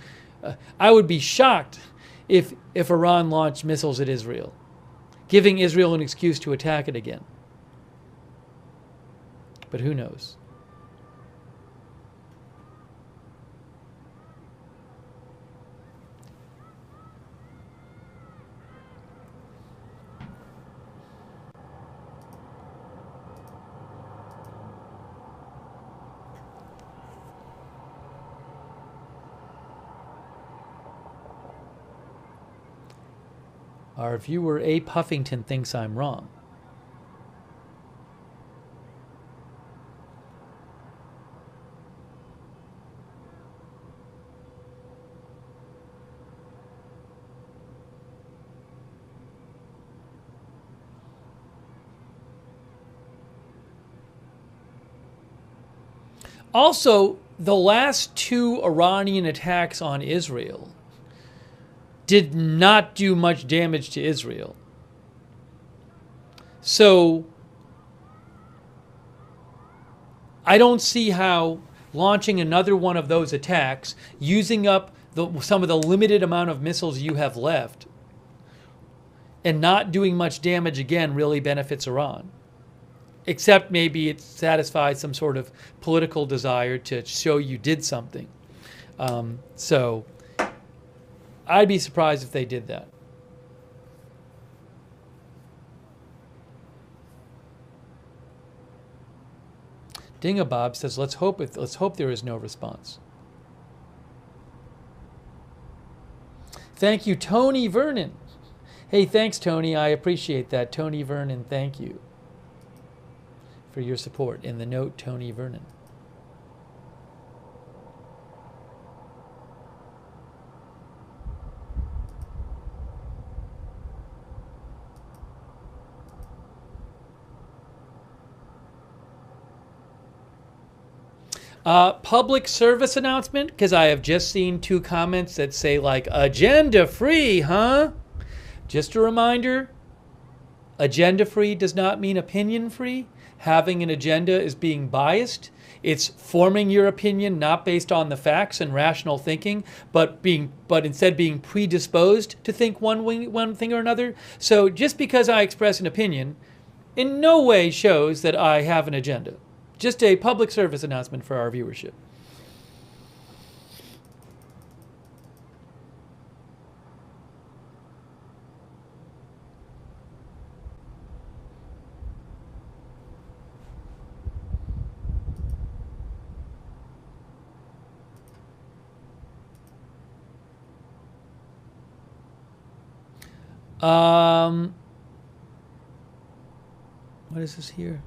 I would be shocked if Iran launched missiles at Israel, giving Israel an excuse to attack it again. But who knows? Our viewer A. Puffington thinks I'm wrong. Also, the last two Iranian attacks on Israel did not do much damage to Israel. So I don't see how, launching another one of those attacks, using up some of the limited amount of missiles you have left, and not doing much damage again really benefits Iran. Except maybe it satisfies some sort of political desire to show you did something. So I'd be surprised if they did that. Dingabob says, let's hope there is no response. Thank you, Tony Vernon. Hey, thanks, Tony. I appreciate that. Tony Vernon, thank you for your support. In the note, Tony Vernon. Public service announcement, because I have just seen 2 comments that say like, agenda free, huh? Just a reminder, agenda free does not mean opinion free. Having an agenda is being biased. It's forming your opinion not based on the facts and rational thinking, but instead being predisposed to think one thing or another. So just because I express an opinion in no way shows that I have an agenda. Just a public service announcement for our viewership. What is this here?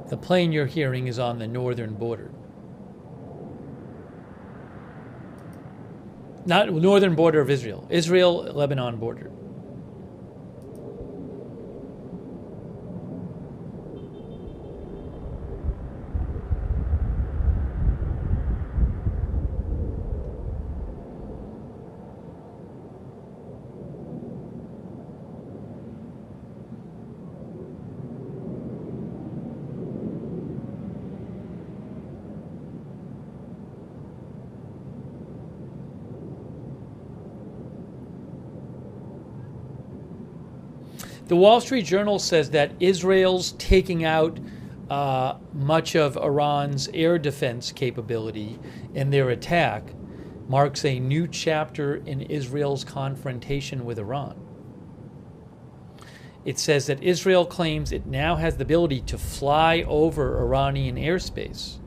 The plane you're hearing is on the northern border. Not northern border of Israel. Israel-Lebanon border. The Wall Street Journal says that Israel's taking out much of Iran's air defense capability in their attack marks a new chapter in Israel's confrontation with Iran. It says that Israel claims it now has the ability to fly over Iranian airspace.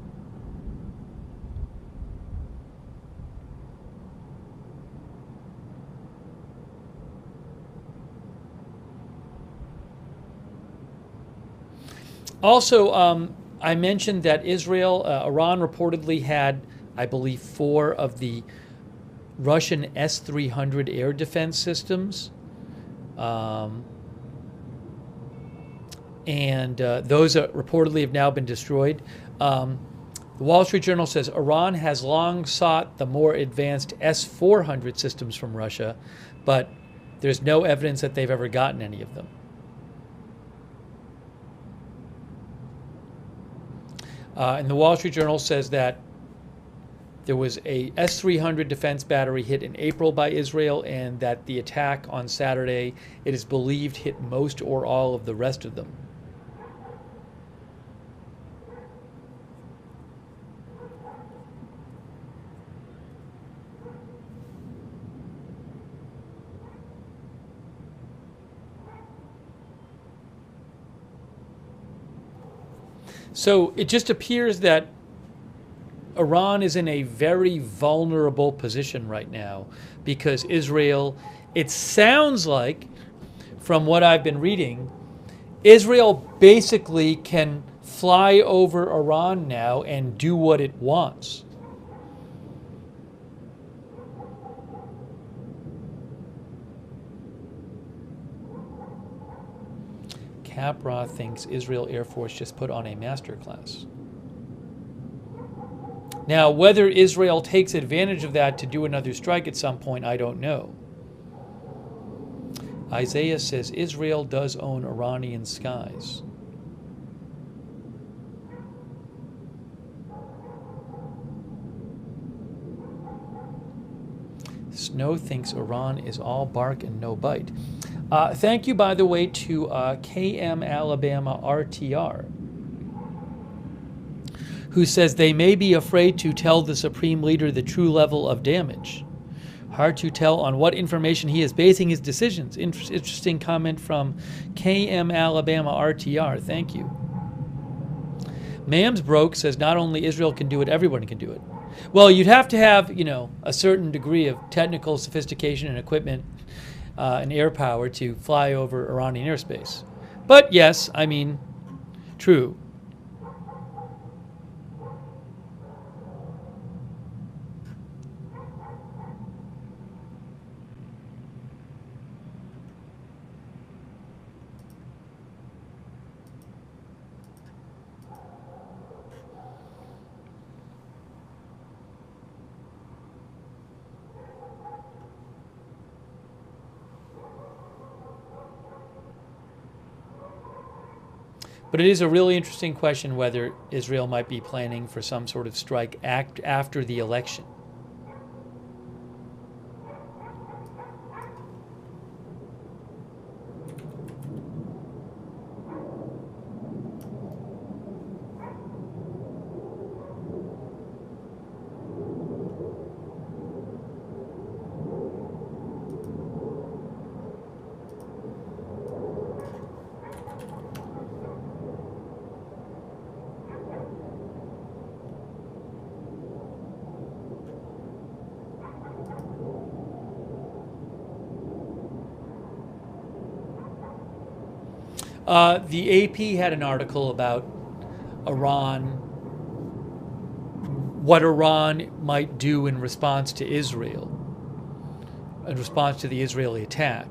Also, I mentioned that Iran reportedly had, I believe, 4 of the Russian S-300 air defense systems. And those reportedly have now been destroyed. The Wall Street Journal says Iran has long sought the more advanced S-400 systems from Russia, but There's no evidence that they've ever gotten any of them. And the Wall Street Journal says that there was a S-300 defense battery hit in April by Israel, and that the attack on Saturday, it is believed, hit most or all of the rest of them. So it just appears that Iran is in a very vulnerable position right now because Israel, it sounds like, from what I've been reading, Israel basically can fly over Iran now and do what it wants. Capra thinks Israel Air Force just put on a masterclass. Now, whether Israel takes advantage of that to do another strike at some point, I don't know. Isaiah says Israel does own Iranian skies. Snow thinks Iran is all bark and no bite. Thank you, by the way, to KM Alabama RTR, who says they may be afraid to tell the Supreme Leader the true level of damage. Hard to tell on what information he is basing his decisions. Interesting comment from KM Alabama RTR. Thank you. Mams Broke says not only Israel can do it, everyone can do it. Well, you'd have to have, a certain degree of technical sophistication and equipment and air power to fly over Iranian airspace. But yes, true. But it is a really interesting question whether Israel might be planning for some sort of strike after the election. The AP had an article about Iran, what Iran might do in response to Israel, in response to the Israeli attack.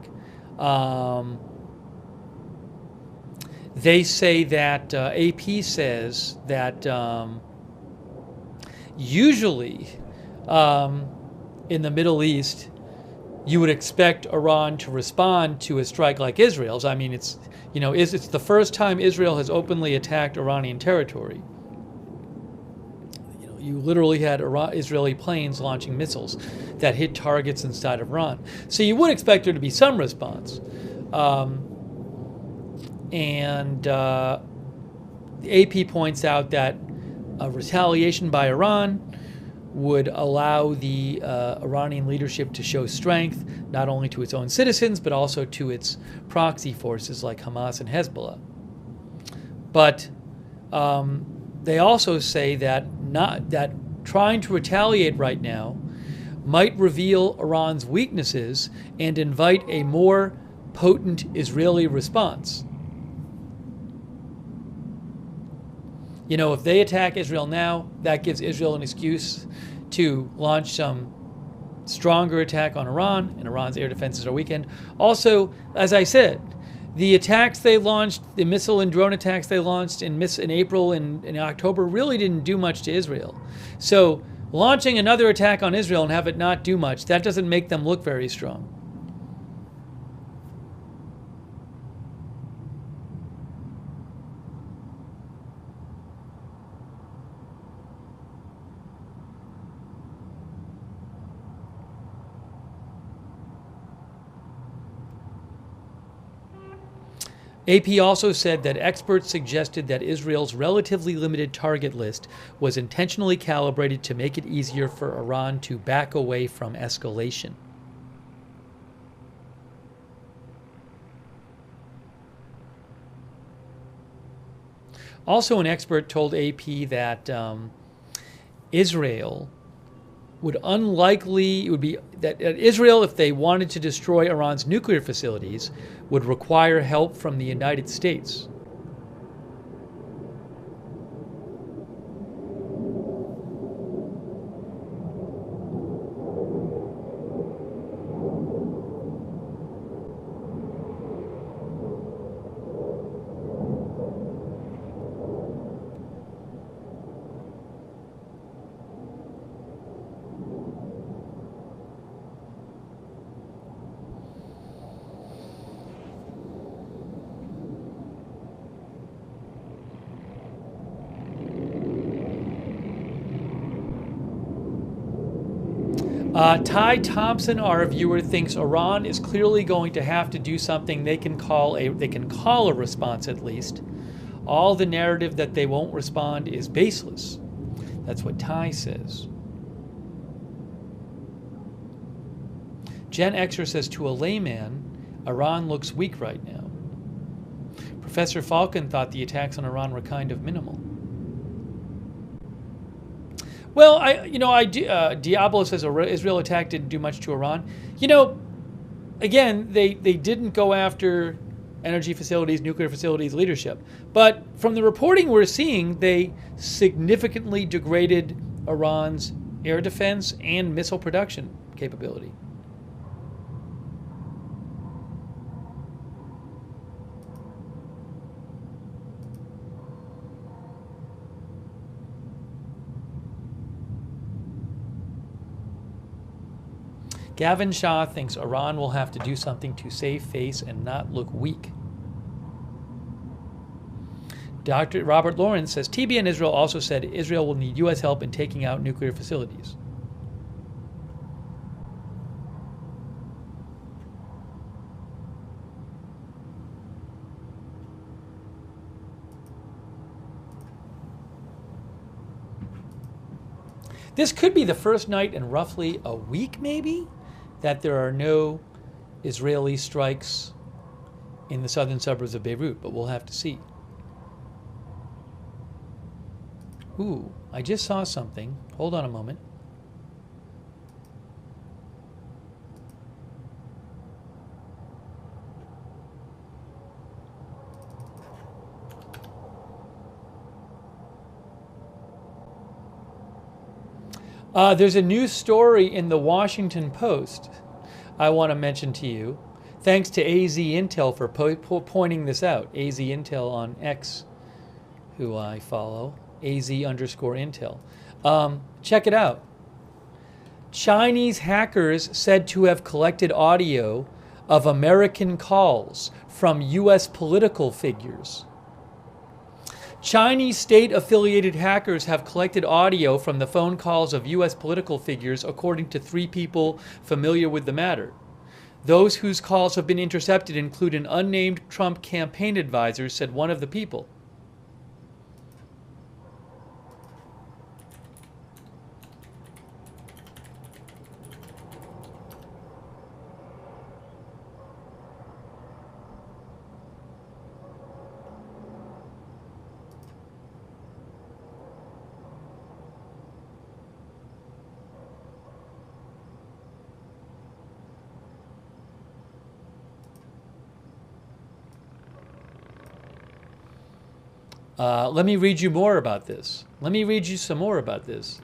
They say that, AP says that usually in the Middle East, you would expect Iran to respond to a strike like Israel's. It's the first time Israel has openly attacked Iranian territory. You literally had Israeli planes launching missiles that hit targets inside of Iran. So you would expect there to be some response. The AP points out that a retaliation by Iran would allow the Iranian leadership to show strength, not only to its own citizens, but also to its proxy forces like Hamas and Hezbollah. But they also say that trying to retaliate right now might reveal Iran's weaknesses and invite a more potent Israeli response. If they attack Israel now, that gives Israel an excuse to launch some stronger attack on Iran, and Iran's air defenses are weakened. Also, as I said, the attacks they launched, the missile and drone attacks they launched in April and in October really didn't do much to Israel. So launching another attack on Israel and have it not do much, that doesn't make them look very strong. AP also said that experts suggested that Israel's relatively limited target list was intentionally calibrated to make it easier for Iran to back away from escalation. Also, an expert told AP that Israel would it would be that Israel, if they wanted to destroy Iran's nuclear facilities, would require help from the United States. Ty Thompson, our viewer, thinks Iran is clearly going to have to do something they can call a response at least. All the narrative that they won't respond is baseless. That's what Ty says. Jen Exer says, to a layman, Iran looks weak right now. Professor Falcon thought the attacks on Iran were kind of minimal. Well, Diablo says Israel attack didn't do much to Iran. Again, they didn't go after energy facilities, nuclear facilities, leadership. But from the reporting we're seeing, they significantly degraded Iran's air defense and missile production capability. Gavin Shah thinks Iran will have to do something to save face and not look weak. Dr. Robert Lawrence says TBN Israel also said Israel will need U.S. help in taking out nuclear facilities. This could be the first night in roughly a week, maybe, that there are no Israeli strikes in the southern suburbs of Beirut, but we'll have to see. Ooh, I just saw something. Hold on a moment. There's a new story in the Washington Post I want to mention to you. Thanks to AZ Intel for pointing this out. AZ Intel on X, who I follow. AZ_Intel. Check it out. Chinese hackers said to have collected audio of American calls from U.S. political figures. Chinese state-affiliated hackers have collected audio from the phone calls of U.S. political figures, according to 3 people familiar with the matter. Those whose calls have been intercepted include an unnamed Trump campaign advisor, said one of the people. Let me read you more about this. Let me read you some more about this.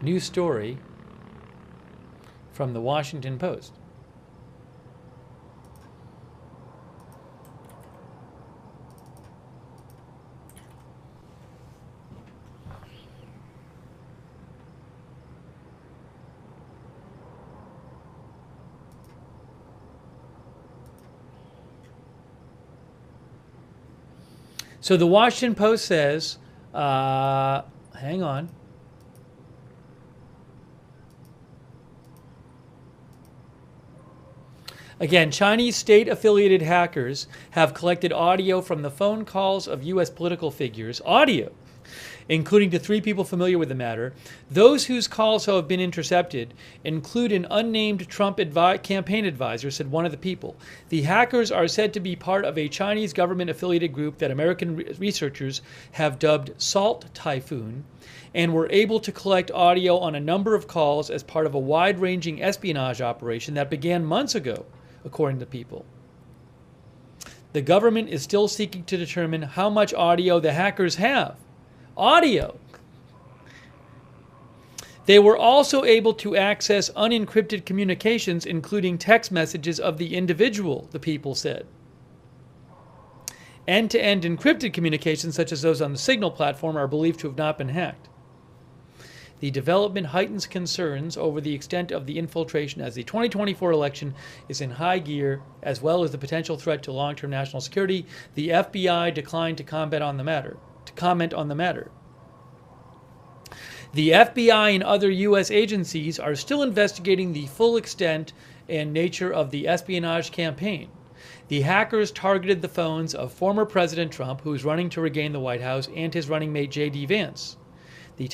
New story from the Washington Post. So the Washington Post says, hang on. Again, Chinese state-affiliated hackers have collected audio from the phone calls of U.S. political figures, audio, including to 3 people familiar with the matter. Those whose calls have been intercepted include an unnamed Trump campaign advisor, said one of the people. The hackers are said to be part of a Chinese government-affiliated group that American researchers have dubbed Salt Typhoon, and were able to collect audio on a number of calls as part of a wide-ranging espionage operation that began months ago, according to people. The government is still seeking to determine how much audio the hackers have. Audio! They were also able to access unencrypted communications, including text messages of the individual, the people said. End-to-end encrypted communications, such as those on the Signal platform, are believed to have not been hacked. The development heightens concerns over the extent of the infiltration as the 2024 election is in high gear, as well as the potential threat to long-term national security. The FBI declined to comment on the matter. The FBI and other U.S. agencies are still investigating the full extent and nature of the espionage campaign. The hackers targeted the phones of former President Trump, who is running to regain the White House, and his running mate J.D. Vance. The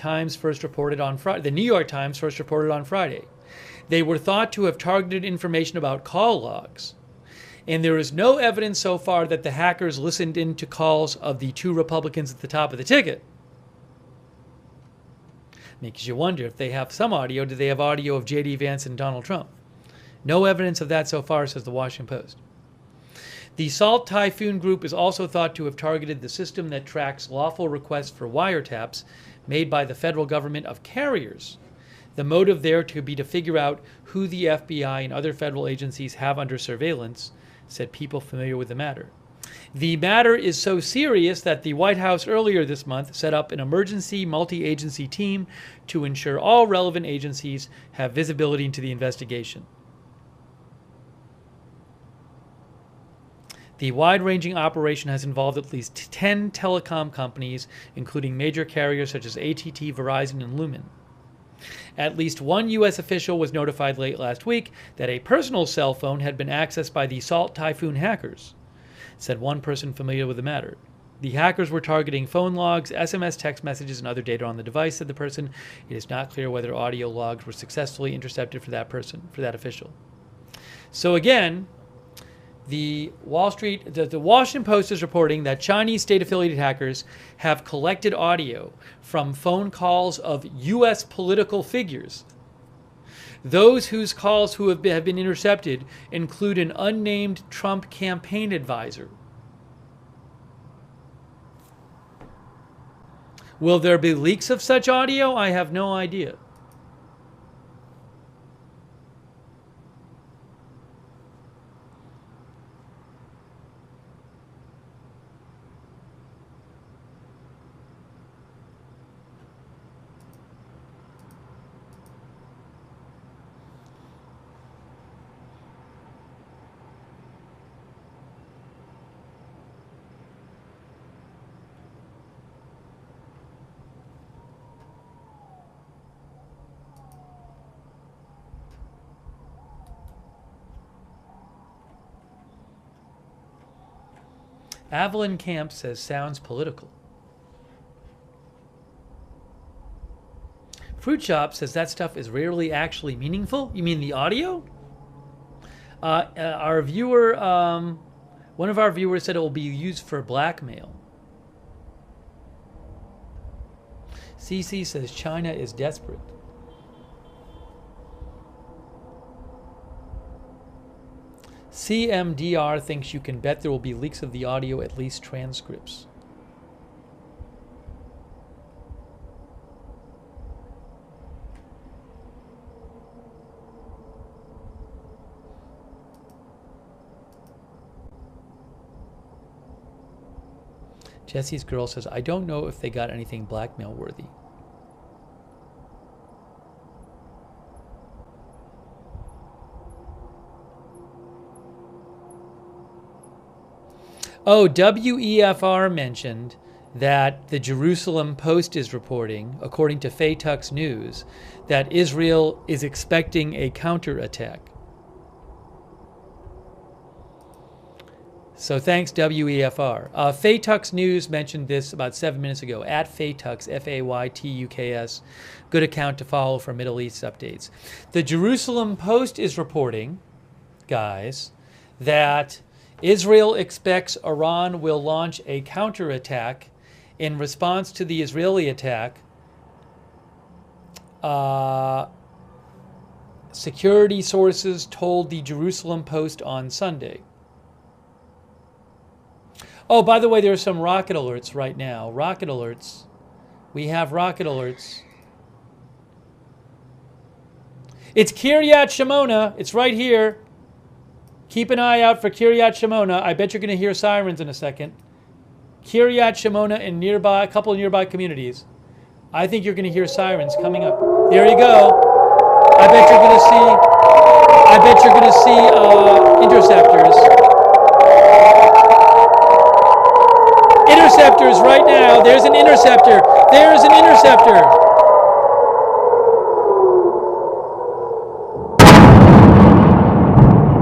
New York Times first reported on Friday. They were thought to have targeted information about call logs. And there is no evidence so far that the hackers listened into calls of the 2 Republicans at the top of the ticket. Makes you wonder, if they have some audio, do they have audio of J.D. Vance and Donald Trump? No evidence of that so far, says the Washington Post. The Salt Typhoon group is also thought to have targeted the system that tracks lawful requests for wiretaps made by the federal government of carriers. The motive there to be to figure out who the FBI and other federal agencies have under surveillance, said people familiar with the matter. The matter is so serious that the White House earlier this month set up an emergency multi-agency team to ensure all relevant agencies have visibility into the investigation. The wide-ranging operation has involved at least 10 telecom companies, including major carriers such as AT&T, Verizon, and Lumen. At least one U.S. official was notified late last week that a personal cell phone had been accessed by the Salt Typhoon hackers, said one person familiar with the matter. The hackers were targeting phone logs, SMS text messages, and other data on the device, said the person. It is not clear whether audio logs were successfully intercepted for that official. So again, the Washington Post is reporting that Chinese state-affiliated hackers have collected audio from phone calls of U.S. political figures. Those whose calls have been intercepted include an unnamed Trump campaign advisor. Will there be leaks of such audio? I have no idea. Evelyn Camp says sounds political. Fruit Shop says that stuff is rarely actually meaningful. You mean the audio? Our viewer, one of our viewers said it will be used for blackmail. CC says China is desperate. CMDR thinks you can bet there will be leaks of the audio, at least transcripts. Jesse's girl says, I don't know if they got anything blackmail worthy. Oh, WEFR mentioned that the Jerusalem Post is reporting, according to Faytux News, that Israel is expecting a counterattack. So thanks, WEFR. Faytux News mentioned this about 7 minutes ago. At Faytux, Faytuks. Good account to follow for Middle East updates. The Jerusalem Post is reporting, guys, that Israel expects Iran will launch a counterattack in response to the Israeli attack. Security sources told the Jerusalem Post on Sunday. Oh, by the way, there are some rocket alerts right now. Rocket alerts. We have rocket alerts. It's Kiryat Shimona. It's right here. Keep an eye out for Kiryat Shimona. I bet you're going to hear sirens in a second. Kiryat Shimona and a couple of nearby communities. I think you're going to hear sirens coming up. There you go. I bet you're going to see interceptors. Interceptors right now. There's an interceptor. There's an interceptor.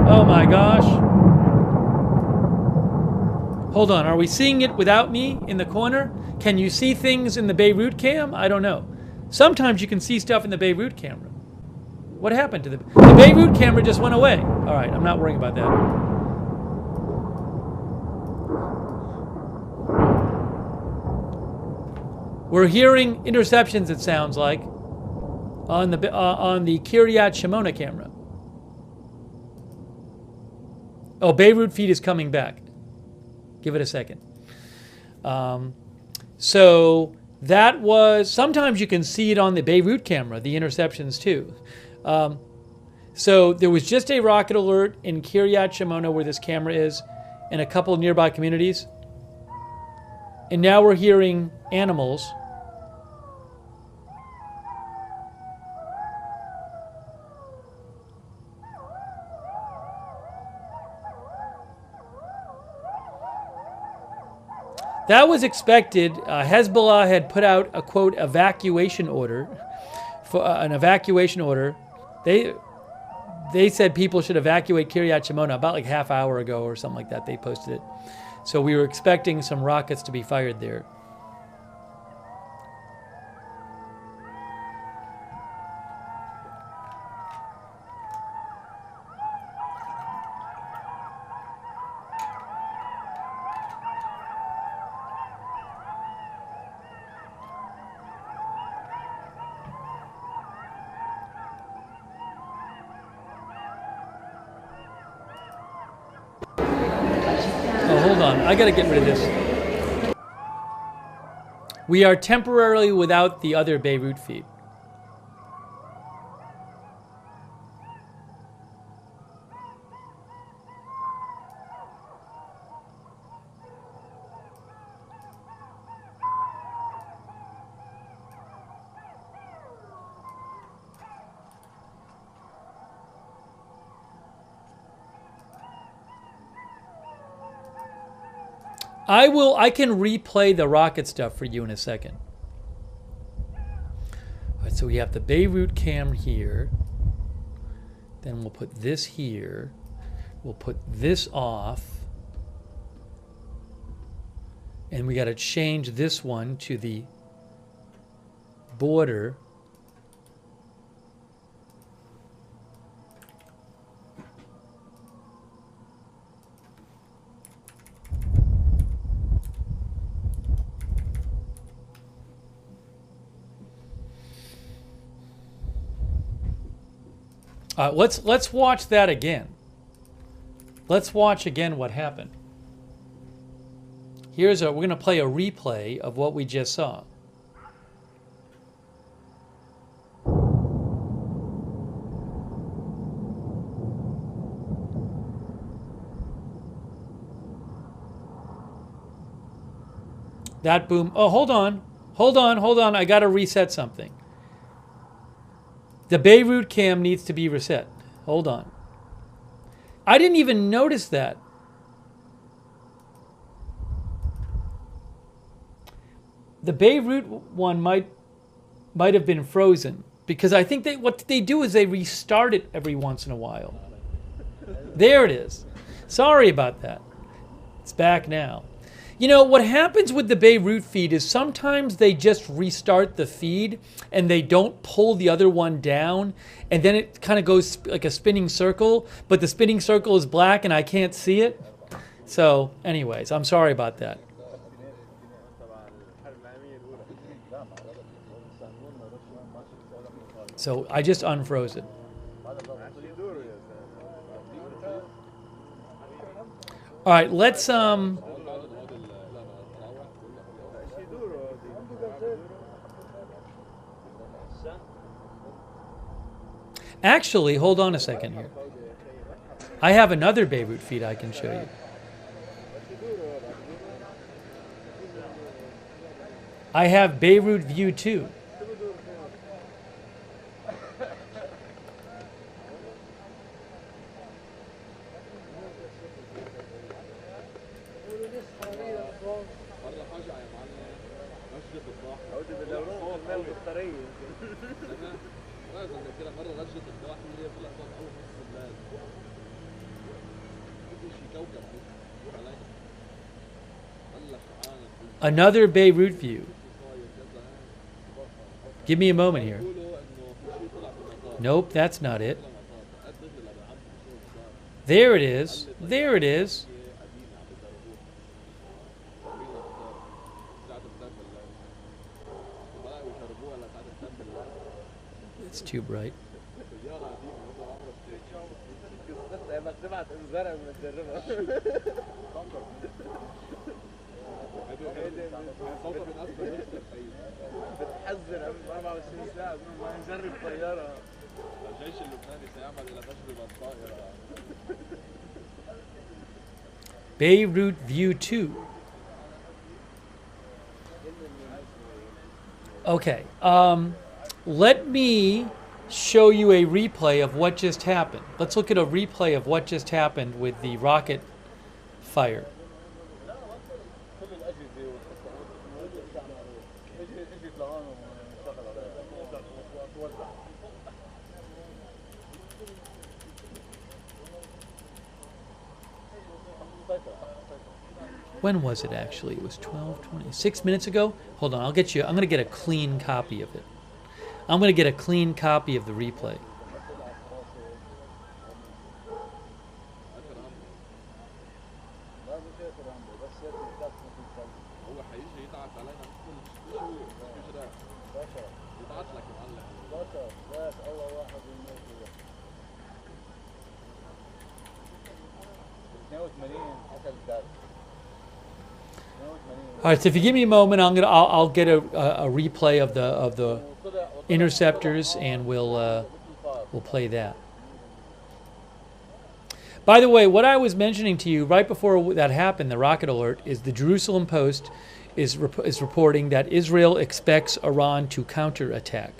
Oh my gosh. Hold on. Are we seeing it without me in the corner? Can you see things in the Beirut cam? I don't know. Sometimes you can see stuff in the Beirut camera. What happened to the Beirut camera just went away. All right, I'm not worrying about that. We're hearing interceptions, it sounds like, on the Kiryat Shimona camera. Oh, Beirut feed is coming back. Give it a second. So that was, sometimes you can see it on the Beirut camera, the interceptions too. So there was just a rocket alert in Kiryat Shimona where this camera is, and a couple of nearby communities. And now we're hearing animals. That was expected. Hezbollah had put out a, quote, evacuation order. An evacuation order. They said people should evacuate Kiryat Shimona about like half hour ago or something like that. They posted it. So we were expecting some rockets to be fired there. I gotta get rid of this. We are temporarily without the other Beirut feed. I can replay the rocket stuff for you in a second. All right, so we have the Beirut cam here. Then we'll put this here. We'll put this off. And we got to change this one to the border. Let's watch that again. Let's watch again what happened. We're going to play a replay of what we just saw. That boom. Oh, hold on. I got to reset something. The Beirut cam needs to be reset. Hold on. I didn't even notice that. The Beirut one might have been frozen because I think what they do is they restart it every once in a while. There it is. Sorry about that. It's back now. You know, what happens with the Beirut feed is sometimes they just restart the feed and they don't pull the other one down, and then it kind of goes like a spinning circle, but the spinning circle is black and I can't see it. So anyways, I'm sorry about that. So I just unfroze it. All right, let's actually, hold on a second here. I have another Beirut feed I can show you. I have Beirut View 2. Another Beirut view. Give me a moment here. Nope, that's not it. There it is. There it is. It's too bright. بتحذر قبل 24 ساعة ما نجرب طيارة. الجيش اللبناني سيعمل إلى تجربة طائرة. Beirut View 2. Okay. Let me show you a replay of what just happened. Let's look at a replay of what just happened with the rocket fire. When was it actually? It was 12:20. 6 minutes ago? Hold on, I'll get you. I'm going to get a clean copy of it. I'm going to get a clean copy of the replay. All right, so if you give me a moment, I'll get a replay of the interceptors, and we'll play that. By the way, what I was mentioning to you right before that happened, the rocket alert, is the Jerusalem Post is reporting that Israel expects Iran to counterattack.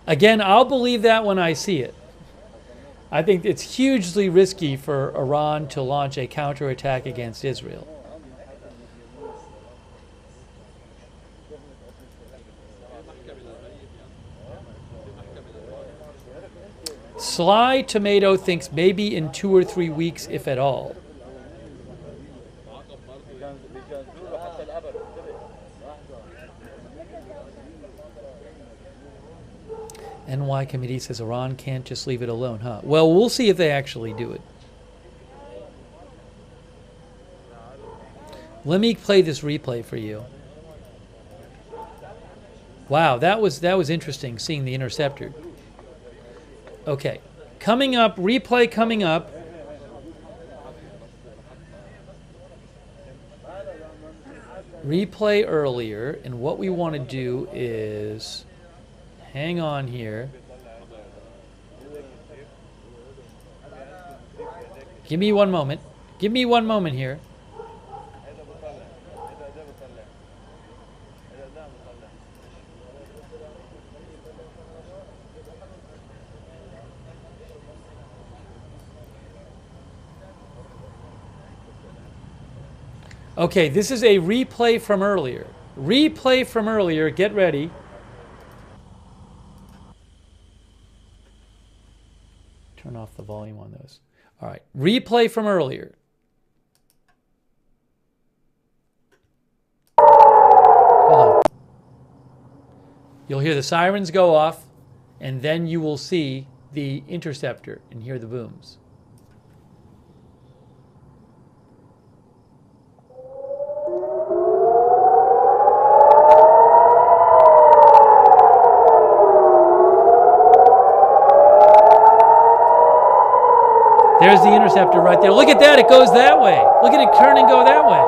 Again, I'll believe that when I see it. I think it's hugely risky for Iran to launch a counterattack against Israel. Sly Tomato thinks maybe in 2 or 3 weeks, if at all. NY committee says Iran can't just leave it alone, huh? Well, we'll see if they actually do it. Let me play this replay for you. Wow, that was interesting, seeing the interceptor. Okay, coming up, replay coming up. Replay earlier, and what we want to do is... hang on here. Give me one moment. Give me one moment here. Okay, this is a replay from earlier. Replay from earlier. Get ready. Turn off the volume on those. All right, replay from earlier. Hold on. You'll hear the sirens go off, and then you will see the interceptor and hear the booms. There's the interceptor right there. Look at that, it goes that way. Look at it turn and go that way.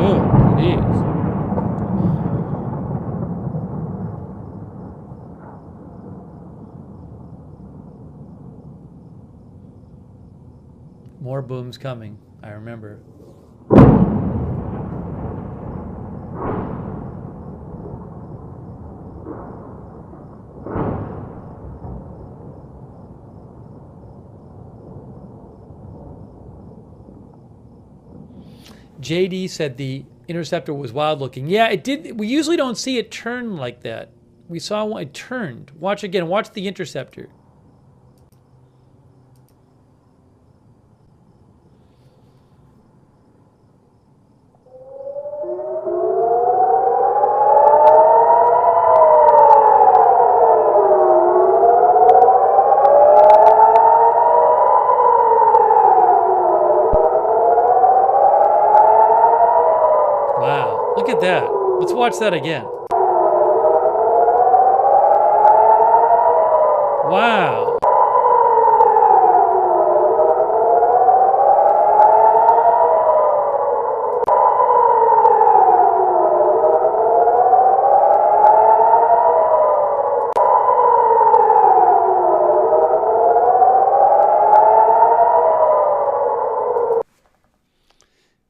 Oh, jeez. More booms coming, I remember. JD said the interceptor was wild looking. Yeah, it did. We usually don't see it turn like that. We saw one, it turned. Watch again. Watch the interceptor. Wow, look at that. Let's watch that again. Wow.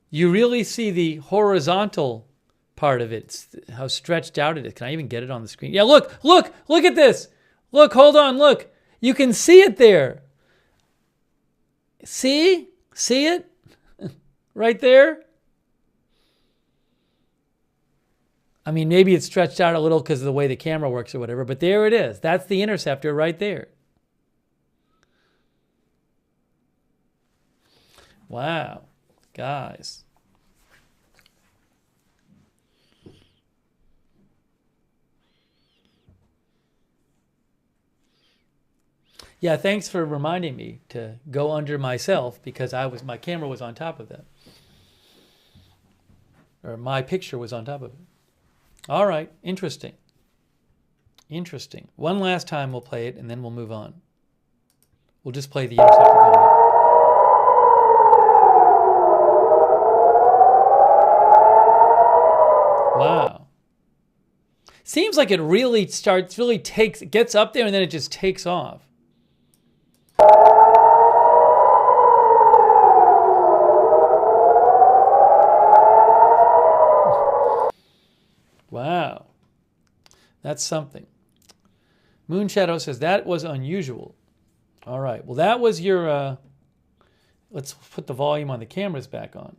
You really see the horizontal part of it, it's how stretched out it is. Can I even get it on the screen? Yeah, look at this. Look, hold on, look. You can see it there. See? See it? Right there? I mean, maybe it's stretched out a little because of the way the camera works or whatever, but there it is. That's the interceptor right there. Wow, guys. Yeah, thanks for reminding me to go under myself because my camera was on top of that. Or my picture was on top of it. All right, interesting. Interesting. One last time we'll play it and then we'll move on. We'll just play the interceptor going up. Wow. Seems like it really gets up there and then it just takes off. Wow. That's something. Moonshadow says that was unusual. All right. Well, that was your... let's put the volume on the cameras back on.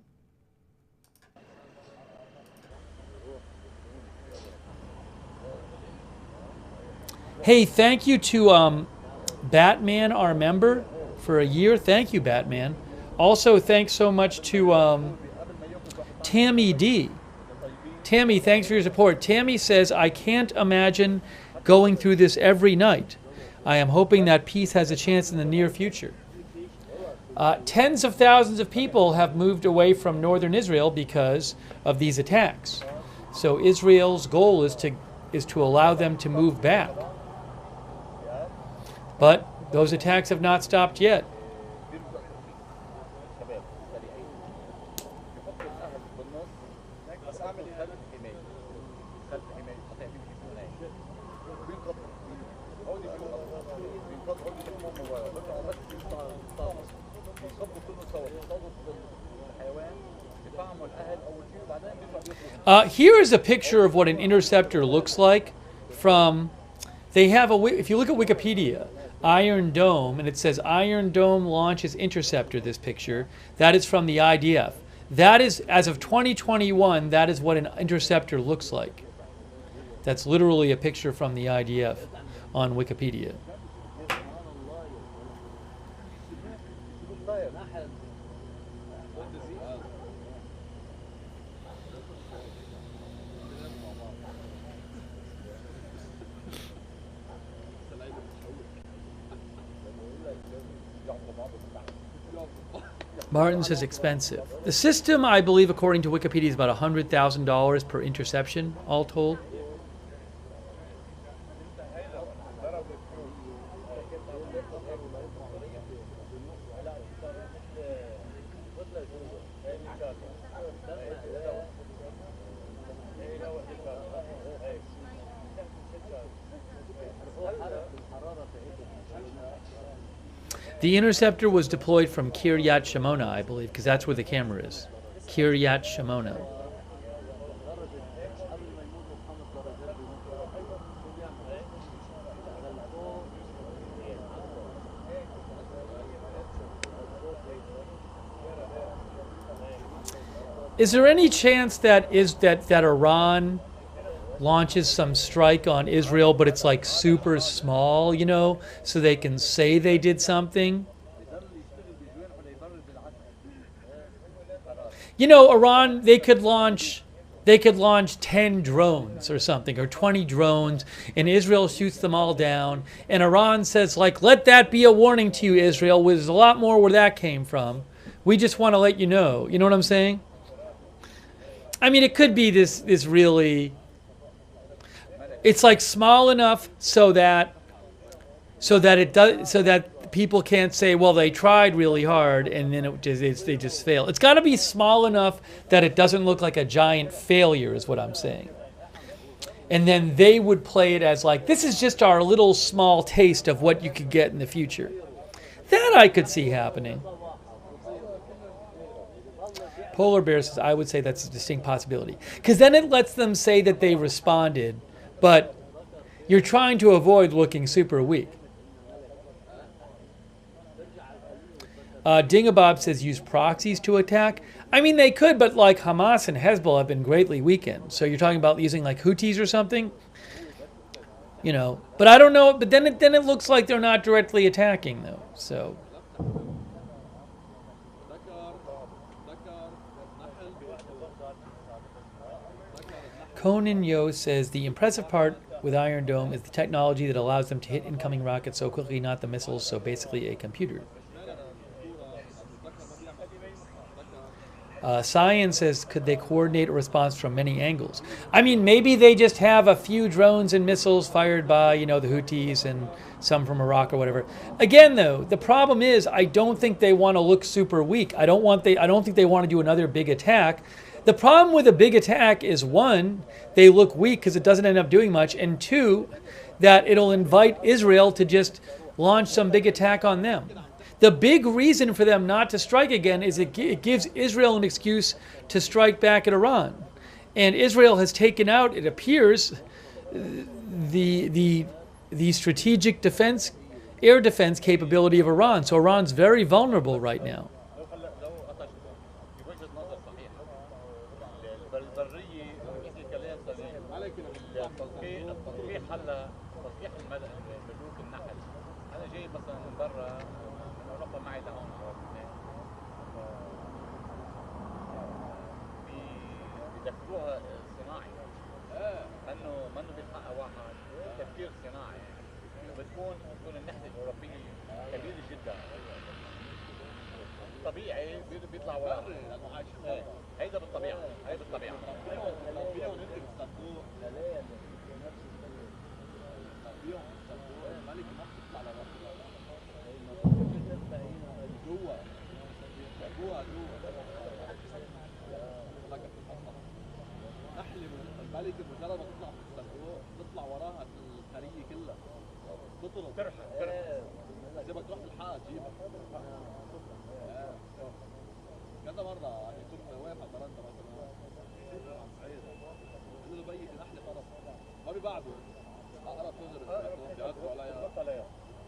Hey, thank you to Batman, our member, for a year. Thank you, Batman. Also, thanks so much to Tammy D. Tammy, thanks for your support. Tammy says, I can't imagine going through this every night. I am hoping that peace has a chance in the near future. Tens of thousands of people have moved away from northern Israel because of these attacks. So Israel's goal is to allow them to move back. But those attacks have not stopped yet. Here is a picture of what an interceptor looks like from, if you look at Wikipedia, Iron Dome, and it says Iron Dome launches interceptor, this picture. That is from the IDF. That is, as of 2021, that is what an interceptor looks like. That's literally a picture from the IDF on Wikipedia. Martin says expensive. The system, I believe, according to Wikipedia, is about $100,000 per interception, all told. The interceptor was deployed from Kiryat Shimona, I believe, because that's where the camera is. Kiryat Shimona. Is there any chance that Iran launches some strike on Israel, but it's like super small, you know, so they can say they did something? You know, Iran, they could launch 10 drones or something, or 20 drones, and Israel shoots them all down, and Iran says, like, let that be a warning to you, Israel. There's a lot more where that came from. We just want to let you know. You know what I'm saying? I mean, it could be this really... It's like small enough so that people can't say, well, they tried really hard and then they just fail. It's got to be small enough that it doesn't look like a giant failure, is what I'm saying. And then they would play it as like, this is just our little small taste of what you could get in the future. That I could see happening. Polar Bear says, I would say that's a distinct possibility. Because then it lets them say that they responded, but you're trying to avoid looking super weak. Dingabob says use proxies to attack. I mean, they could, but like Hamas and Hezbollah have been greatly weakened. So you're talking about using like Houthis or something? You know, but I don't know. But then it looks like they're not directly attacking, though. So. Conan Yo says the impressive part with Iron Dome is the technology that allows them to hit incoming rockets so quickly, not the missiles, so basically a computer. Cyan says, could they coordinate a response from many angles? I mean, maybe they just have a few drones and missiles fired by, you know, the Houthis and some from Iraq or whatever. Again, though, the problem is I don't think they want to look super weak. I don't think they want to do another big attack. The problem with a big attack is, one, they look weak because it doesn't end up doing much, and two, that it'll invite Israel to just launch some big attack on them. The big reason for them not to strike again is it gives Israel an excuse to strike back at Iran. And Israel has taken out, it appears, the strategic defense, air defense capability of Iran. So Iran's very vulnerable right now.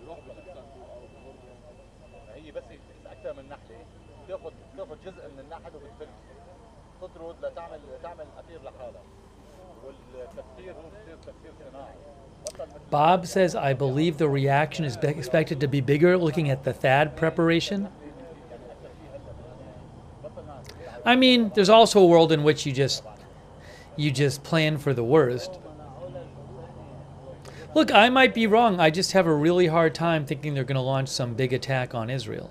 يروح بشيل صندوق او بغرفه. هي بس اكثر من ناحيه، تاخذ جزء من النحل وبتفل تطرد تعمل اثير لحالها، والتفكير هو بصير تفكير صناعي. Bob says, I believe the reaction is expected to be bigger looking at the THAAD preparation. I mean, there's also a world in which you just plan for the worst. Look, I might be wrong. I just have a really hard time thinking they're going to launch some big attack on Israel.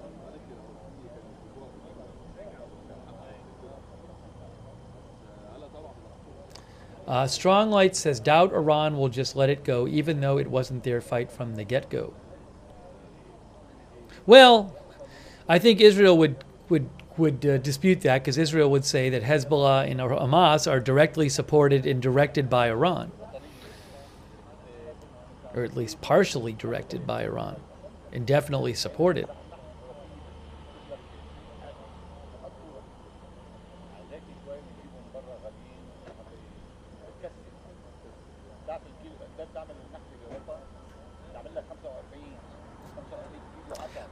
Strong Light says, doubt Iran will just let it go, even though it wasn't their fight from the get-go. Well, I think Israel would dispute that, because Israel would say that Hezbollah and Hamas are directly supported and directed by Iran, or at least partially directed by Iran, and definitely supported.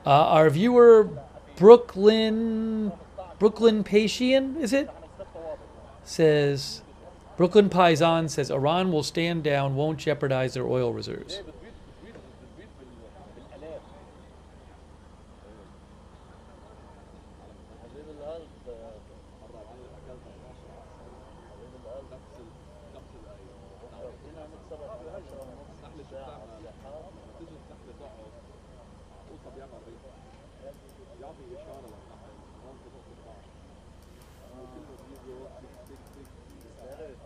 Our viewer Brooklyn Pasian, is it? Says, Brooklyn Paisan says, Iran will stand down, won't jeopardize their oil reserves.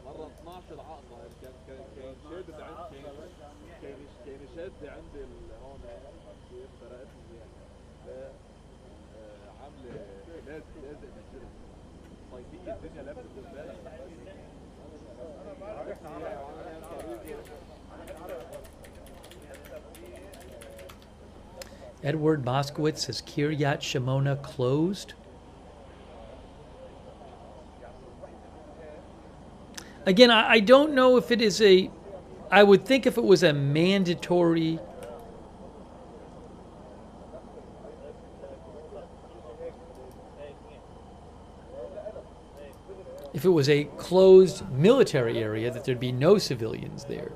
مرة 12 عقبة كان شادد عندي كان شاد عندي هون كيف فرقتني يعني عاملة لازق بالجرم صيفية الدنيا لابسة بالبالة. Edward Moskowitz says Kiryat Shimona closed. Again, I don't know if it is I would think if it was a mandatory, if it was a closed military area, that there'd be no civilians there.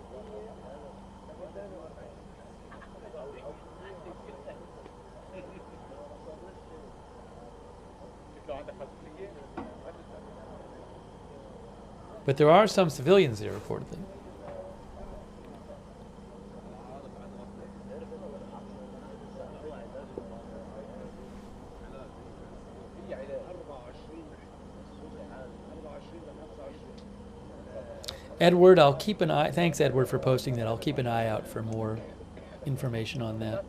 But there are some civilians there, reportedly. Edward, I'll keep an eye. Thanks, Edward, for posting that. I'll keep an eye out for more information on that.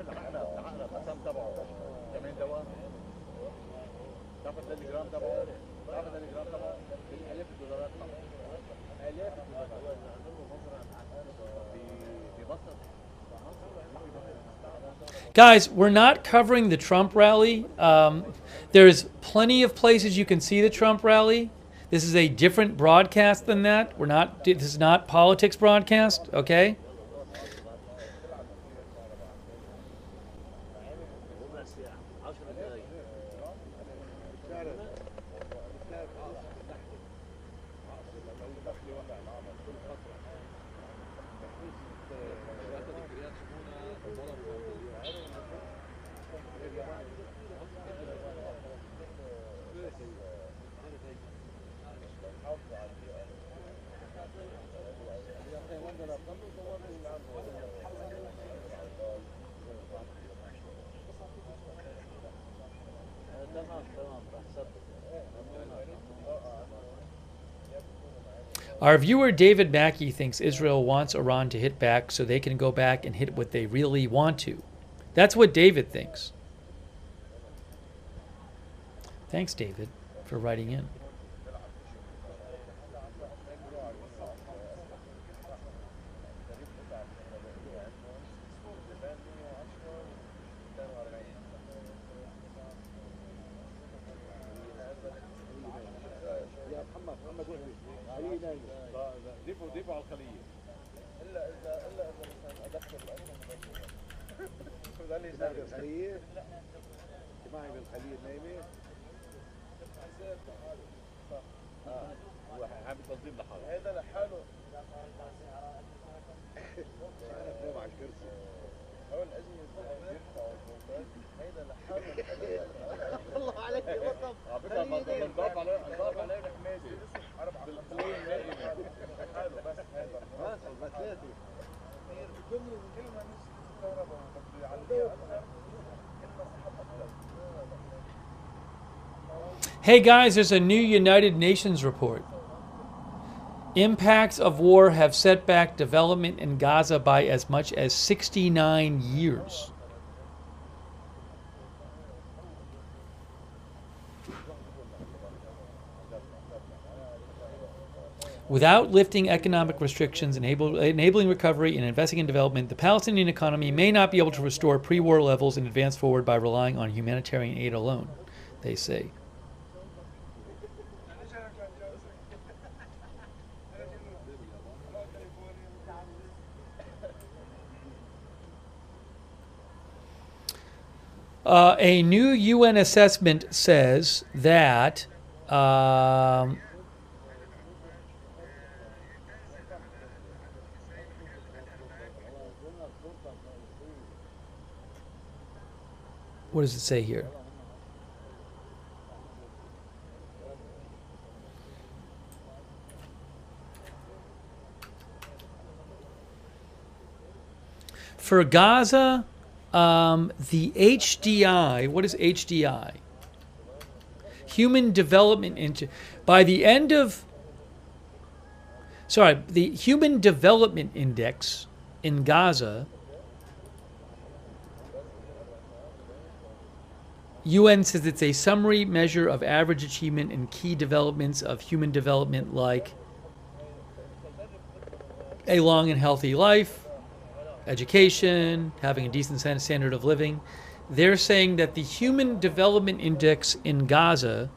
Guys, we're not covering the Trump rally. There's plenty of places you can see the Trump rally. This is a different broadcast than that. This is not politics broadcast, okay? Our viewer David Mackey thinks Israel wants Iran to hit back so they can go back and hit what they really want to. That's what David thinks. Thanks, David, for writing in. ضيفوا على الخليه الا اذا مثلا ادخل بالخلية اجتماعي بالخلية النايمة هو عامل تنظيم لحاله. هذا لحاله نام على الكرسي هو الأزمة هذا لحاله الله عليك يا بطل على فكره بنضاف عليه حمادي بالخليه النائمه حاله بس هذا بس ثلاثة كل ما نسي الكهرباء بس يعلقها اكثر كل ما سحب اكثر. Hey guys, there's a new United Nations report. Impacts of war have set back development in Gaza by as much as 69 years. Without lifting economic restrictions, enabling recovery, and investing in development, the Palestinian economy may not be able to restore pre-war levels and advance forward by relying on humanitarian aid alone, they say. A new UN assessment says that what does it say here? For Gaza, the HDI, what is HDI? Human Development by the end of, the Human Development Index in Gaza, UN says it's a summary measure of average achievement in key developments of human development like a long and healthy life, education, having a decent standard of living. They're saying that the Human Development Index in Gaza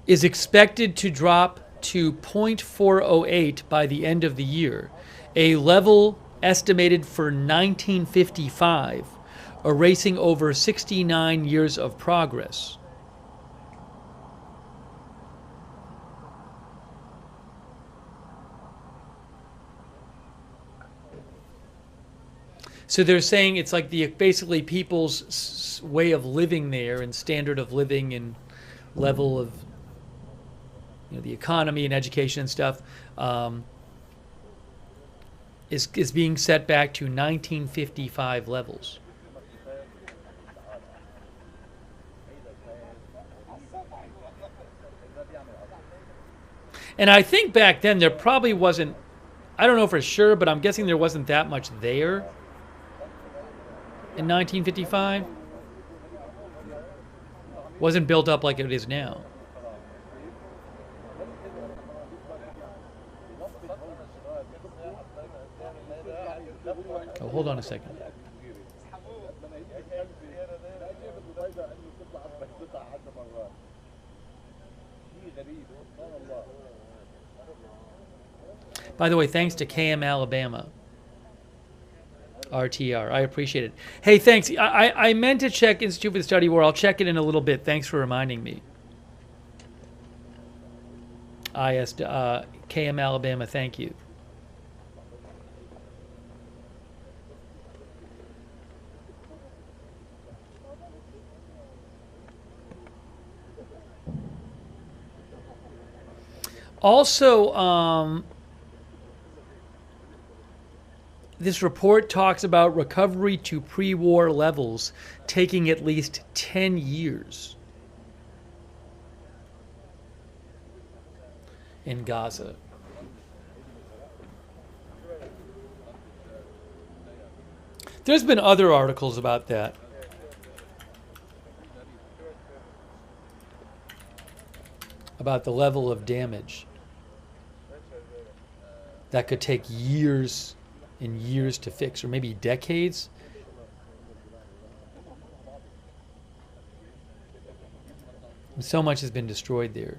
is expected to drop to 0.408 by the end of the year, a level estimated for 1955, erasing over 69 years of progress. So they're saying it's like basically people's way of living there and standard of living and level of the economy and education and stuff is being set back to 1955 levels. And I think back then there probably wasn't, I don't know for sure, but I'm guessing there wasn't that much there in 1955. Wasn't built up like it is now. Oh, hold on a second. By the way, thanks to KM Alabama. RTR. I appreciate it. Hey, thanks. I meant to check Institute for the Study of War. I'll check it in a little bit. Thanks for reminding me. KM Alabama, thank you. Also, this report talks about recovery to pre-war levels taking at least 10 years in Gaza. There's been other articles about that. About the level of damage that could take years and years to fix, or maybe decades. So much has been destroyed there.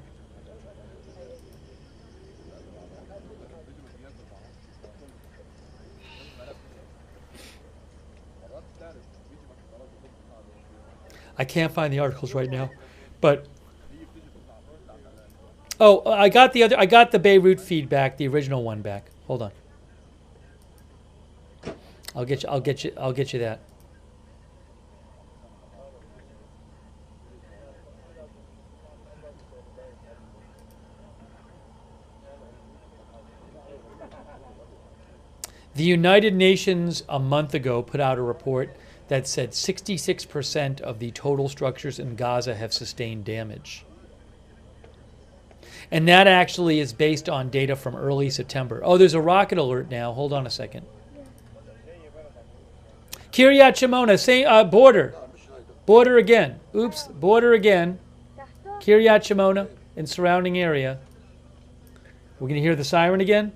I can't find the articles right now, but oh, I got the Beirut feed back, the original one back. Hold on. I'll get you that. The United Nations a month ago put out a report that said 66% of the total structures in Gaza have sustained damage. And that actually is based on data from early September. Oh, there's a rocket alert now. Hold on a second. Kiryat Shimona, same border. Border again. Oops, border again. Kiryat Shimona and surrounding area. We're going to hear the siren again?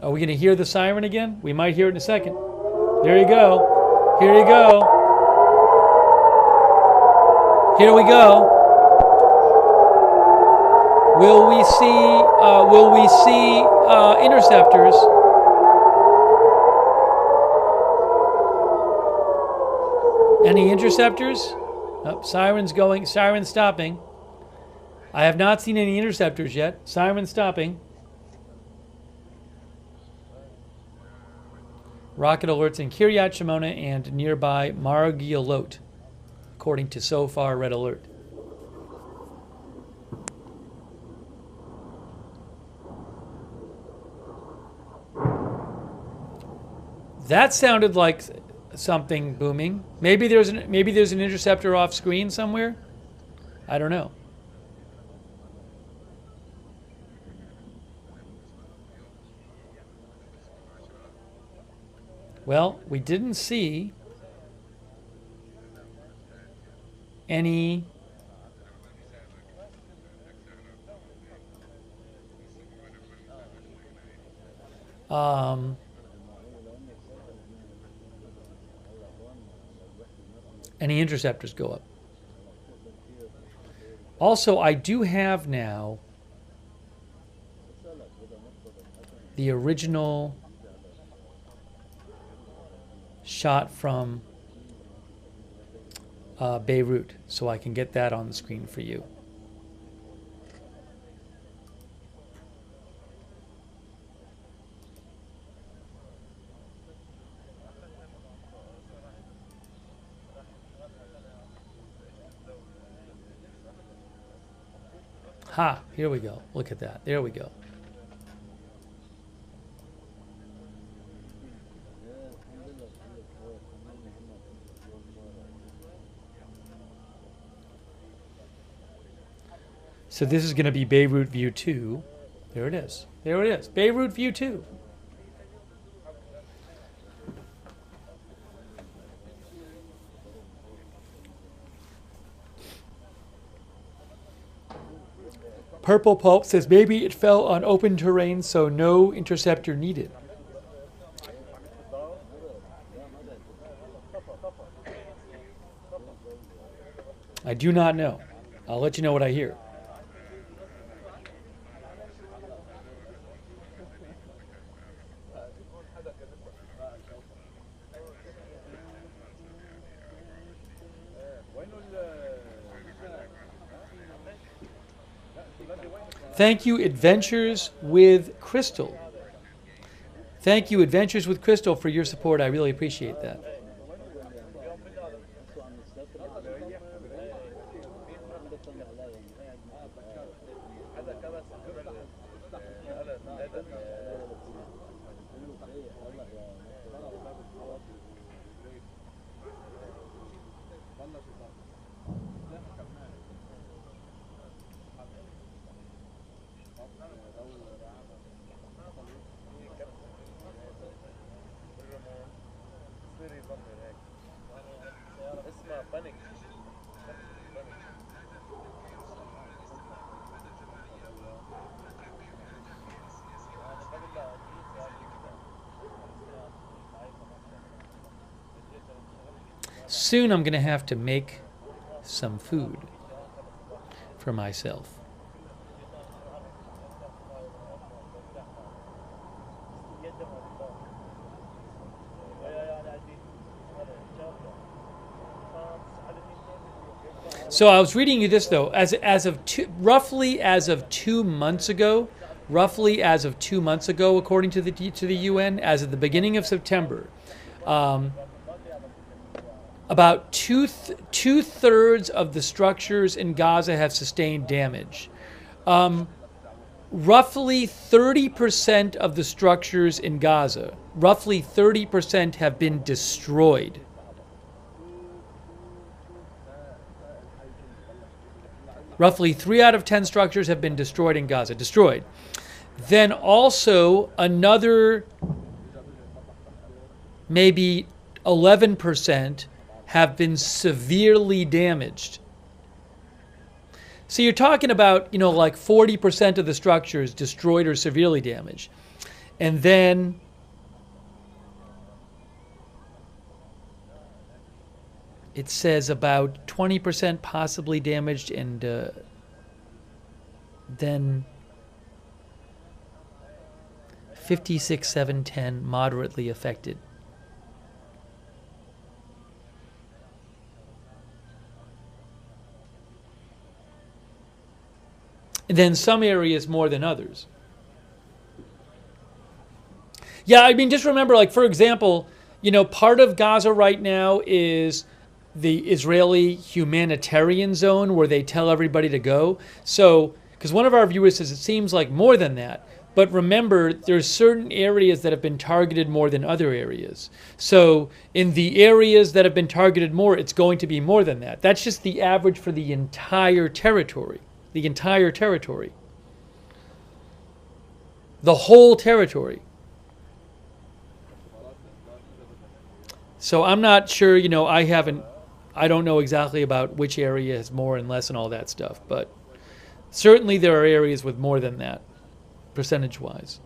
Are we going to hear the siren again? We might hear it in a second. There you go. Here you go. Here we go. Will we see interceptors? Any interceptors? Oh, siren's going. Siren's stopping. I have not seen any interceptors yet. Siren's stopping. Rocket alerts in Kiryat Shimona and nearby Margielot, according to so far Red Alert. That sounded like something booming. Maybe there's an interceptor off screen somewhere. I don't know. Well, we didn't see any interceptors go up. Also, I do have now the original shot from Beirut, so I can get that on the screen for you. Ha, here we go. Look at that. There we go. So this is going to be Beirut View 2. There it is. There it is. Beirut View 2. Purple Pulp says maybe it fell on open terrain, so no interceptor needed. I do not know. I'll let you know what I hear. Thank you, Adventures with Crystal. Thank you, Adventures with Crystal, for your support. I really appreciate that. Soon I'm going to have to make some food for myself. So I was reading you this though, roughly as of 2 months ago, according to the UN, as of the beginning of September, about two-thirds of the structures in Gaza have sustained damage. Roughly 30% of the structures in Gaza, roughly 30% have been destroyed. Roughly 3 out of 10 structures have been destroyed in Gaza. Destroyed. Then also another maybe 11% have been severely damaged. So you're talking about, like 40% of the structures destroyed or severely damaged. And then it says about 20% possibly damaged, and then 56, 7, 10 moderately affected. And then some areas more than others. Yeah, I mean, just remember, like, for example, part of Gaza right now is the Israeli humanitarian zone where they tell everybody to go. So, because one of our viewers says it seems like more than that. But remember, there's certain areas that have been targeted more than other areas. So in the areas that have been targeted more, it's going to be more than that. That's just the average for the entire territory. The entire territory. The whole territory. So I'm not sure, I don't know exactly about which area has more and less and all that stuff, but certainly there are areas with more than that, percentage-wise.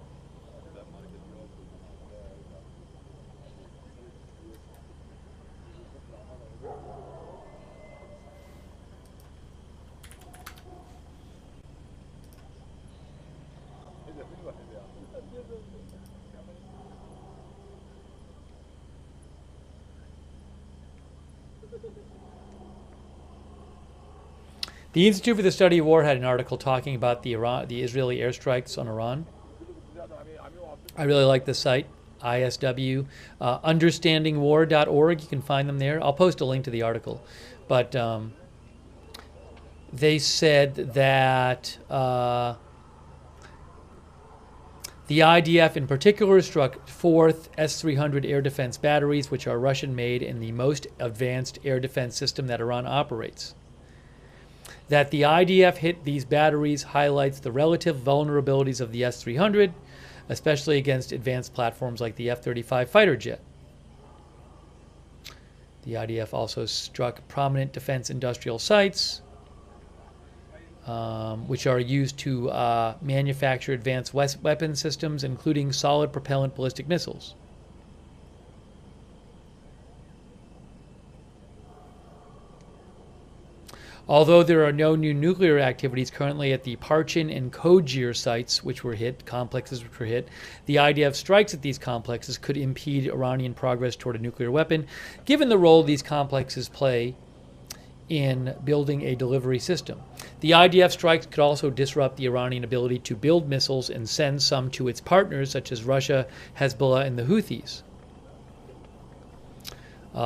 The Institute for the Study of War had an article talking about the Israeli airstrikes on Iran. I really like the site, ISW, understandingwar.org. You can find them there. I'll post a link to the article. But they said that the IDF in particular struck 4th S-300 air defense batteries, which are Russian-made and the most advanced air defense system that Iran operates. That the IDF hit these batteries highlights the relative vulnerabilities of the S-300, especially against advanced platforms like the F-35 fighter jet. The IDF also struck prominent defense industrial sites, which are used to manufacture advanced weapon systems, including solid propellant ballistic missiles. Although there are no new nuclear activities currently at the Parchin and Kojir sites, complexes which were hit, the IDF strikes at these complexes could impede Iranian progress toward a nuclear weapon, given the role these complexes play in building a delivery system. The IDF strikes could also disrupt the Iranian ability to build missiles and send some to its partners, such as Russia, Hezbollah, and the Houthis.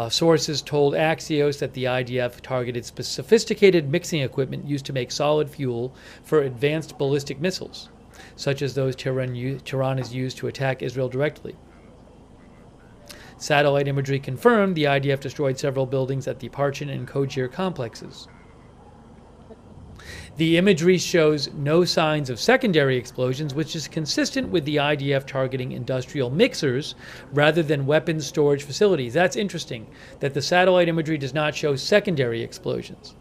Sources told Axios that the IDF targeted sophisticated mixing equipment used to make solid fuel for advanced ballistic missiles, such as those Tehran has used to attack Israel directly. Satellite imagery confirmed the IDF destroyed several buildings at the Parchin and Kojir complexes. The imagery shows no signs of secondary explosions, which is consistent with the IDF targeting industrial mixers rather than weapons storage facilities. That's interesting, that the satellite imagery does not show secondary explosions,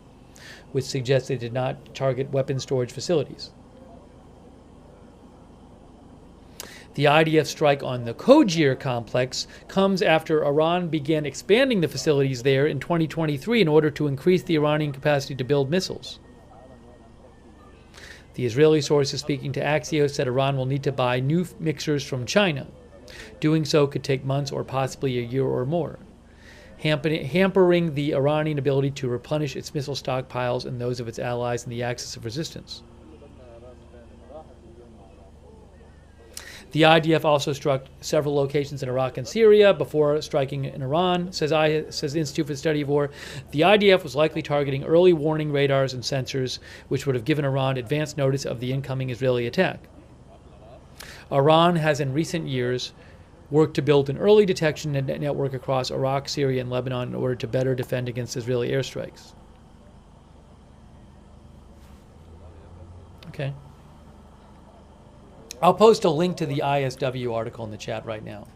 which suggests they did not target weapons storage facilities. The IDF strike on the Kojir complex comes after Iran began expanding the facilities there in 2023 in order to increase the Iranian capacity to build missiles. The Israeli sources speaking to Axios said Iran will need to buy new mixers from China. Doing so could take months or possibly a year or more. hampering the Iranian ability to replenish its missile stockpiles and those of its allies in the axis of resistance. The IDF also struck several locations in Iraq and Syria before striking in Iran, says the Institute for the Study of War. The IDF was likely targeting early warning radars and sensors, which would have given Iran advance notice of the incoming Israeli attack. Iran has in recent years worked to build an early detection network across Iraq, Syria, and Lebanon in order to better defend against Israeli airstrikes. Okay. I'll post a link to the ISW article in the chat right now.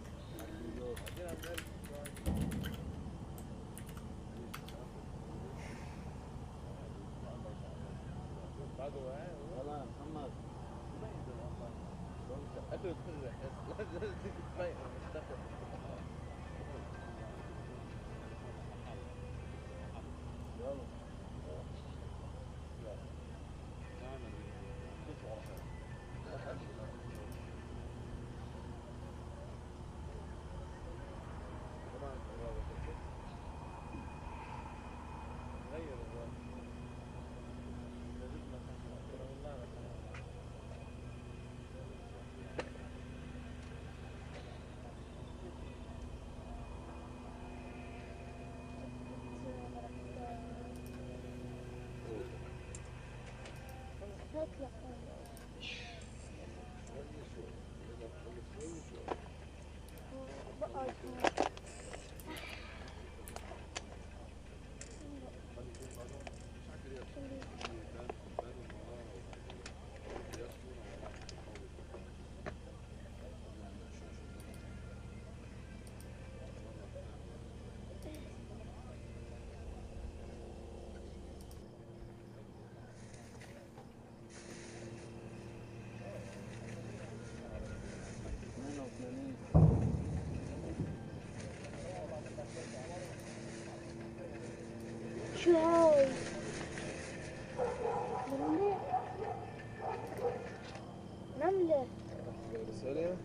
شو هاي؟ نملة سوريا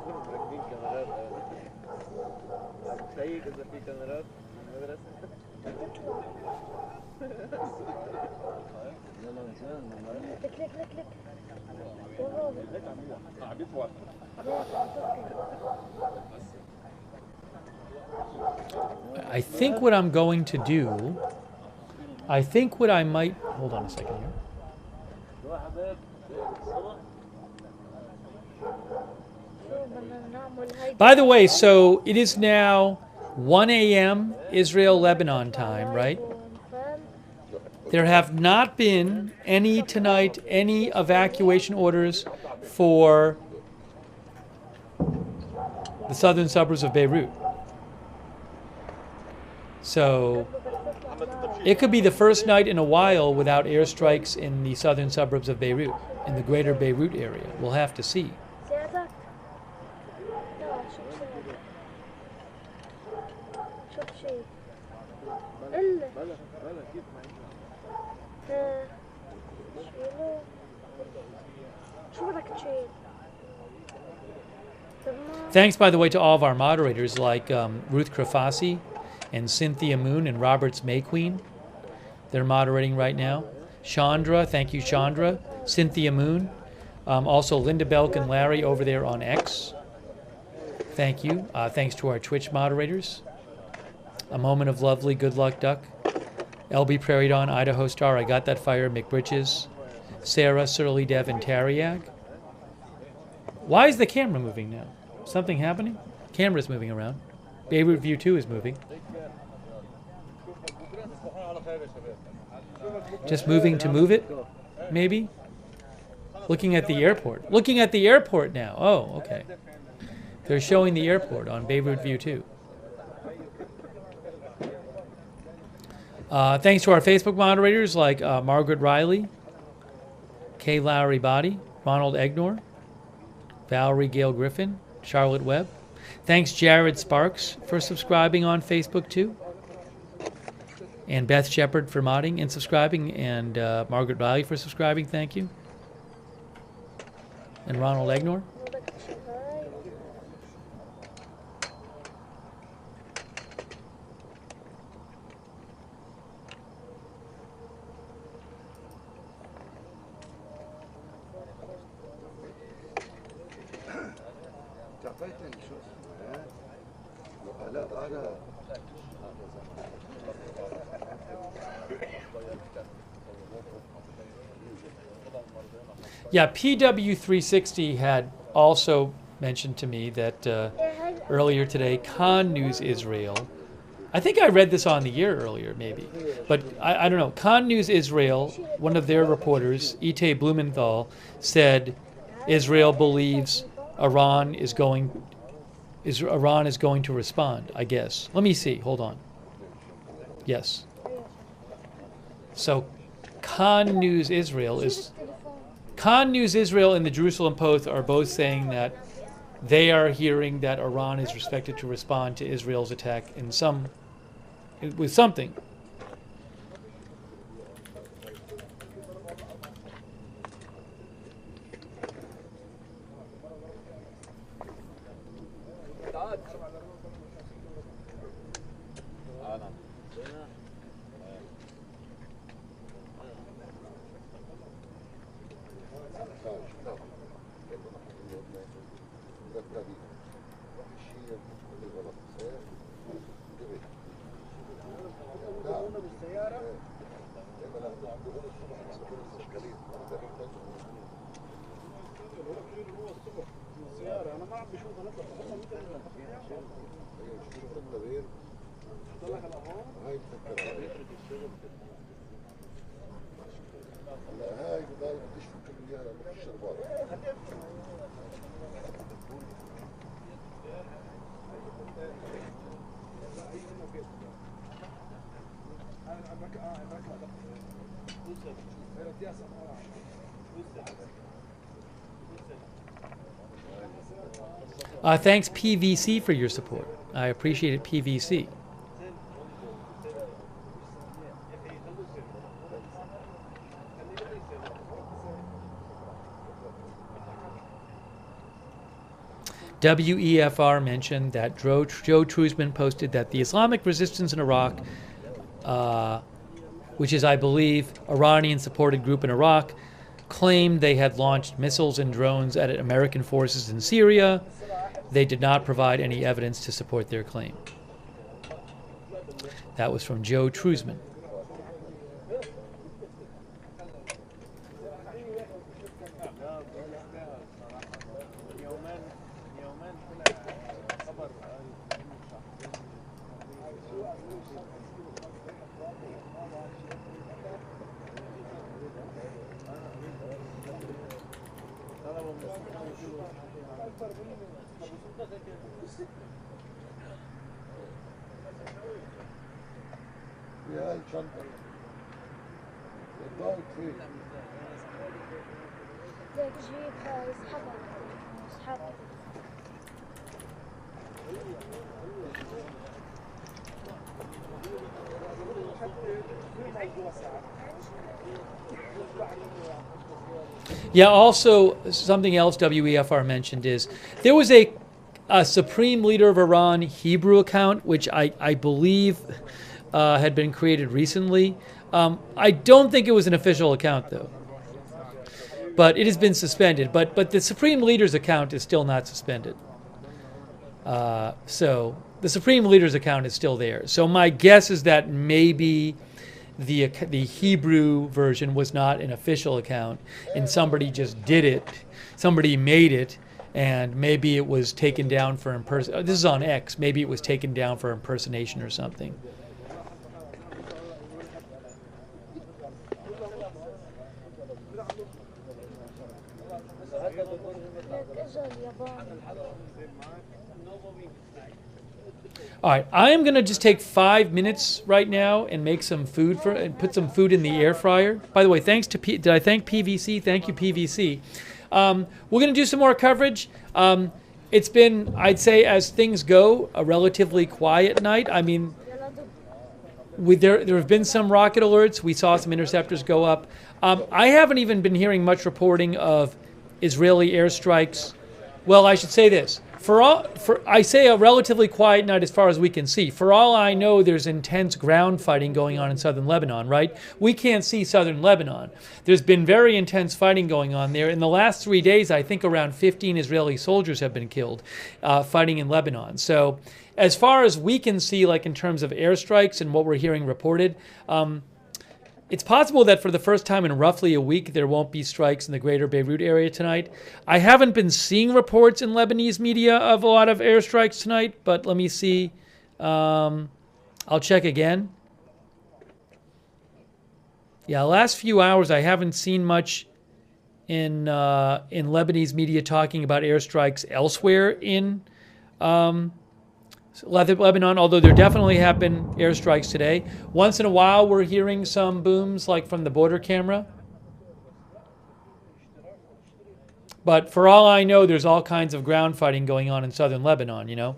مركبين كاميرات عم تشيك اذا في كاميرات بالمدرسة لك لك لك لك I think what I'm going to do, I think what I might, hold on a second here. By the way, so it is now 1 a.m. Israel Lebanon time, right? There have not been any evacuation orders for the southern suburbs of Beirut. So it could be the first night in a while without airstrikes in the southern suburbs of Beirut, in the greater Beirut area. We'll have to see. Thanks, by the way, to all of our moderators like Ruth Krafasi and Cynthia Moon and Roberts Mayqueen. They're moderating right now. Chandra, thank you, Chandra. Cynthia Moon. Also Linda Belk and Larry over there on X. Thank you. Thanks to our Twitch moderators. A Moment of Lovely, Good Luck Duck. LB Prairie Dawn, Idaho Star, I Got That Fire, McBritches. Sarah, Surly Dev, and Tariag. Why is the camera moving now? Something happening? Camera's moving around. Beirut View 2 is moving. Just moving to move it, maybe? Looking at the airport. Looking at the airport now. Oh, okay. They're showing the airport on Beirut View 2. Thanks to our Facebook moderators like Margaret Riley, Kay Lowry Body, Ronald Egnor, Valerie Gale Griffin, Charlotte Webb. Thanks Jared Sparks for subscribing on Facebook too. And Beth Shepard for modding and subscribing. And Margaret Riley for subscribing. Thank you. And Ronald Egnor. تعطيتني شو اسمه لا هذا Yeah, PW360 had also mentioned to me that earlier today, Khan News Israel, I think I read this on the air earlier maybe, but I don't know. Khan News Israel, one of their reporters, Itay Blumenthal, said Israel believes Iran is going to respond, I guess. Let me see. Hold on. Yes. So Khan News Israel and the Jerusalem Post are both saying that they are hearing that Iran is expected to respond to Israel's attack with something. Thanks, PVC, for your support. I appreciate it, PVC. WEFR mentioned that Joe Truzman posted that the Islamic resistance in Iraq, which is, I believe, Iranian-supported group in Iraq, claimed they had launched missiles and drones at American forces in Syria. They did not provide any evidence to support their claim. That was from Joe Truzman. هاي الشنطة الضوء فيه بدك تجيبها يسحبها Yeah, also, something else WEFR mentioned is there was a Supreme Leader of Iran Hebrew account, which I believe had been created recently. I don't think it was an official account, though. But it has been suspended. But the Supreme Leader's account is still not suspended. So the Supreme Leader's account is still there. So my guess is that maybe the Hebrew version was not an official account, and somebody just did it. Somebody made it, and maybe it was taken down for impersonation. This is on X. Maybe it was taken down for impersonation or something. All right, I am going to just take 5 minutes right now and make some food and put some food in the air fryer. By the way, thanks to did I thank PVC? Thank you, PVC. We're going to do some more coverage. It's been, I'd say, as things go, a relatively quiet night. I mean, there have been some rocket alerts. We saw some interceptors go up. I haven't even been hearing much reporting of Israeli airstrikes. Well, I should say this. I say a relatively quiet night as far as we can see. For all I know, there's intense ground fighting going on in southern Lebanon, right? We can't see southern Lebanon. There's been very intense fighting going on there. In the last 3 days, I think around 15 Israeli soldiers have been killed fighting in Lebanon. So as far as we can see, like in terms of airstrikes and what we're hearing reported, it's possible that for the first time in roughly a week, there won't be strikes in the greater Beirut area tonight. I haven't been seeing reports in Lebanese media of a lot of airstrikes tonight, but let me see. I'll check again. Yeah, last few hours, I haven't seen much in Lebanese media talking about airstrikes elsewhere in Lebanon, although there definitely have been airstrikes today. Once in a while, we're hearing some booms like from the border camera. But for all I know, there's all kinds of ground fighting going on in southern Lebanon, you know.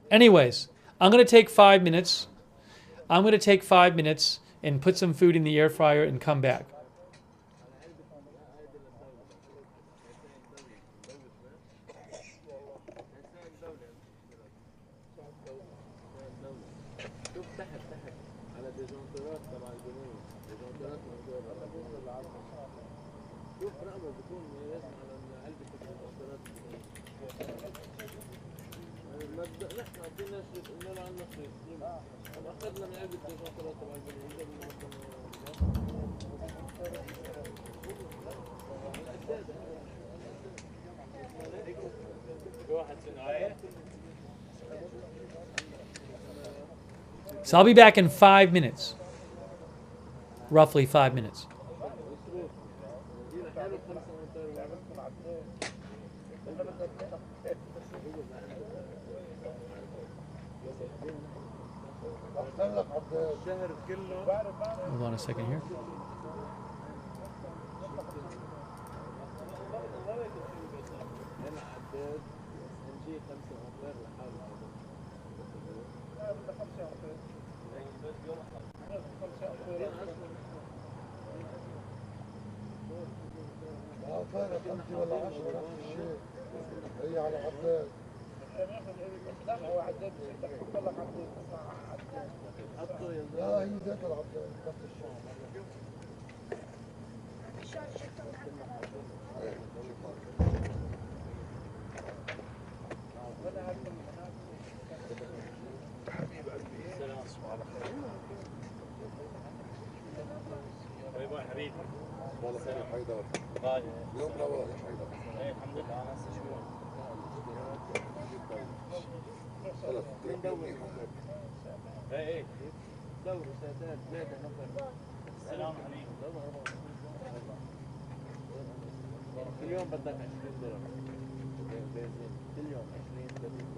Anyways, I'm going to take 5 minutes. I'm going to take 5 minutes and put some food in the air fryer and come back. So I'll be back in 5 minutes. Roughly 5 minutes. Hold on a second here. فارق 5 ولا 10 نفس الشيء. هي على عداد. لا هي ذات العداد نفس الشيء. حبيب قلبي. حبيبي. والله خير حيدر. اليوم رواق حيدر. الحمد لله انا هسه شوي. خلص ندور. ايه دور سادات زياده نفر. السلام عليكم. كل يوم بدك $20 بنزين كل يوم 20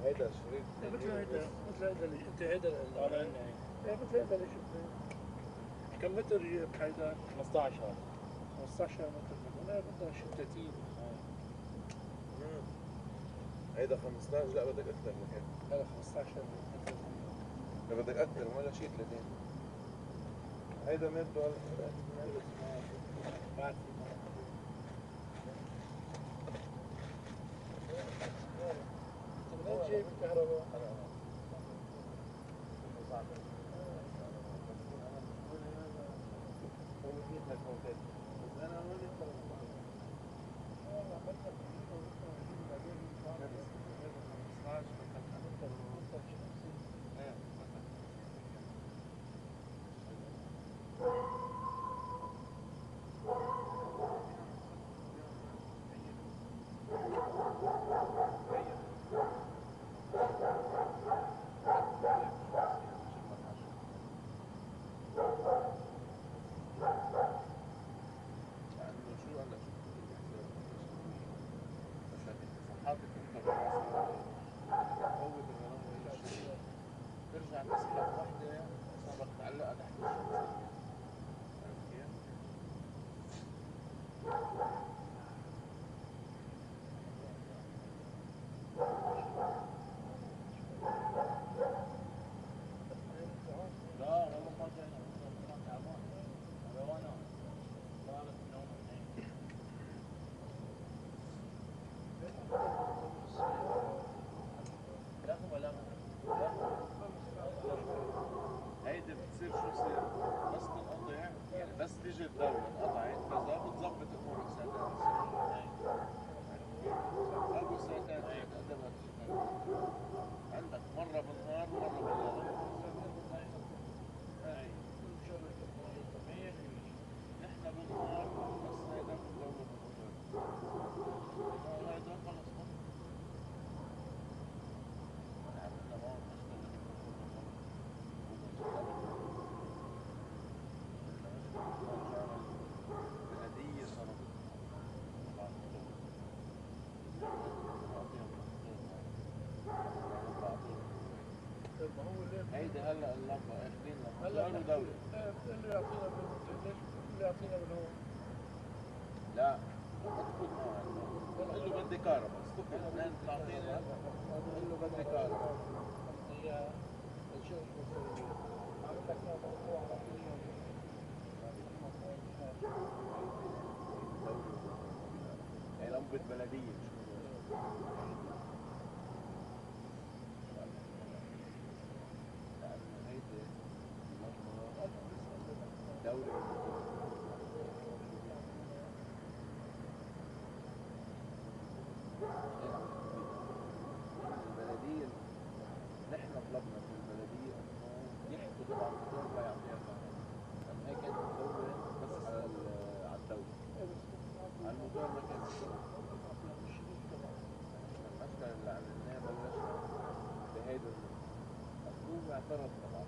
هيدا شريط مثل هيدا اللي انت هيدا مثل هيدا اللي شفته. كم متر جيب هيدا؟ 15 هذا 15 متر. انا بدها شي 30. هيدا 15. لا بدك اكثر من هيك. هذا 15 متر. لا بدك اكثر ولا شيء 30. هيدا متر ولا بعد منين جايب الكهرباء؟ ترجع تسحب وحده صارت تعلقها تحت الشمسية. عرفت كيف؟ لا والله ما جانا تعبان وانا صارت نوم لا ولا هيدي بتصير شو بصير؟ بس تنقطع يعني بس تيجي الدولة انقطعت كذا بتظبط امورك ساعتين. ابو ساعتين قدمت عندك مرة بالنهار ومرة بالليل. نحن بالنهار بس هيدا بالدولة بالنهار. هيدا خلص عملنا معهم نشتغل بهدية صارت هيدي هلا اللمبة اخذين لمبة صاروا دولة. اللي يعطينا اللي يعطينا من هون. لا ما تفوت معه قل له بدي كهرباء استقل اثنين تعطيني قل له بدي كهرباء. هي الشيء المصري عمل لك موضوع على كل يوم. هي لمبة بلدية لأن هيدي اللمبة دولة البلدية. نحن طلبنا من البلدية انه يحفظوا على الموتور لا يعطيها كهرباء. لأن هي كانت مدورة بس على الدولة. على الموتور ما كانت مدورة. المشكلة اللي عملناه بلشنا بهيدا هو اعترض طبعا.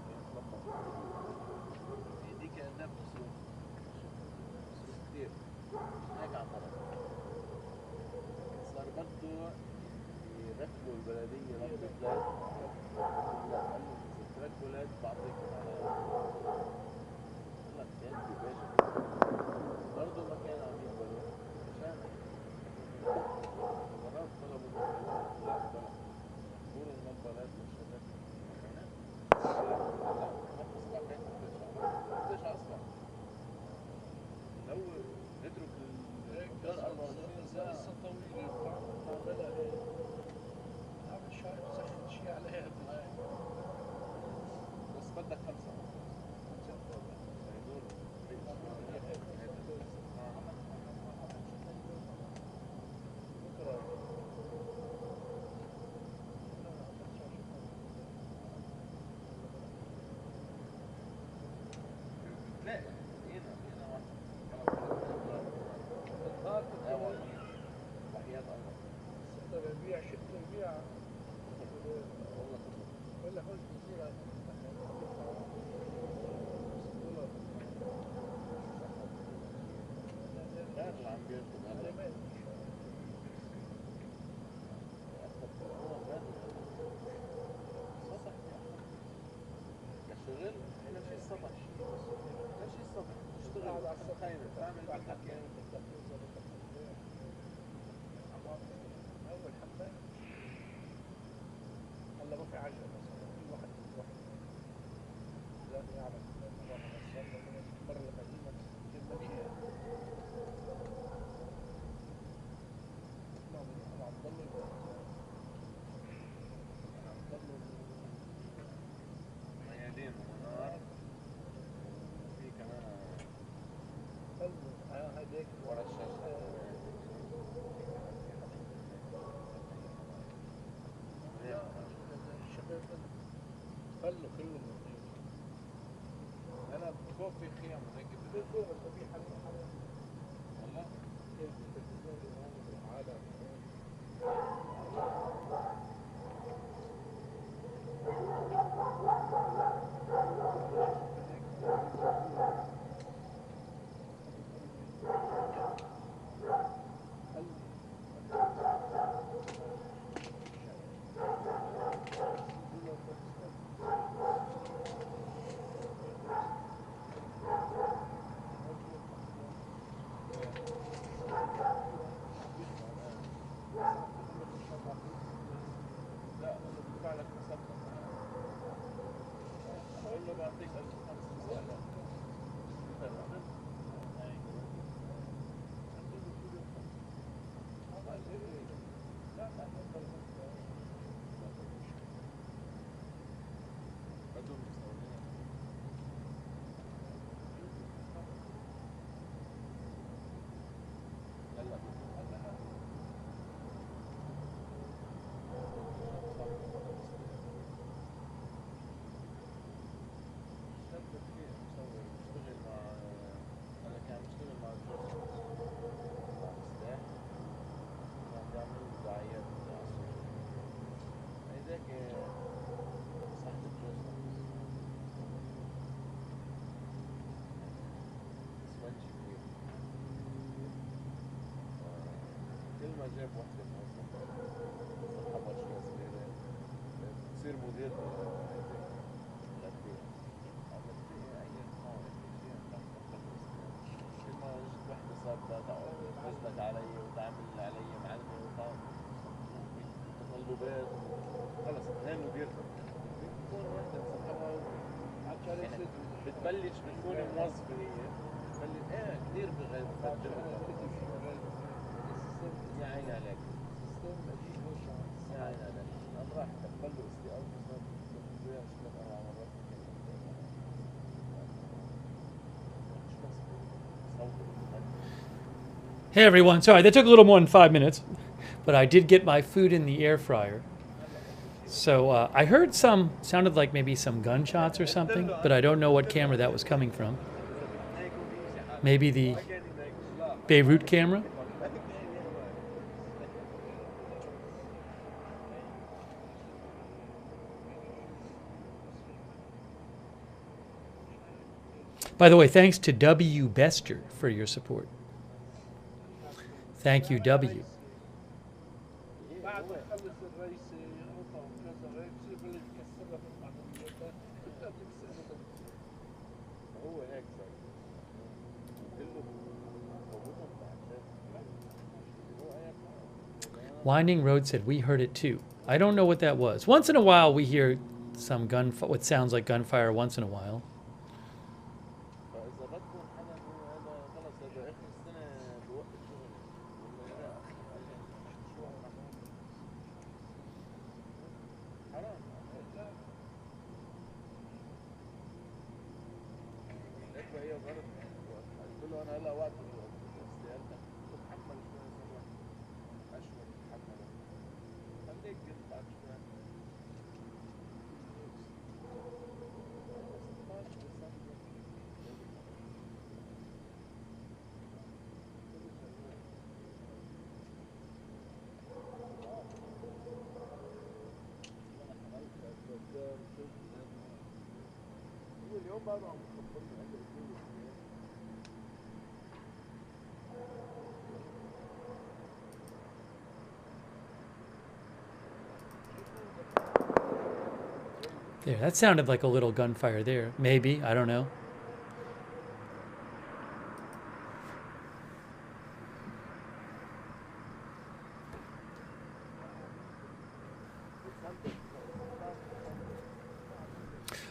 يتلخبط هيديك كأنها بتصرف كثير. هيك اعترض. صار بده يركبوا البلدية لمبة لاد. لا قال له إذا تركبوا لاد بعطيكم على قال لك سيادتي باشا برضه ما كانوا عم يقبلوا عشان مرات طلبوا لا بلا قولوا اللمبة لاد مش هذاك لا ما تصبح كيف بديش أصبح لو نترك الدار 24 ساعة. قصة طويلة عملها هيك. عمل شايف سخن شيء عليها بس بدك 5 هدول لا هنا واحد وحياة الله ببيع شفت البيع والله ولا خذ جزيرة غير اللي عم بيركض هلا خلوا المصير. انا فوق في خيام وهيك والله لا انا بدفع لك مسبق. اقول له بعطيك 1500 ما جاب واحدة موظفة صحبها شوية صغيرة تصير مدير الأندية. عملت إيه أي خانة شيء كل ما جت واحدة صارت تقعد تفزلك علي وتعمل علي معلمة وتطلبات خلص هي مديرتك. بتكون واحدة مصحبها يعني بتبلش بتكون موظفة هي بتبلش كثير بتجربها. يا عيني عليك. يا عيني عليك. أنا راح أقبله استيعاب مصاب بيها ثلاث أربع مرات. Hey everyone, sorry that took a little more than 5 minutes, but I did get my food in the air fryer. So I heard sounded like maybe some gunshots or something, but I don't know what camera that was coming from. Maybe the Beirut camera? By the way, thanks to W. Bester for your support. Thank you, W. Winding Road said, we heard it too. I don't know what that was. Once in a while we hear some what sounds like gunfire once in a while. There, that sounded like a little gunfire there. Maybe, I don't know.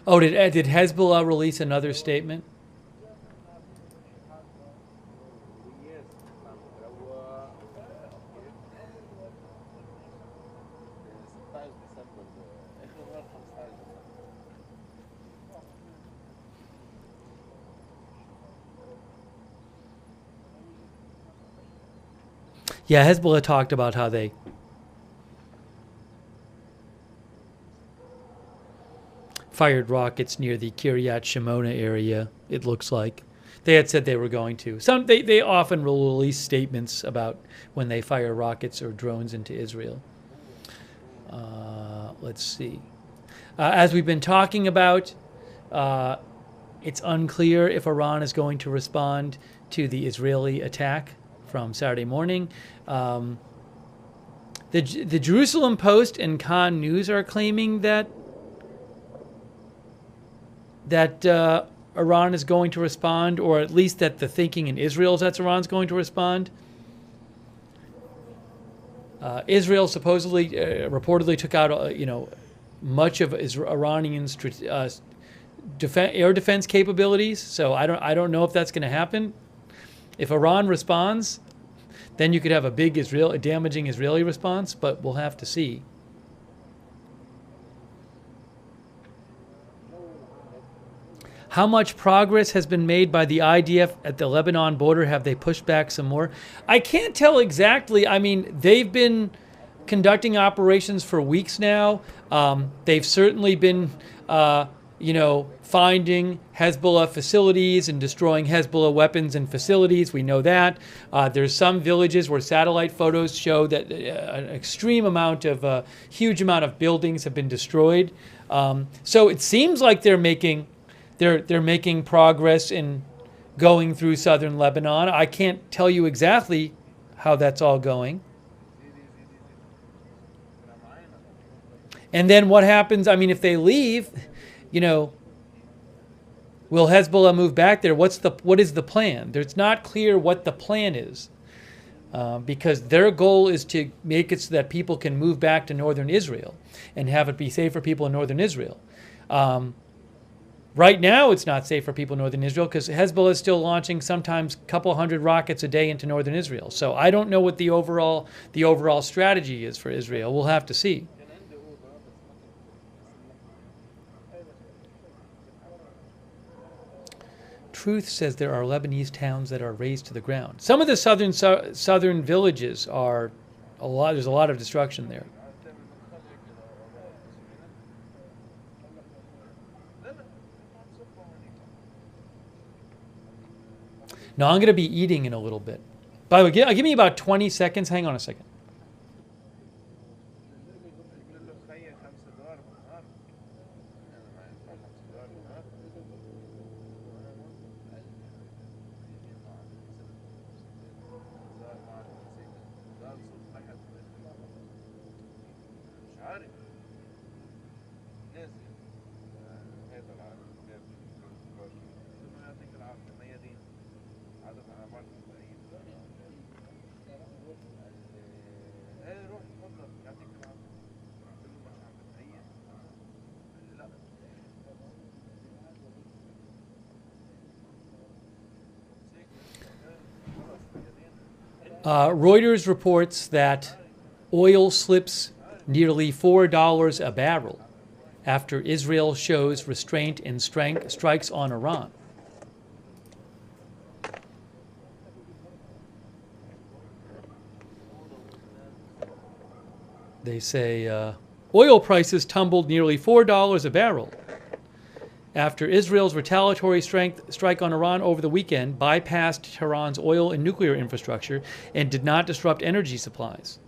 Oh, did Hezbollah release another statement? Yeah, Hezbollah talked about how they fired rockets near the Kiryat Shimona area, it looks like. They had said they were going to. They often will release statements about when they fire rockets or drones into Israel. Let's see. As we've been talking about, it's unclear if Iran is going to respond to the Israeli attack from Saturday morning. The Jerusalem Post and Khan News are claiming that Iran is going to respond, or at least that the thinking in Israel is that Iran's going to respond. Israel supposedly, reportedly took out, much of Iranian air defense capabilities. So I don't know if that's going to happen. If Iran responds, then you could have a big damaging Israeli response, but we'll have to see. How much progress has been made by the IDF at the Lebanon border? Have they pushed back some more? I can't tell exactly. I mean, they've been conducting operations for weeks now. They've certainly been, finding Hezbollah facilities and destroying Hezbollah weapons and facilities. We know that. There's some villages where satellite photos show that an extreme amount of, huge amount of buildings have been destroyed. So it seems like they're making progress in going through southern Lebanon. I can't tell you exactly how that's all going. And then what happens? I mean, if they leave, will Hezbollah move back there? What is the plan? It's not clear what the plan is, because their goal is to make it so that people can move back to northern Israel and have it be safe for people in northern Israel. Right now, it's not safe for people in northern Israel because Hezbollah is still launching sometimes a couple hundred rockets a day into northern Israel. So I don't know what the overall strategy is for Israel. We'll have to see. Truth says there are Lebanese towns that are razed to the ground. Some of the southern villages are there's a lot of destruction there. No, I'm going to be eating in a little bit. By the way, give me about 20 seconds. Hang on a second. Reuters reports that oil slips nearly $4 a barrel after Israel shows restraint and strikes on Iran. They say oil prices tumbled nearly $4 a barrel after Israel's retaliatory strike on Iran over the weekend bypassed Tehran's oil and nuclear infrastructure and did not disrupt energy supplies.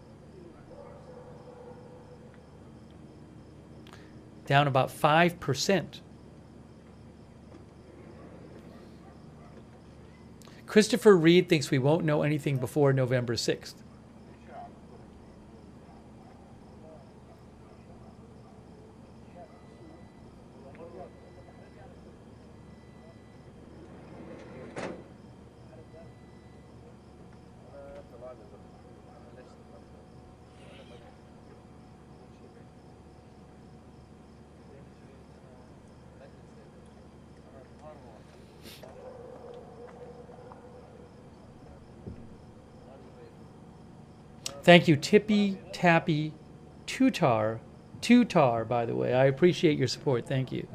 Down about 5%. Christopher Reed thinks we won't know anything before November 6th. Thank you, Tippy Tappy Tutar, by the way. I appreciate your support. Thank you.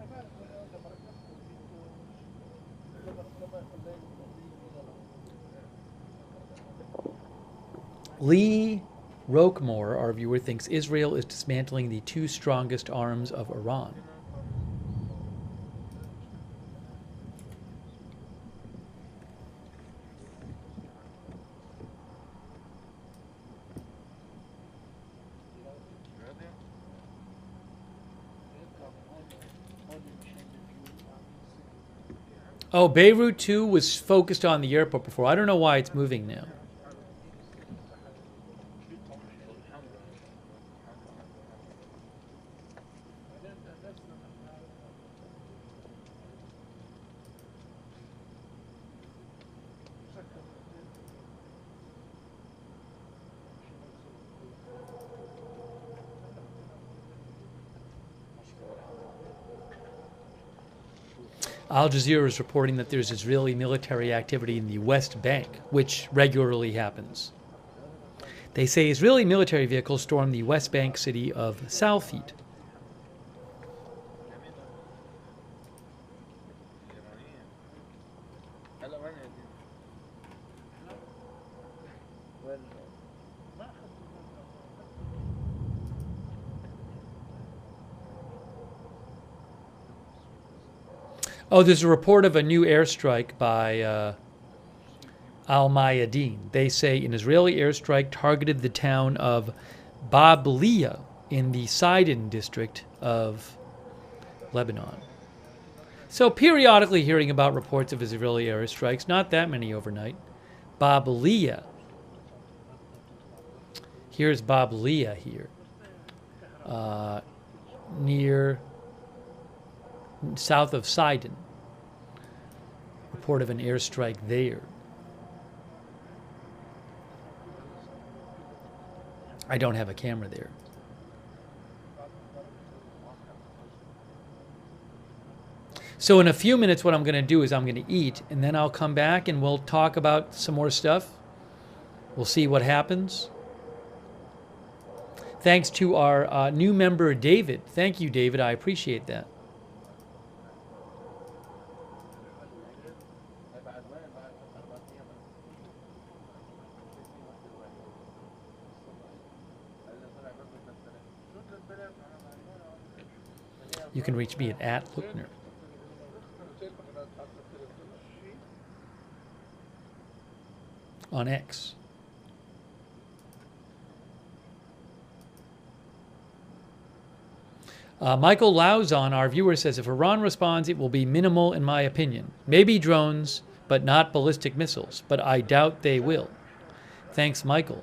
Lee Roquemore, our viewer, thinks Israel is dismantling the two strongest arms of Iran. Oh, Beirut too was focused on the airport before. I don't know why it's moving now. Al Jazeera is reporting that there's Israeli military activity in the West Bank, which regularly happens. They say Israeli military vehicles stormed the West Bank city of Salfit. Oh, there's a report of a new airstrike by Al-Mayadeen. They say an Israeli airstrike targeted the town of Bablia in the Sidon district of Lebanon. So periodically hearing about reports of Israeli airstrikes, not that many overnight. Bablia. Here's Bablia here. Near south of Sidon. Report of an airstrike there. I don't have a camera there. So in a few minutes, what I'm going to do is I'm going to eat, and then I'll come back and we'll talk about some more stuff. We'll see what happens. Thanks to our new member, David. Thank you, David. I appreciate that. You can reach me at @Lookner. On X. Michael Lauzon, our viewer, says, if Iran responds, it will be minimal in my opinion. Maybe drones, but not ballistic missiles. But I doubt they will. Thanks, Michael.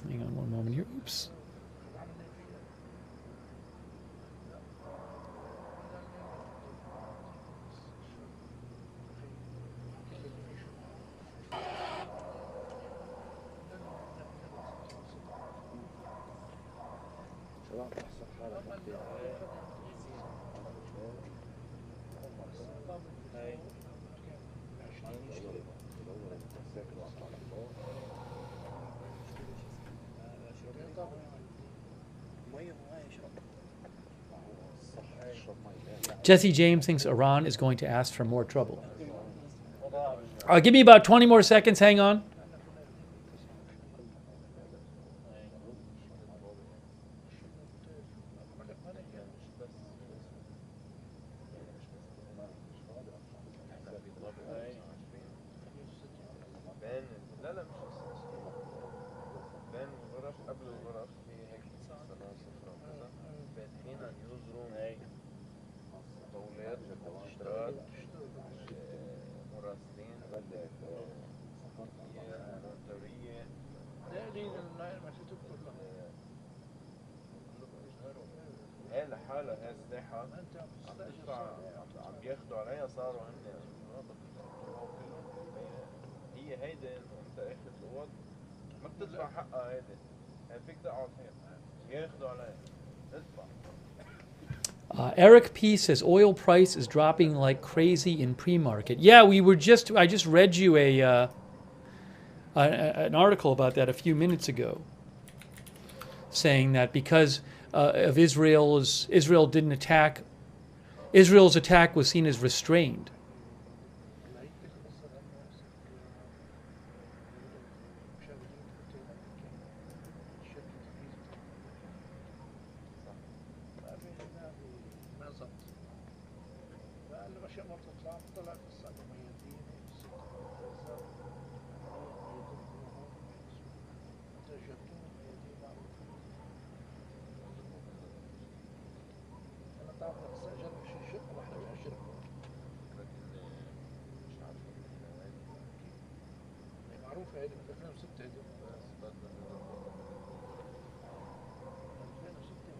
Hang on one moment here. Oops. Jesse James thinks Iran is going to ask for more trouble. Give me about 20 more seconds. Hang on. Eric P says oil price is dropping like crazy in pre-market. Yeah, I just read you an article about that a few minutes ago. saying that because of Israel didn't attack, Israel's attack was seen as restrained. معروفة هذه من 2006 هذه 2006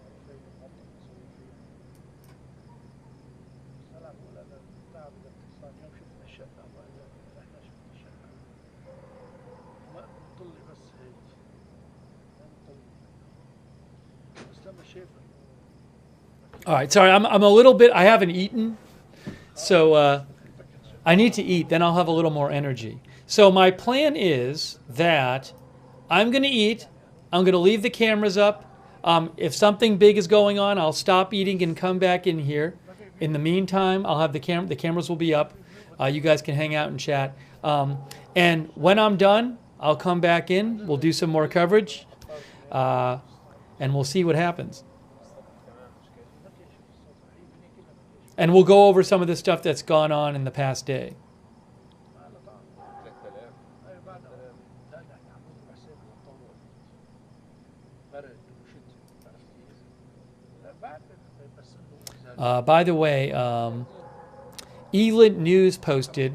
معروفة هذه المنطقة مسوي فيها أنا بقول أنا تعب الاقتصاد يوم شفنا الشقة احنا شفنا الشقة ما بتطلي بس هيك ما بتطلي بس لما شايفها. All right, sorry, I'm a little bit, I haven't eaten, so I need to eat, then I'll have a little more energy. So my plan is that I'm going to eat, I'm going to leave the cameras up. If something big is going on, I'll stop eating and come back in here. In the meantime, I'll have the cameras will be up. You guys can hang out and chat. And when I'm done, I'll come back in, we'll do some more coverage, and we'll see what happens. And we'll go over some of the stuff that's gone on in the past day. By the way, Elint News posted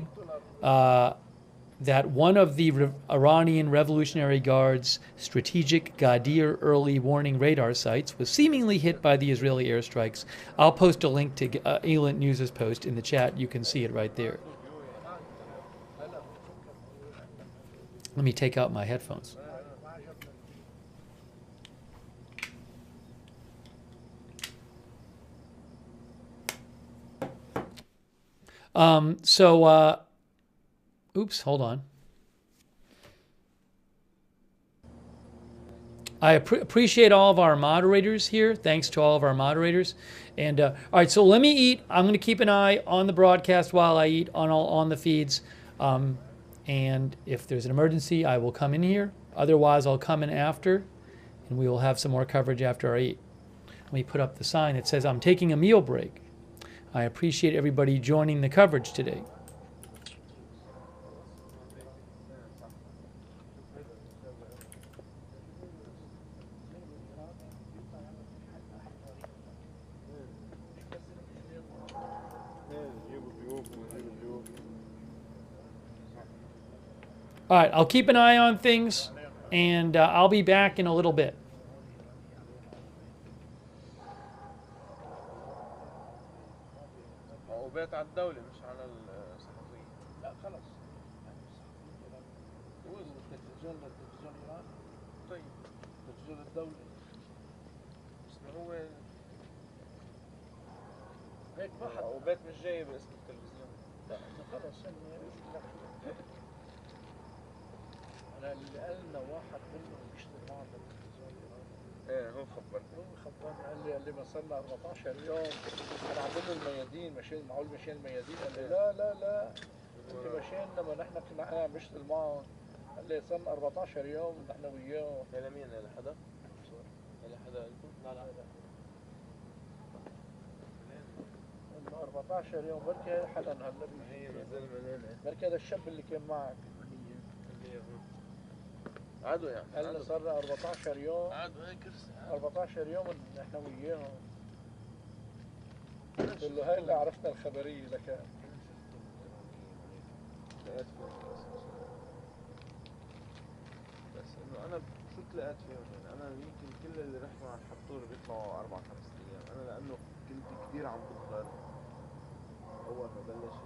that one of the Iranian Revolutionary Guard's strategic Ghadir early warning radar sites was seemingly hit by the Israeli airstrikes. I'll post a link to Elint News' post in the chat. You can see it right there. Let me take out my headphones. Oops, hold on. I appreciate all of our moderators here. Thanks to all of our moderators. And all right, so let me eat. I'm going to keep an eye on the broadcast while I eat on the feeds. And if there's an emergency, I will come in here. Otherwise, I'll come in after, and we will have some more coverage after I eat. Let me put up the sign that says I'm taking a meal break. I appreciate everybody joining the coverage today. All right, I'll keep an eye on things, and I'll be back in a little bit. عقوبات على الدولة مش على الصحفيين. لا خلص التلفزيون ايران. طيب التلفزيون الدولي بس ما هو هيك ما حد عقوبات مش جاية باسم التلفزيون. لا خلص انا اللي قالنا واحد منهم بيشتغل معنا بالتلفزيون الايراني. ايه هو خبرني. هو خبرني قال لي ما صرنا 14 يوم انا عامل له الميادين ماشيين معقول ماشيين الميادين قال لي لا انت ماشيين لما نحن كنا انا بشتغل معهم قال لي صرنا 14 يوم نحن وياه. إلى مين؟ إلى حدا؟ إلى حدا قلتوا؟ لا 14 يوم بركي هي حدا هلا هي الزلمة هنا بركي هذا الشاب اللي كان معك عادوا يعني قال لي صار 14 يوم عادوا هي كرسي 14 يوم نحن وياهم. قلت له هاي اللي عرفنا الخبريه لك. بس انه انا شو تلاقيت فيهم يعني انا يمكن كل اللي رحنا على الحبطور بيطلعوا 4-5 ايام. انا لانه كنت كثير عم بظهر اول ما بلش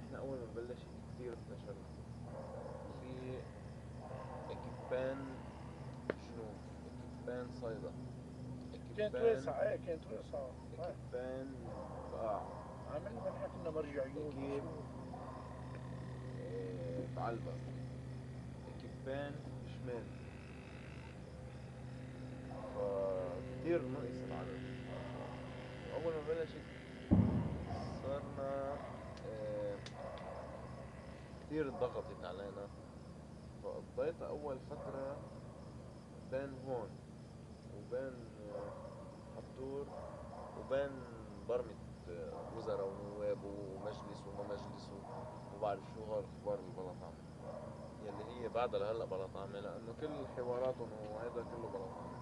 احنا اول ما بلش كثير انتشرنا في اكيبان جنوب اكيبان صيدا كانت واسعة كانت واسعة اكيبان بقاع عملنا نحن كنا مرجعيون اكيب بعلبة اكيبان شمال فكتير نقص العدد. أول ما بلشت صرنا كتير ضغطت علينا، فقضيت أول فترة بين هون وبين حطور وبين برمة وزراء ونواب ومجلس وما مجلس وبعرف شو هالأخبار اللي بلا طعمة، يلي هي بعدها لهلا بلا طعمة، لأنه كل حواراتهم وهذا كله بلا طعمة.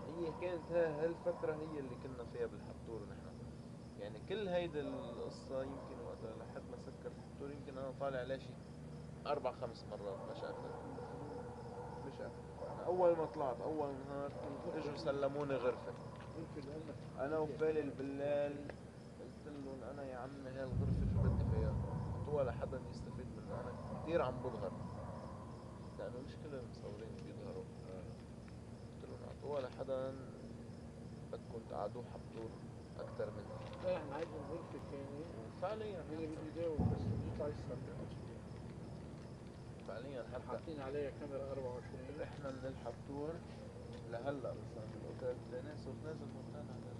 يعني هي كانت هالفترة هي اللي كنا فيها بالحطور نحن. يعني كل هيدي القصة يمكن وقتها لحد ما سكر الحطور يمكن أنا طالع عليه شي 4-5 مرات مش أكثر. مش أكثر. أنا أول ما طلعت أول نهار إجوا سلموني غرفة. أنا وفالي بالليل قلت لهم أنا يا عمي هاي الغرفة شو بدي فيها؟ أعطوها لحدا يستفيد منها، أنا كثير عم بظهر لأنه مش كل المصورين بيظهروا. قلت لهم أعطوها لحدا بدكم تقعدوه حطور أكثر مني. لا احنا عايزين الغرفة الثانية فعليا اللي بده يداوم بس بيطلع يستمتع. فعليا حتى حاطين عليها كاميرا 24. احنا من الحطور لهلا مثلا بالاوتيل الثاني صرت نازل مكان على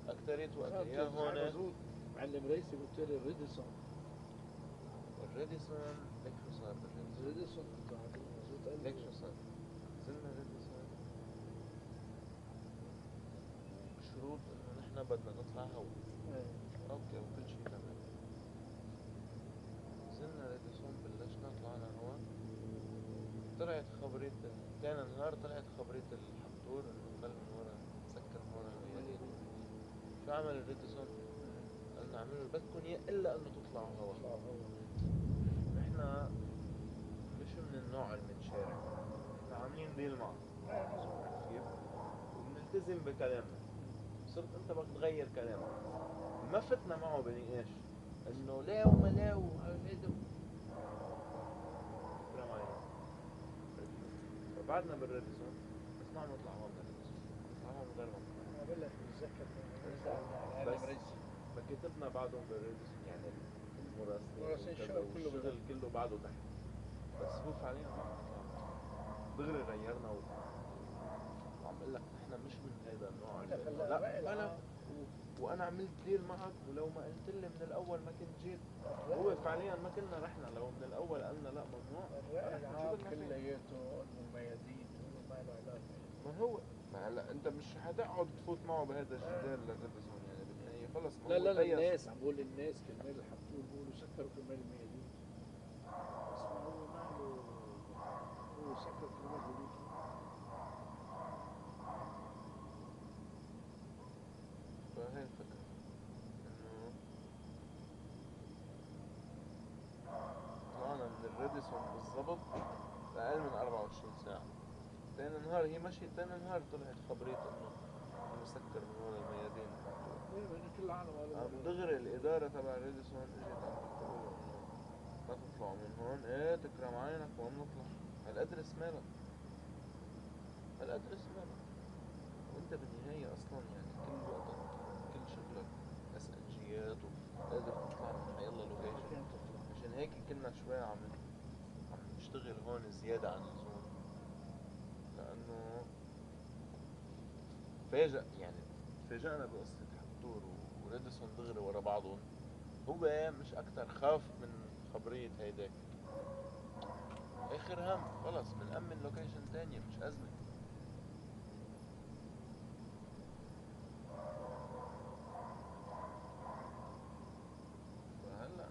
اكثرية وقتي يا هون. معلم رئيسي قلت لي الريديسون. الريديسون ليك شو صار بالريديسون؟ الريديسون مزبوط. ليك شو صار؟ نزلنا الريديسون بشروط انه نحن بدنا نطلع هوا. اوكي وكل شيء تمام. نزلنا الريديسون بلشنا طلعنا هوا. طلعت خبرية تاني نهار طلعت خبرية الحطور انه خل من ورا سكر من ورا الميادين. شو عمل الريديسون؟ قالنا عملوا بدكم اياه الا انه تطلعوا هوا. نحنا مش من النوع اللي منشارك، نحنا عاملين ديل معه كيف؟ وبنلتزم بكلامنا. صرت انت بدك تغير كلامك، ما فتنا معه بنقاش انه لا وما لا وهيدا فكرة معي. فبعدنا بالريديسون بس ما عم نطلع هون بالريديسون، نطلع هون غير هون. بقول لك بتذكر بس مكتبنا بعدهم بالريديسون، يعني المراسلين الشغل كله بعده تحت. بس هو فعليا ما عم نطلع دغري غيرنا وعم اقول لك نحن مش من هذا النوع لا انا وانا عملت ديل معك، ولو ما قلت لي من الاول ما كنت جيت. هو فعليا ما كنا رحنا، لو من الاول قلنا لا ممنوع العاب كلياته انه الميادين ما له علاقه. ما هو ما هلا انت مش حتقعد تفوت معه بهذا الجدال للريديسون، يعني بالنهايه خلص. لا الناس عم بقول الناس كرمال الحطور بيقولوا سكروا كرمال الميادين. بس هو ماله هو سكر كرمال هوليك. فهي الفكرة انه طلعنا من الريديسون بالضبط بأقل من 24 ساعة. تاني نهار هي مشيت، تاني نهار طلعت خبرية انه مسكر من ورا الميادين. كل العالم عم دغري الإدارة تبع الريديسون اجت عم تقول انه ما تطلعوا من هون، ايه تكرم عينك وما بنطلع. الأدرس مالك، الأدرس مالك، وانت بالنهاية اصلا يعني كل وقتك كل شغلك اسئلجيات وقادر تطلع من حيالله لوكيشن. عشان هيك كنا شوي عم نشتغل هون زيادة عن اللزوم، لأنه فاجأنا بقصة حطور وريديسون دغري ورا بعضهم. هو مش أكتر خاف من خبرية هيداك، آخر هم خلص بنأمن لوكيشن تانية مش أزمة. فهلا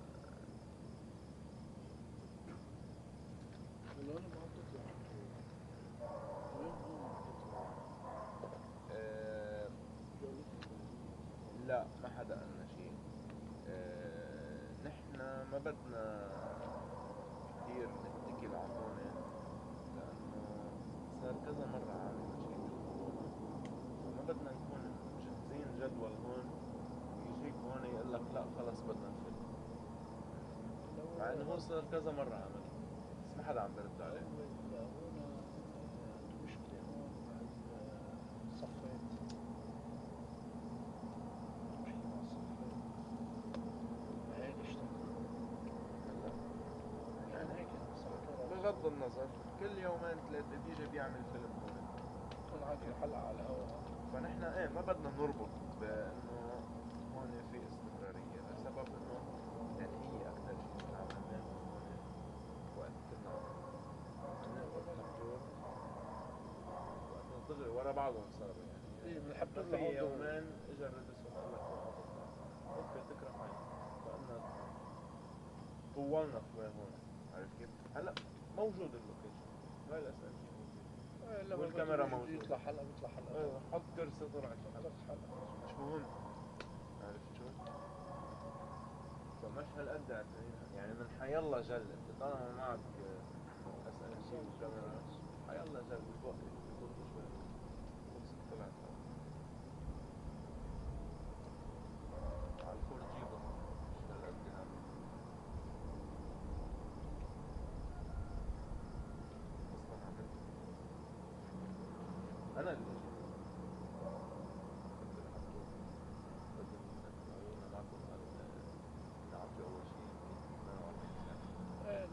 لا ما حدا قالنا شيء. نحن ما بدنا كثير نتكل على هون، لأنه صار كذا مرة عامل مشاكل وما بدنا نكون مجهزين جدول هون ويجيك هون يقول لك لا خلص بدنا نفل، مع انه هو صار كذا مرة عمل بس ما حدا عم برد عليه. مشكلة هون صفيت بغض النظر كل يومين ثلاثة بيجي بيعمل فيلم هون. تكون عندي حلقة على الهواء. فنحن ما بدنا نربط بانه هون في استمرارية لسبب انه يعني هي اكثر شيء عملناه هون وقت كنا مفتوح وقت دغري ورا بعضهم صاروا يعني. ايه بنحب ما نطلع في هون يومين اجى الردس وقال لك اوكي تكرم عيني. فقلنا طولنا شوي هون. عارف كيف؟ هلا موجود اللوكيشن. هاي الاسئلة لما والكاميرا بده موجودة. يطلع حلقة بيطلع حلقة. ايوه حط كرسي طلعت حط حلقة. مش مهم. عرفت شو؟ فمش هالقد يعني من حيالله جلد طالما معك اسئلة شيء وكاميرا حيالله جلد بتوقف بتوقف شوي خلصت طلعت على الفور جي بس مش هالقد يعني اصلا عملت انا اللي جيت كنت الحطوه بدهم يسألونا معكم نعطي اول شيء 42 ساعة.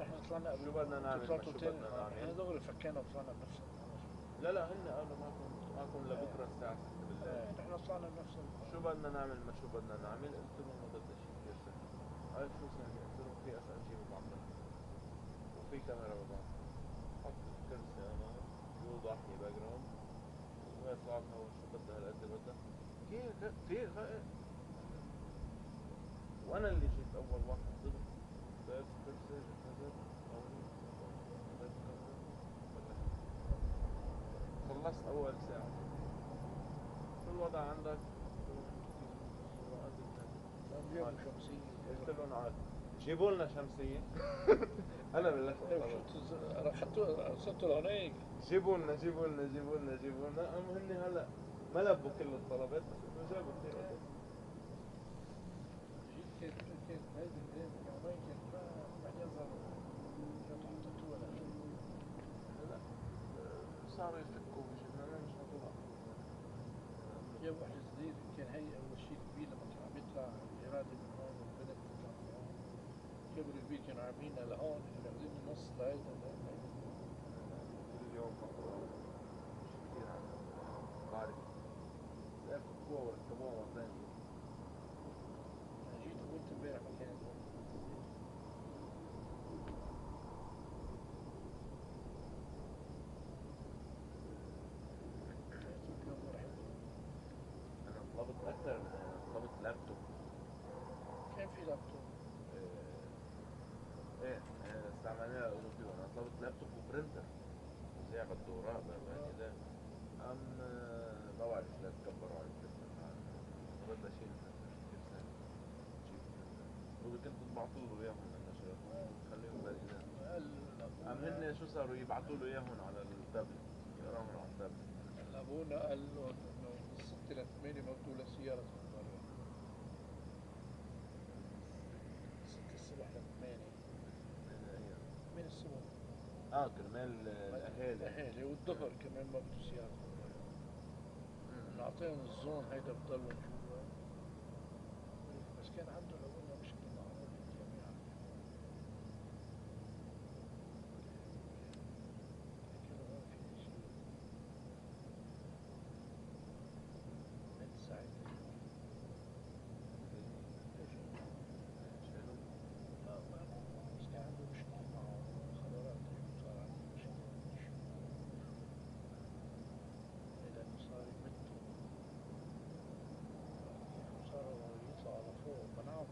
نحن طلعنا قبل. شو بدنا نعمل؟ طلعتوا شو تاني. بدنا نعمل؟ احنا دغري فكينا وطلعنا بنفس النهار. لا هن قالوا معكم لبكره الساعة 6 بالليل. نحن طلعنا بنفس شو بدنا نعمل ما شو بدنا نعمل؟ قلت لهم ما بدنا شيء كثير سهل. قال شو سهل؟ قلت لهم في اس ال جي ببعضها وفي كاميرا ببعضها. حط كرسي امام يوضح لي باك جراوند وهي طلعت هون شو بدها هالقد بدها كيف كثير وانا اللي جيت اول واحد ضرب جبت كرسي جهزت هون حطيت كاميرا بلشت. خلصت اول ساعة. شو الوضع عندك؟ اليوم شمسية. قلت لهم عاد جيبوا لنا شمسية. انا بلشت اخذتوا صرتوا لهونيك. جيبوا لنا قام هن هلا ما لبوا كل الطلبات بس انه جابوا كثير قطع. جيت كانت هيدي يومين كانت بعدين صاروا حطيتوها لهون. هلا صاروا يفكوا بجيبنا مش هطلع. جاب واحد جديد كان هي اول شيء كبير لما كان عم يطلع الإرادة من هون والبنت تطلع من هون. كبر كبير كانوا عاملينها لهون واخذين النص لهيدا. كل يوم مقطوع مش كثير عنا بعرف لا فكوها وركبوها مرة ثانية. جيت وانت امبارح ما كانت هون. أنا طلبت أكثر طلبت لابتوب. كان في لابتوب. ايه استعملناها أوروبي وأنا طلبت لابتوب وبرنتر وزيع بالدورات كده. ما بعرف لا تكبروا على البرنتر. بدنا شيء كثير سهل تجيب برنتر. كنت تبعتوا له إياهم للنشرات وتخليهم بالإذاعة. هن شو صاروا يبعتوا له إياهم على التابلت يقراهم على التابلت. ابونا قال له انه من 6 ل 8 مبدو له سيارة من برا. 6 الصبح ل 8 من الصبح. كرمال الأهالي. الأهالي والظهر كمان مبدو سيارة من برا. نعطيهم الزون هيدا بضلوا جوا. بس كان عنده لابونا مشكلة مع الجامعة. كانوا ما في شيء. من ساعتها. بس كان عنده مشكلة معه خبرات صار عنده مشكلة لأنه صار يمتوا صاروا يطلعوا على فوق منعهم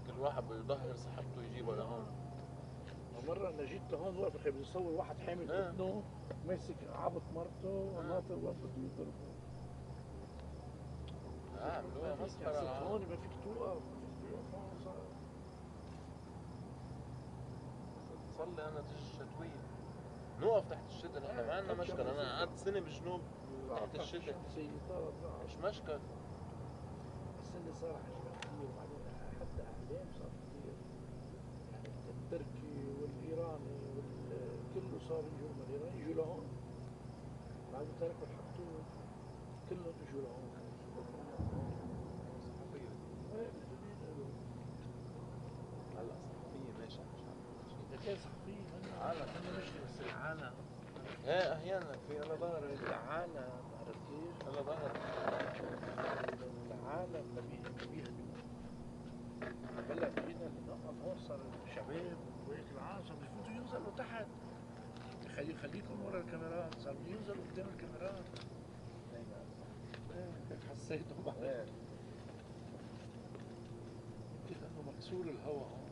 كل واحد بيظهر صاحبته يجيبها لهون. مرة أنا جيت لهون واقف بده يصور واحد حامل ابنه ماسك عبط مرته وناطر وقت بده يضربه. عملوها مسخرة. صرت هون ما فيك توقف، ما فيك توقف هون صار. تصلي أنا تجي الشتوية نوقف تحت الشتاء، نحن ما عندنا مشكلة. أنا قعدت سنة بالجنوب تحت الشتاء مش مشكلة. بس اللي صار حجمه كثير، وبعدين حتى أعلام صار كثير، يعني التركي والإيراني كله صار يجوا من الإيران يجوا لهون، بعد تركوا الحدود كلهم يجوا لهون. هلا صحفية ماشي مش عارف غير صحفيين أنا مش بس العالم. ايه أحيانا في أنا ظهر العالم عرفت كيف؟ أنا ظهر العالم نبيها هلا جينا نقف هون صار الشباب وهيك العالم بفوتوا ينزلوا تحت، خليكم ورا الكاميرات، صاروا ينزلوا قدام الكاميرات. هيك حسيته بعدين يمكن انه مكسور الهواء هون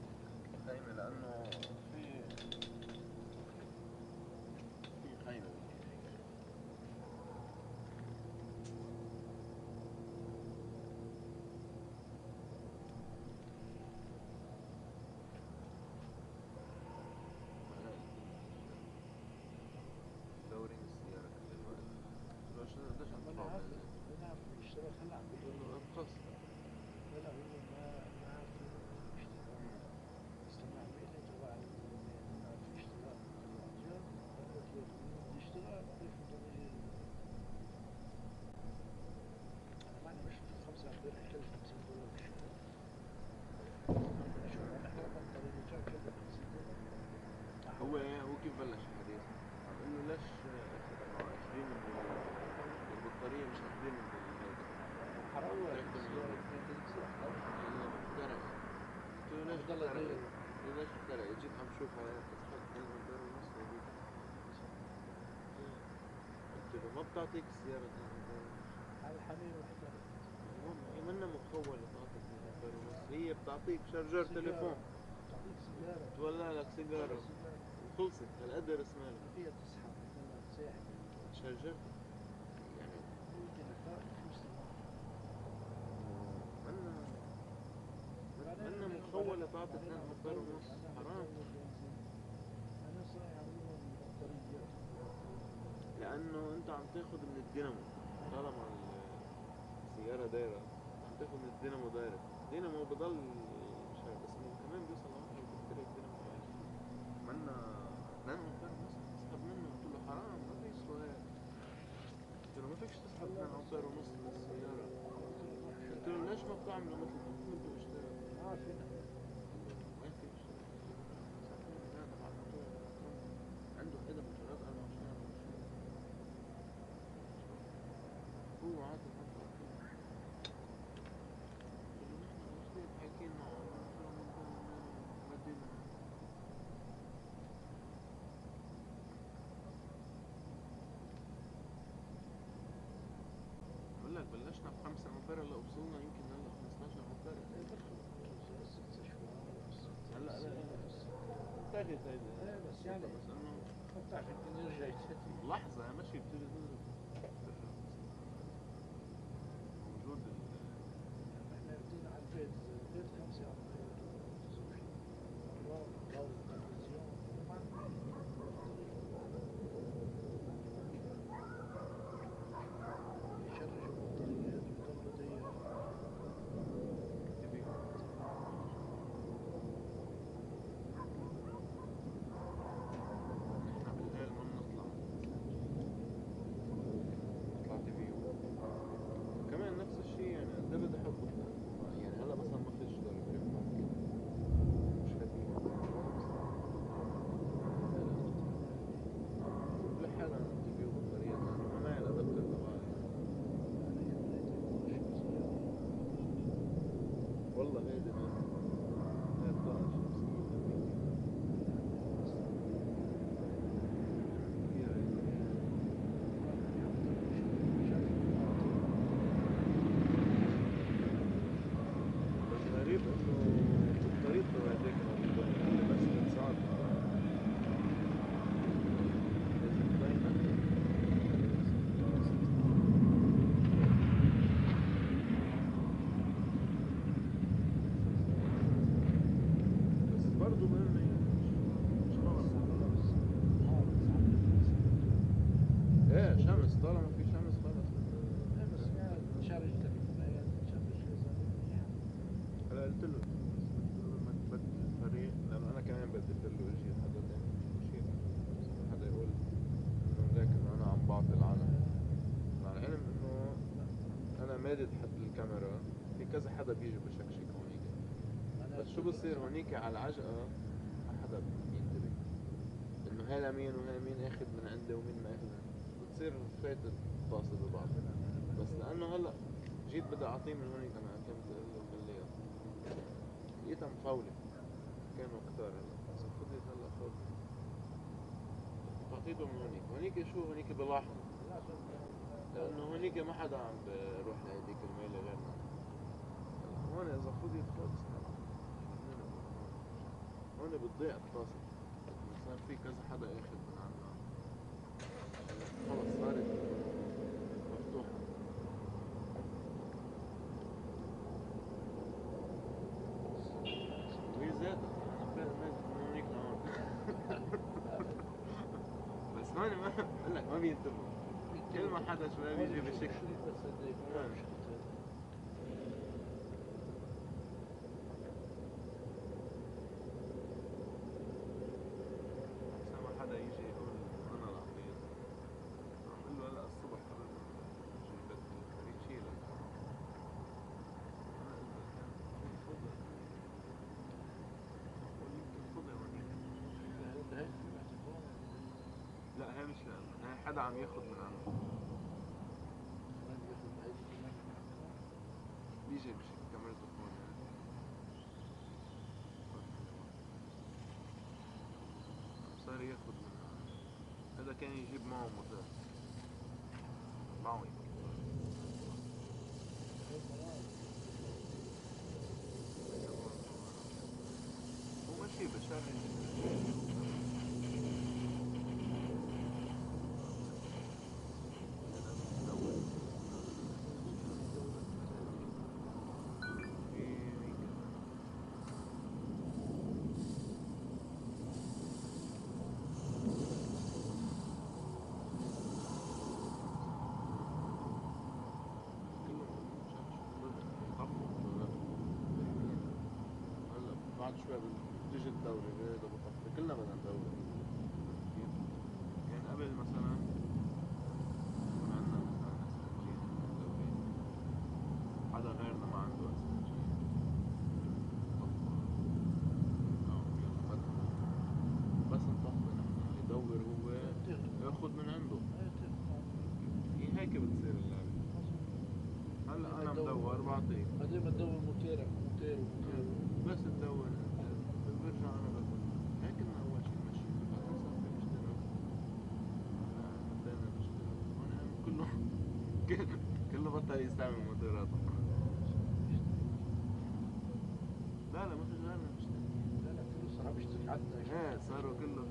خيمة لأنه في خيمة. دورين السيارة كل الوقت. ليش انا عارف يشتغل هلا عم بيقول له أرخص. لا هو ما عارف يشتغل، استمع بيقول لي تبع عارف يشتغل يشتغل انا ماني مش 5 امبارح كلف $50 في الشهر. شوف انا احنا بطل الرجال كلف $50. هو كيف بلش الحديث؟ عم بقول له ليش اخذين البطارية مش اخذين هيدا حرام السيارة اخترق. قلت له ليش اخترق؟ ليش اخترق؟ جيت عم شوفها تسحب 2 أمبير ونص هذيك. قلت له ما بتعطيك السيارة 2 أمبير ونص. على الحمير واحترق. هي منا مخولة تعطيك 2 أمبير ونص، هي بتعطيك شارجر تليفون، تعطيك سيجارة تولع لك سيجارة وخلصت هالقد راس مالك. فيها تسحب لما تساحب شارجر يعني يمكن الفرق منا مخولة تعطي 2 أمبير ونص، حرام. أنا صاير عملهم بطاريات لأنه أنت عم تاخد من الدينامو، طالما السيارة دايرة عم تاخد من الدينامو دايركت. الدينامو بضل مش عارف اسمه كمان بيوصل لمرحلة بتحترق الدينامو عادي. منا 2 أمبير ونص تسحب منه. قلت له حرام ما بيسوى هيك. قلت له ما فيكش تسحب 2 أمبير ونص من السيارة. قلت له ليش ما بتعملوا مثل ما بده يشتغل؟ عارفين وين في يشتغل؟ تبع الموتور عنده حدا موتورات 24 هو عادي بطل فيه. قلت له نحن جديد حاكيين معه مدينة. بقول لك بلشنا ب5 أمبير هلا وصلنا يمكن هلا 15 أمبير. هلا انتهت هيدا بس يعني بس انه حتى عشان نرجع يتفتي لحظة ماشي بتجي موجود احنا بدينا على البيت 5 شمس، طالما في شمس خلص. بس يعني شارج تليفون عيال شارج هلا قلت له قبل ما تبدل الفريق، لأنه أنا كمان بدلت له إجي حدا تاني مشير، بس حدا يقول إنه ليك إنه أنا عم بعطل عنه، مع العلم إنه أنا مادد حد الكاميرا، في كذا حدا بيجي بشكشك هونيك، بس شو بصير هونيك على العجقة ما حدا بينتبه إنه هلا مين وهلا مين أخذ من عنده ومين ما أخذ، بتصير فايتة الطاسة ببعض. بس لأنه هلا جيت بدي أعطيه من هونيك، أنا كنت أقول له خليها، لقيتها مفاولة كانوا كتار. هلا إذا فضيت هلا خذ، تعطيته من هونيك، هونيك شو هونيك بلاحظ، لأنه هونيك ما حدا عم بروح لهديك الميلة غيرنا. هون إذا فضيت خذ هون بتضيع الطاسة، صار في كذا حدا ياخد من عنا، خلص صارت مفتوحة. وهي زادت يعني مازت من هونيك لهون. بس هون ما بقول لك ما بينتبهوا، كل ما حدا شوي بيجي بشكل. أحسن ما حدا يجي يقول أنا العبيط، عم قول له هلا الصبح قبل ما يجي يبدل الفريق شيلك. أنا قلت له كان فضل، يمكن فضل هونيك. لا هي مش لأنه هي حدا عم ياخد من عنده، بيجي بشكل كاميرته هون صار ياخد من عنده. هذا كان يجيب معه موتور معه هو ماشي بشارج. بعد شوي بتيجي الدورة بيقعدوا بطفي، كلنا بدنا ندور. يعني قبل مثلا يكون عندنا مثلا اسفنجين دوري، حدا غيرنا ما عنده اسفنجين بس نطفي نحن، يدور هو ياخد من عنده. هي هيك بتصير اللعبة. هلا انا مدور بعطيك، بعدين بدور موتير بس تدور برجع انا باخد. هيك كنا اول شي ماشي، بعدين صار في اشتراك، بدينا نشترك هون كله بطل يستعمل موتوراته. لا مش غيرنا نشتري، لا كله صار عم يشترك عندنا. ايه صاروا كله.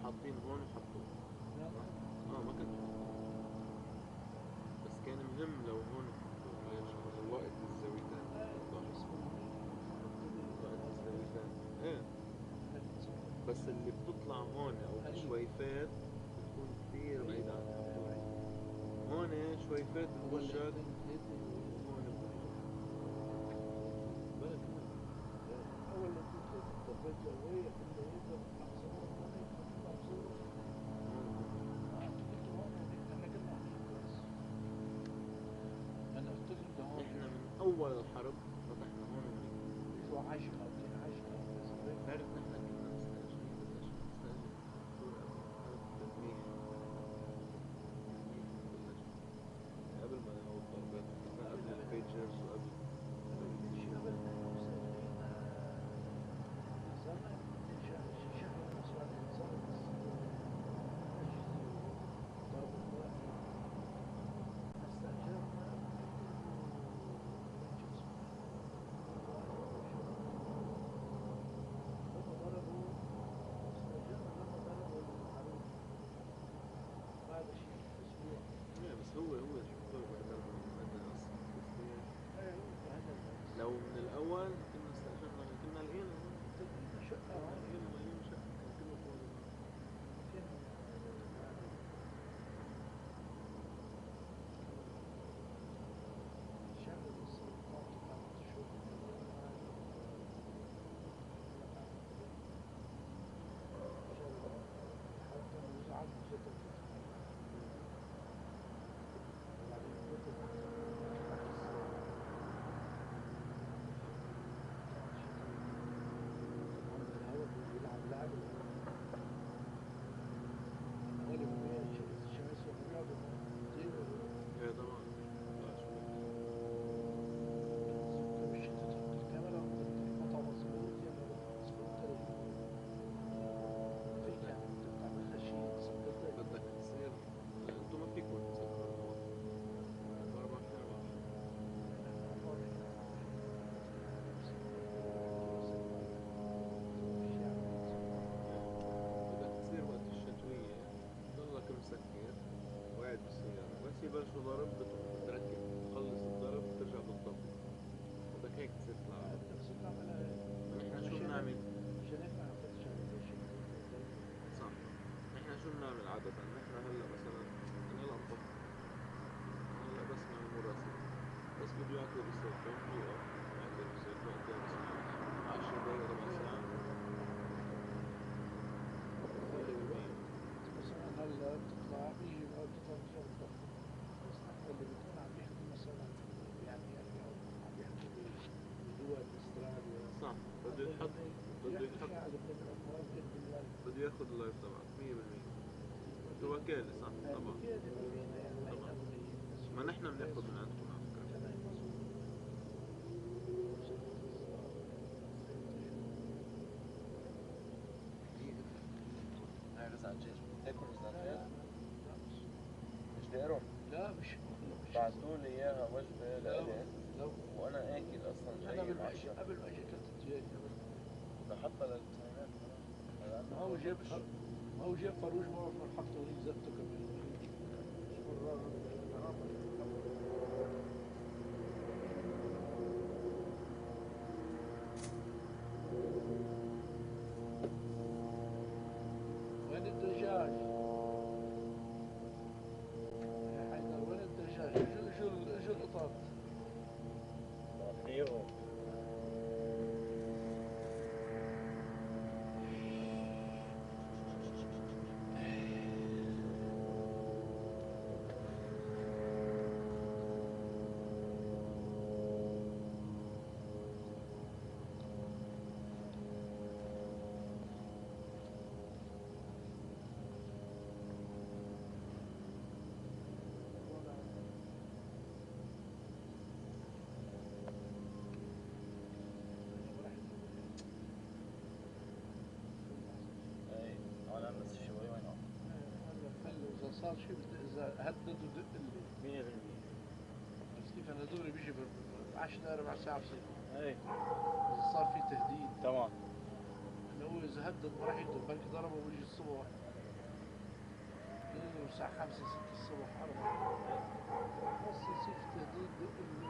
حاطين هون وحطوه. ما كنت بس كان مهم لو هون حطوه. ليش؟ لائق الزاويتين. لائق الزاويتين. ايه بس اللي بتطلع هون او شويفات بتكون كثير بعيدة عن الحدود. هون شويفات بوجهك هون بالك اول ما تطلع الضربات الجوية كله يقدر أول الحرب فتحنا هون وهيك. شو 10 210 بعرف نحن كنا مستأجرين بدناش نستأجر دور قبل حرب منيح. منيح بلشنا قبل ما نهاول الضربات، كنا قبل البيجرز وقبل شيء قبل ما مستأجرين صار شهر ونص بعدين صارت ضرب الوقت استأجرنا لما ضربوا استأجرنا لما ضربوا المعروف بعد شيء أسبوع. بس هو شو بقدر بدنا أصلا لو من الأول كنا استأجرنا كنا لقينا شقة لقينا مليون شقة كان كله فاضي. شغل السلطات بتاعت الشغل حتى وزعت جدا الهواء بيلعب لعب الأول الشمس والرياضة إيه طبعا. مش تدخل الكاميرا مقطع مظبوط يلا مظبوط تلفون في كان تعمل لها شيء بدك تصير انتوا ما فيكم تسافروا هون 24 بدك تصير وقت الشتوية ضلك مسكر وقاعد بالسيارة بس يبلشوا ضرب بتروح تركب تخلص الضرب وترجع بتطبق. بدك هيك تصير تلعب. نحن شو بنعمل؟ صح. نحن شو بنعمل عادة؟ نحن هلا مثلا أنا هلا مطبق هلا بسمع المراسل بس بده يعطي رسالة يوقف يعطي رسالة يعطيها بسمع 10 دقايق ربع ساعة. مثلا هلا بتطلع بيجي بتطلع من شغل الضغط بس نحن اللي بيكون عم يحكي مثلا يعني عم يحكي بدول استراليا صح. بده يحط بده ياخذ اللايف تبعك 100%. بده وكالة. صح طبعا. طبعا. ما نحن بناخذ من عندكم على فكرة. هاي رزع الجيش تاكل رزع الجيش؟ مش دايرهم؟ لا مش بعتولي اياها وجبة لإلي لو وانا اكل اصلا انا جاي العشاء. قبل ما اجي اكلت الدجاج بحطها للتسعينات. ما هو جاب فروج مرة حطه هيك زبطه كمان وين الدجاج؟ يا حيدر وين الدجاج؟ اجوا القطط. فيهم إذا صار شيء إذا هدد ودق لي 100%. بس كيف أنا دوري بيجي ب 10 دقايق ربع ساعة بصير اي إذا صار في تهديد تمام. إنه هو إذا هدد ما راح يدق بلكي ضربه ويجي الصبح يجي الساعة 5 6 الصبح 4 بس يصير في تهديد دق لي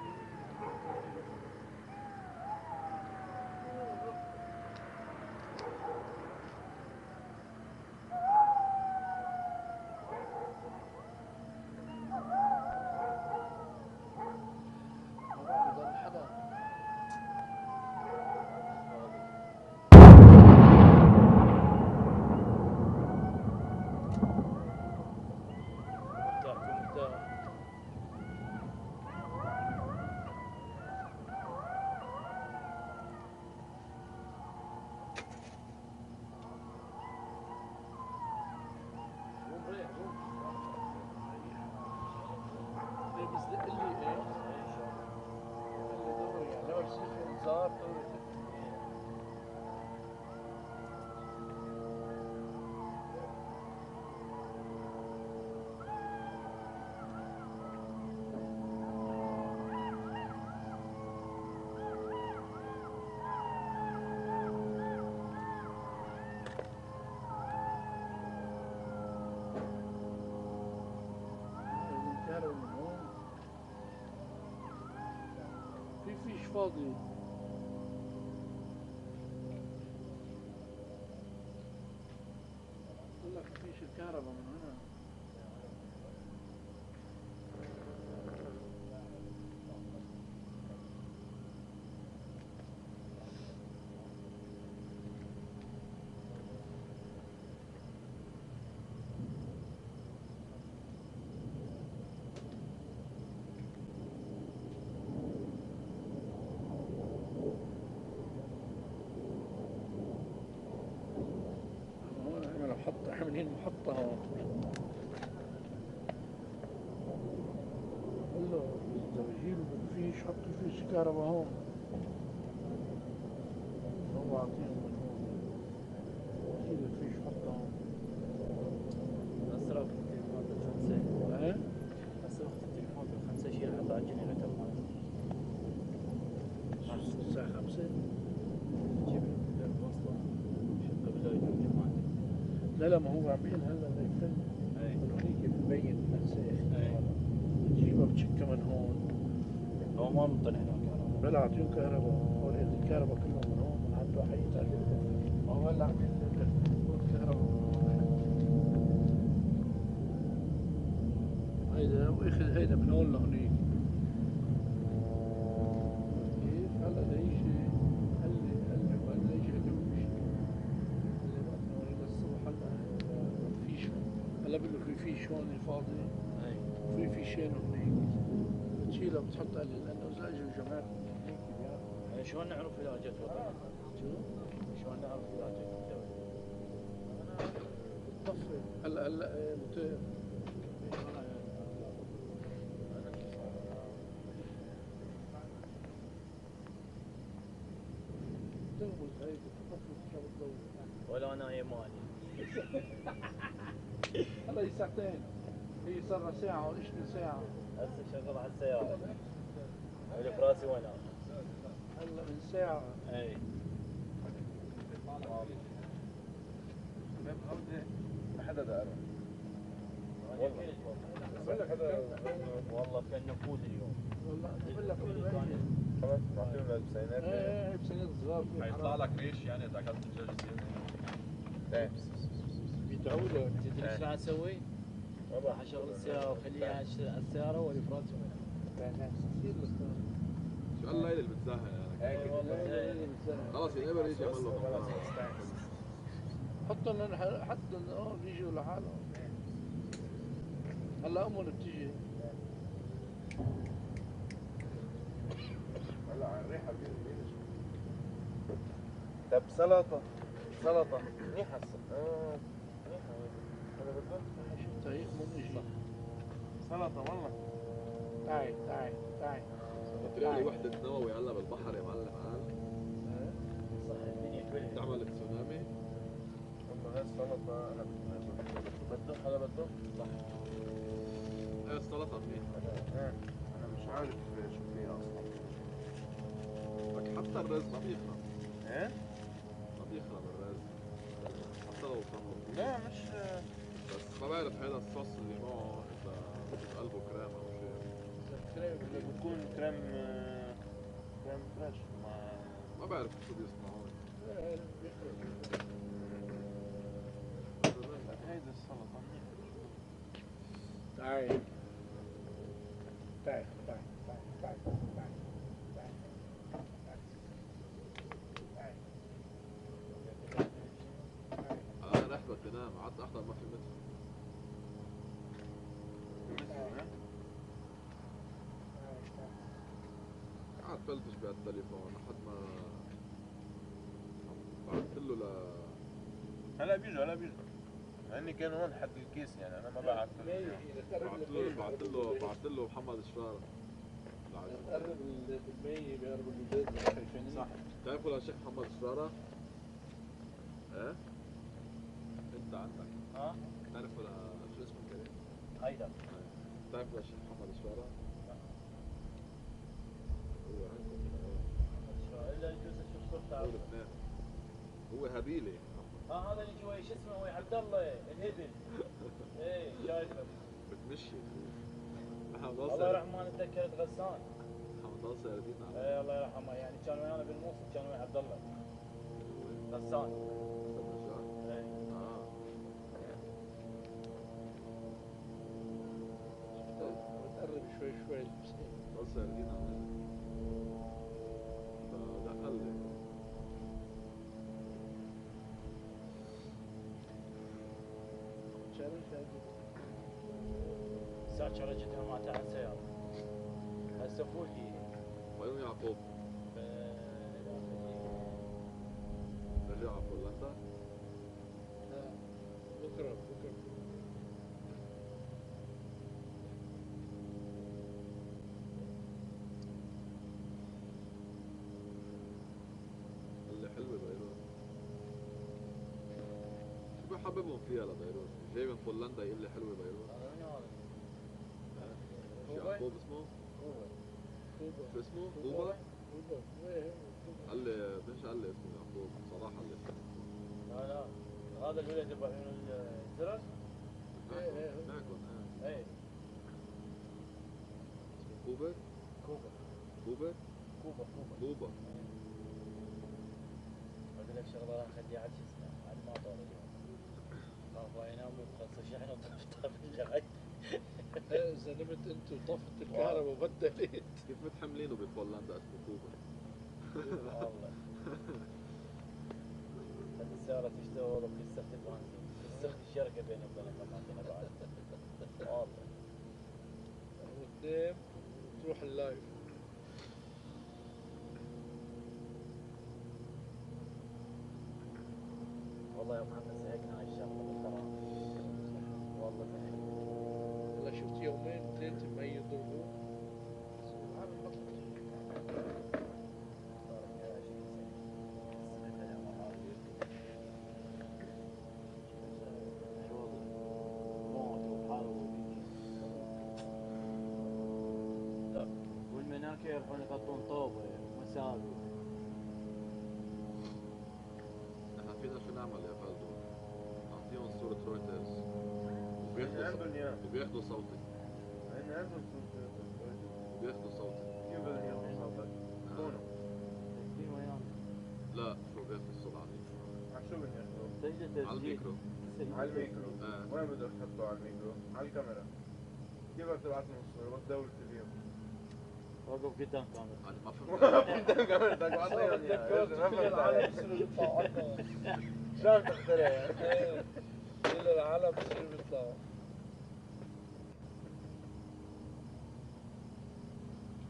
فاضي. يقول لك مفيش الكهرباء من هنا. هون عملوا محطة، عاملين محطة هون. قال له إذا بجيب فيش حطوا فيش كهرباء هون. هو أعطيهم من هون. إذا فيش حطة هون. أسرق التليفون بالخمسة. إيه؟ أسرق التليفون بالخمسة شيل حط على الجنريتور مالته. الساعة 5. جيب الوصلة شقة بالله يجوز جماعته. لا ما هو عاملين هلا يفل أي. من هونيك ببين أي. تجيبها بتشكها من هون. هو ما مطلع هنا كهرباء. بلا أعطيهم كهرباء، هو الكهرباء كلهم من هون من عنده حي ما هو هلا عاملين الكهرباء. هيدا واخذ هيدا من هون لهونيك. كيف هلا ليش قال ليش هلا بمشي. قال لي بعد ما هون الصبح هلا فيش هلا بقول له في فيش هون فاضي. أي. في فيشين هونيك بتشيلها بتحطها لانه زاج الجماعه هيك بيعرفوا. يعني شلون نعرف إذا جت وطن؟ شلون نعرف إذا جت الدولة؟ طفي هلا تغمز هيك تطفي تشرب الضوء. ولا أنا يماني. هلا هي ساعتين، هي صار ساعة وعشرين ساعة. هسه شغل على السيارة. اللي براسي وأنا. هلا من ساعة. أي. ما حدا دار. والله كان نفوذ اليوم. والله بقول لك خلاص معطيهم للبسينات. ايه بسنة صغار في حيطلع لك ريش يعني اذا اكلت دجاج زيادة. بيتعودوا. تدري ايش راح اسوي؟ راح اشغل السيارة واخليها على السيارة واللي براسي وأنا. شو الليلة اللي بتزهق يعني؟ اي والله. خلاص الابر يجي يعمل له حطوا لنا حتى بيجوا لحالهم. هلا امهم بتيجي. هلا الريحة طب سلطة منيحة منيحة هذا بده شفتها هيك مو يجي. سلطة والله. تعي طلع لي وحدة نووي هلا بالبحر يا معلم صح الدنيا تولد. تعمل تسونامي. والله هاي السلطة أنا بده هذا بده صح. هاي السلطة منيحة. أنا مش عارف شو فيها أصلا. لك حتى الرز ما بيخرب. إيه؟ ما بيخرب الرز. حتى لو صار. لا مش بس ما بعرف هذا الصوص اللي معه إذا بقلبه كريم أو شيء. بتكون كريم فريش ما بعرف شو بيصنعون. هيدي السلطة منيحة. تعي أنا رحت بدي أنام قعدت أحضر ما في مثل. قعدت فلتش بالتليفون لحد ما بعثت له هلا بيجوا لاني كان هون حد الكيس يعني انا ما بعت بعت له محمد الشرارة. قرب المي بيقرب البيت خايفين. صح. بتعرفوا للشيخ محمد الشرارة؟ ايه؟ انت عندك. بتعرفوا شو اسمه كريم؟ هيدا. بتعرفوا للشيخ محمد الشرارة؟ هو عندكم الا يجوز اشوف صورته. هو لبنان. هو هبيلي. هذا اللي شوي شو اسمه هو عبد الله الهبل. ايه شايفه. بتمشي. والله الرحمن اتذكرت غسان. ضل ساردين على ايه الله يرحمه، يعني كان ويانا بالموصل، كان ويا عبد الله غسان. النجار. ايه بتقرب شوي شوي المسكين. ضل ساردين على فدخل لي الساعة شرجتها ما تحت سيارة. هسه فوقي وين يعقوب؟ رجع على بولندا؟ بكرة اللي حلوة بيروت. شو بحببهم فيها لبيروت؟ جاي من بولندا يقول لي حلوة بيروت. هذا من هذا؟ شو يعقوب اسمه؟ شو اسمه؟ كوبا؟ قال لي مش قال لي اسمه يعقوب، صراحة قال لي اسمه. لا هذا الولد اللي بعيون الزرس. معكم ايه اسمه كوبر؟ كوبا كوبر؟ كوبا. اقول لك شغله راح اخليه على شو اسمه، على المطار اليوم. خاف ينام ويخلص شحن وطفطف الجاي. زلمت انت وطفت الكهرباء وبدلت. كيف متحملينه ببولندا اسمه كوبر؟ والله خلي السيارة تشتغل وبيستخدم البنزين، بيستخدم الشركة بيني وبينك ما عندنا بعد. والله وتنام تروح اللايف. والله يا محمد زهقنا على الشغلة بالخراب. والله زهقنا. والله شفت يومين ثلاثة ما يضربون. والمناكير يروحون يغطون طوبة ومساوي. نحن فينا شو نعمل يا خالدو؟ نعطيهم صورة رويترز وبياخذوا صوتك. وبياخذوا صوتك. كيف بدهم ياخذوا صوتك؟ كونه لا شو بياخذوا الصوت عليك؟ على شو بدهم ياخذوا؟ سجل على الميكرو. على الميكرو. وين بدك تحطوه على الميكرو؟ على الكاميرا. كيف بدك تبعث لهم الصورة؟ بس دور التلفزيون. وقف قدام كاميرا. أنا ما فهمت. قدام كاميرتك بعطيهم اياها. ما فهمت شلون تخترع يعني؟ إلى العالم بصير بيطلعوا.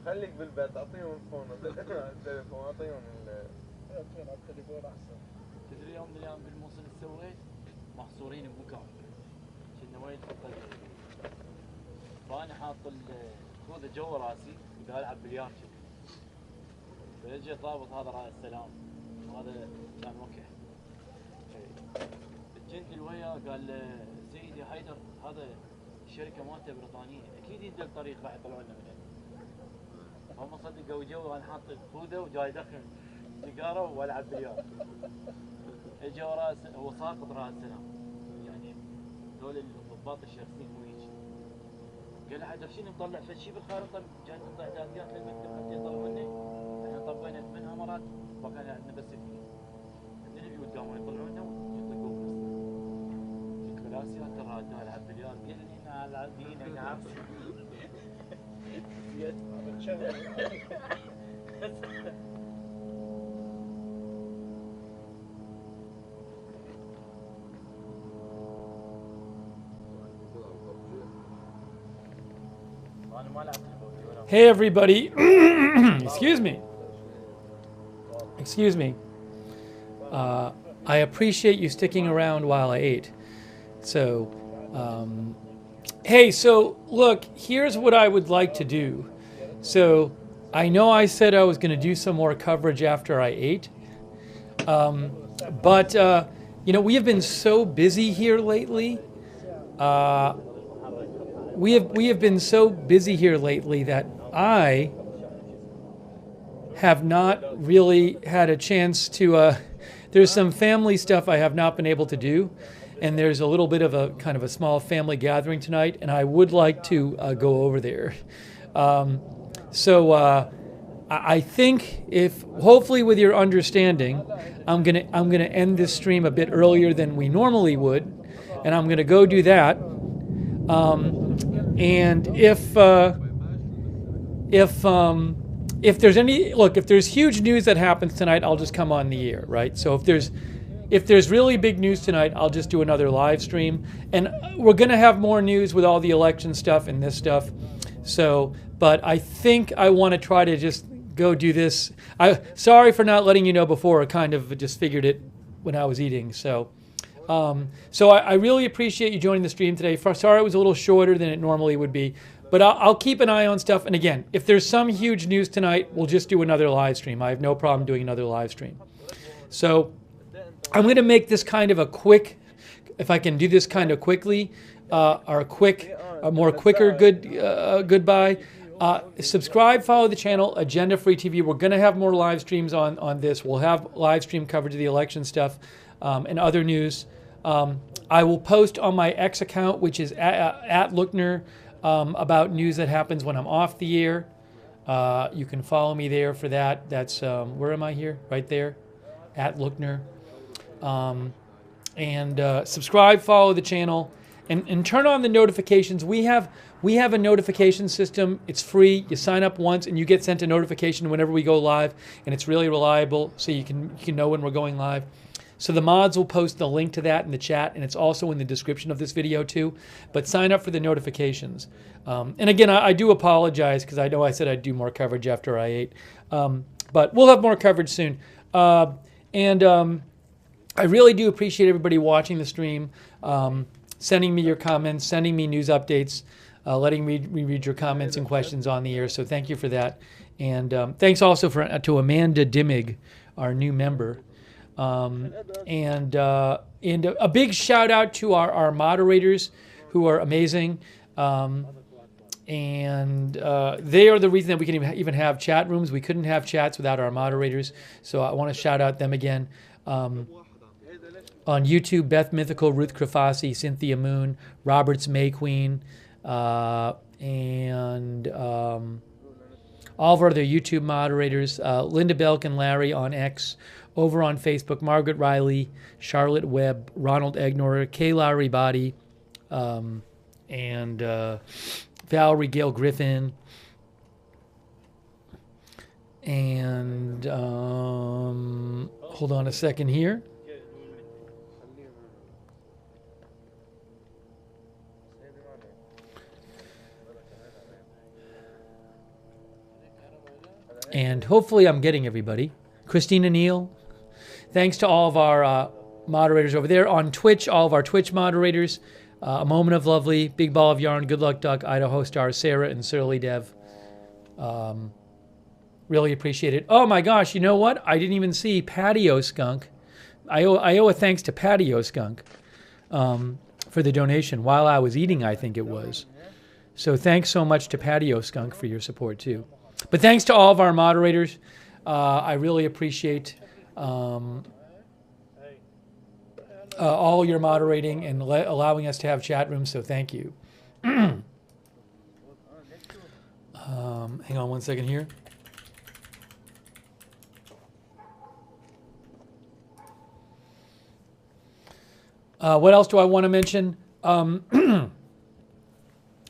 خليك بالبيت اعطيهم الفون التليفون اعطيهم على التليفون احسن. تدري يوم من الايام بالموصل ايش سويت؟ محصورين بمكان. كنا وين نحط فانا حاط الخوذه جوا راسي وقاعد العب بلياردو. فيجي ضابط هذا راعي السلام وهذا كان وكح. الجندي اللي وياه قال له سيدي حيدر هذا الشركه مالته بريطانيه اكيد يدل الطريق راح يطلعونا من هنا. هم صدقوا جو انا حاط الخوذه وجاي ادخن سيجاره والعب بلياردو. اجى وراه هو ساقط راس السلام يعني دول الضباط الشرسين مو هيك. قال له حيدر شنو مطلع فد شيء بالخارطه جاي نحط اعداديات للمكتب حتى يطلعونا. احنا طبينا 8 مرات بقى عندنا بس 2 اللي قدامه يطلعونا ويطلقوا بنصنا. قلت له لا سيادة الراد العب بلياردو. قال لي نعم لاعبين نعم. Hey everybody, excuse me. I appreciate you sticking around while I ate. So, hey, so look, here's what I would like to do. So, I know I said I was going to do some more coverage after I ate, but you know, we have been so busy here lately. We have been so busy here lately that I have not really had a chance to. There's some family stuff I have not been able to do, and there's a little bit of a kind of a small family gathering tonight, and I would like to go over there. So I think if hopefully with your understanding, I'm gonna end this stream a bit earlier than we normally would, and I'm gonna go do that. And if there's if there's huge news that happens tonight, I'll just come on the air, right? So if there's really big news tonight, I'll just do another live stream, and we're gonna have more news with all the election stuff and this stuff. So, but I think I want to try to just go do this. Sorry for not letting you know before. I kind of just figured it when I was eating. So, I really appreciate you joining the stream today. Sorry it was a little shorter than it normally would be, but I'll keep an eye on stuff. And again, if there's some huge news tonight, we'll just do another live stream. I have no problem doing another live stream. So I'm going to make this kind of a quick, if I can do this kind of quickly, or quicker goodbye. Subscribe, follow the channel, Agenda Free TV. We're going to have more live streams on this. We'll have live stream coverage of the election stuff and other news. I will post on my X account, which is at Lookner, about news that happens when I'm off the air. You can follow me there for that. That's, where am I here? Right there, at Lookner. Subscribe, follow the channel, and turn on the notifications. We have a notification system. It's free. You sign up once and you get sent a notification whenever we go live, and it's really reliable, so you can know when we're going live. So the mods will post the link to that in the chat, and it's also in the description of this video too. But sign up for the notifications. And again, I do apologize because I know I said I'd do more coverage after I ate. But we'll have more coverage soon. I really do appreciate everybody watching the stream, sending me your comments, sending me news updates, letting me read your comments and questions on the air. So thank you for that. And thanks also to Amanda Dimmig, our new member. And a big shout out to our moderators who are amazing. They are the reason that we can even have chat rooms. We couldn't have chats without our moderators. So I want to shout out them again. On YouTube, Beth Mythical, Ruth Krafasi, Cynthia Moon, Roberts May Queen, and all of our other YouTube moderators, Linda Belk and Larry on X, over on Facebook, Margaret Riley, Charlotte Webb, Ronald Egnor, Kay Lowry Body, and Valerie Gale Griffin, and hold on a second here. And hopefully I'm getting everybody. Christina Neal. Thanks to all of our moderators over there. On Twitch, all of our Twitch moderators. A Moment of Lovely, Big Ball of Yarn, Good Luck Duck, Idaho Star, Sarah, and Surly Dev. Really appreciate it. Oh my gosh, you know what? I didn't even see Patio Skunk. I owe a thanks to Patio Skunk for the donation while I was eating, I think it was. So thanks so much to Patio Skunk for your support too. But thanks to all of our moderators. I really appreciate all your moderating and allowing us to have chat rooms, so thank you. Hang on one second here. What else do I want to mention?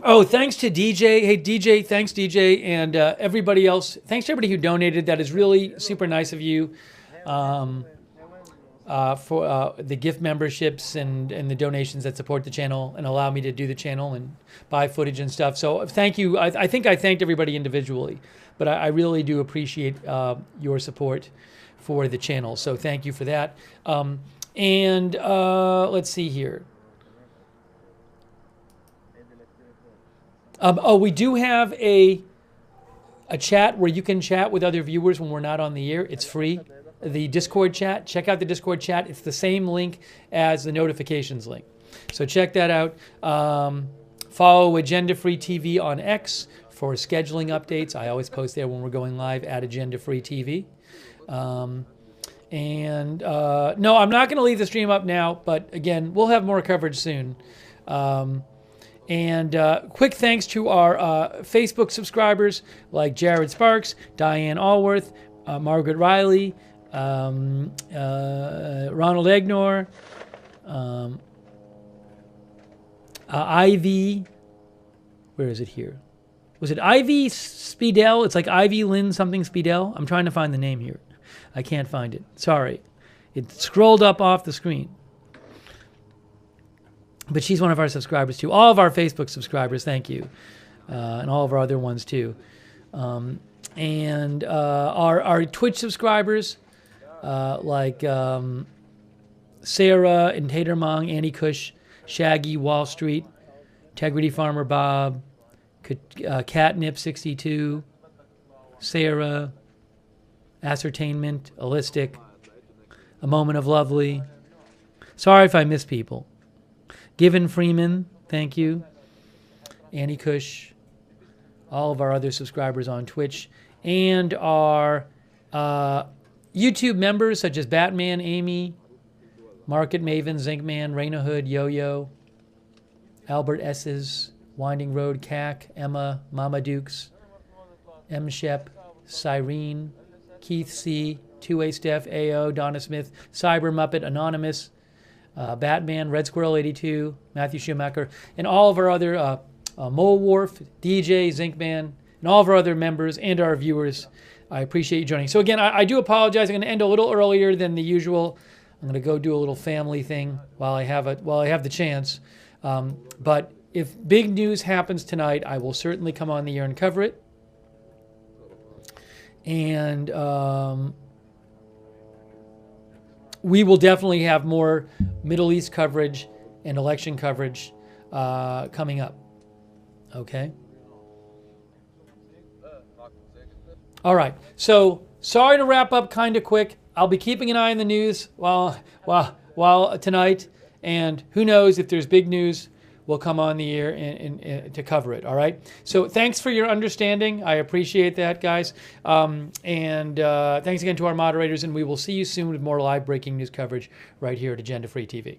Oh, thanks to DJ. Hey, DJ, thanks, DJ, and everybody else. Thanks to everybody who donated. That is really super nice of you for the gift memberships and the donations that support the channel and allow me to do the channel and buy footage and stuff. So thank you. I think I thanked everybody individually, but I really do appreciate your support for the channel. So thank you for that. Let's see here. We do have a chat where you can chat with other viewers when we're not on the air. It's free. The Discord chat. Check out the Discord chat. It's the same link as the notifications link. So check that out. Follow Agenda Free TV on X for scheduling updates. I always post there when we're going live at Agenda Free TV. No, I'm not going to leave the stream up now, but again, we'll have more coverage soon. And quick thanks to our Facebook subscribers like Jared Sparks, Diane Allworth, Margaret Riley, Ronald Egnor, Ivy. Where is it here? Was it Ivy Speedell? It's like Ivy Lynn something Speedell. I'm trying to find the name here. I can't find it. Sorry. It scrolled up off the screen. But she's one of our subscribers too. All of our Facebook subscribers, thank you. And all of our other ones too. And our Twitch subscribers, like Sarah and Tatermong, Annie Cush, Shaggy, Wall Street, Integrity Farmer Bob, Catnip62, Sarah, Ascertainment, Allistic, A Moment of Lovely. Sorry if I miss people. Given Freeman, thank you. Annie Cush, all of our other subscribers on Twitch, and our YouTube members such as Batman, Amy, Market Maven, Zinkman, Raina Hood, Yo-Yo, Albert S's, Winding Road, Cac, Emma, Mama Dukes, M. Shep, Cyrene, Keith C., Two-Way Steph, AO, Donna Smith, Cyber Muppet, Anonymous, Batman, Red Squirrel 82, Matthew Schumacher, and all of our other Mole Wharf, DJ, Zinkman, and all of our other members and our viewers. I appreciate you joining. So again, I do apologize. I'm going to end a little earlier than the usual. I'm going to go do a little family thing while I have the chance. But if big news happens tonight, I will certainly come on the air and cover it. And we will definitely have more Middle East coverage and election coverage coming up. Okay? All right. So sorry to wrap up kind of quick. I'll be keeping an eye on the news while tonight. And who knows, if there's big news, we'll come on the air and to cover it. All right. So thanks for your understanding. I appreciate that, guys. And thanks again to our moderators. And we will see you soon with more live breaking news coverage right here at Agenda Free TV.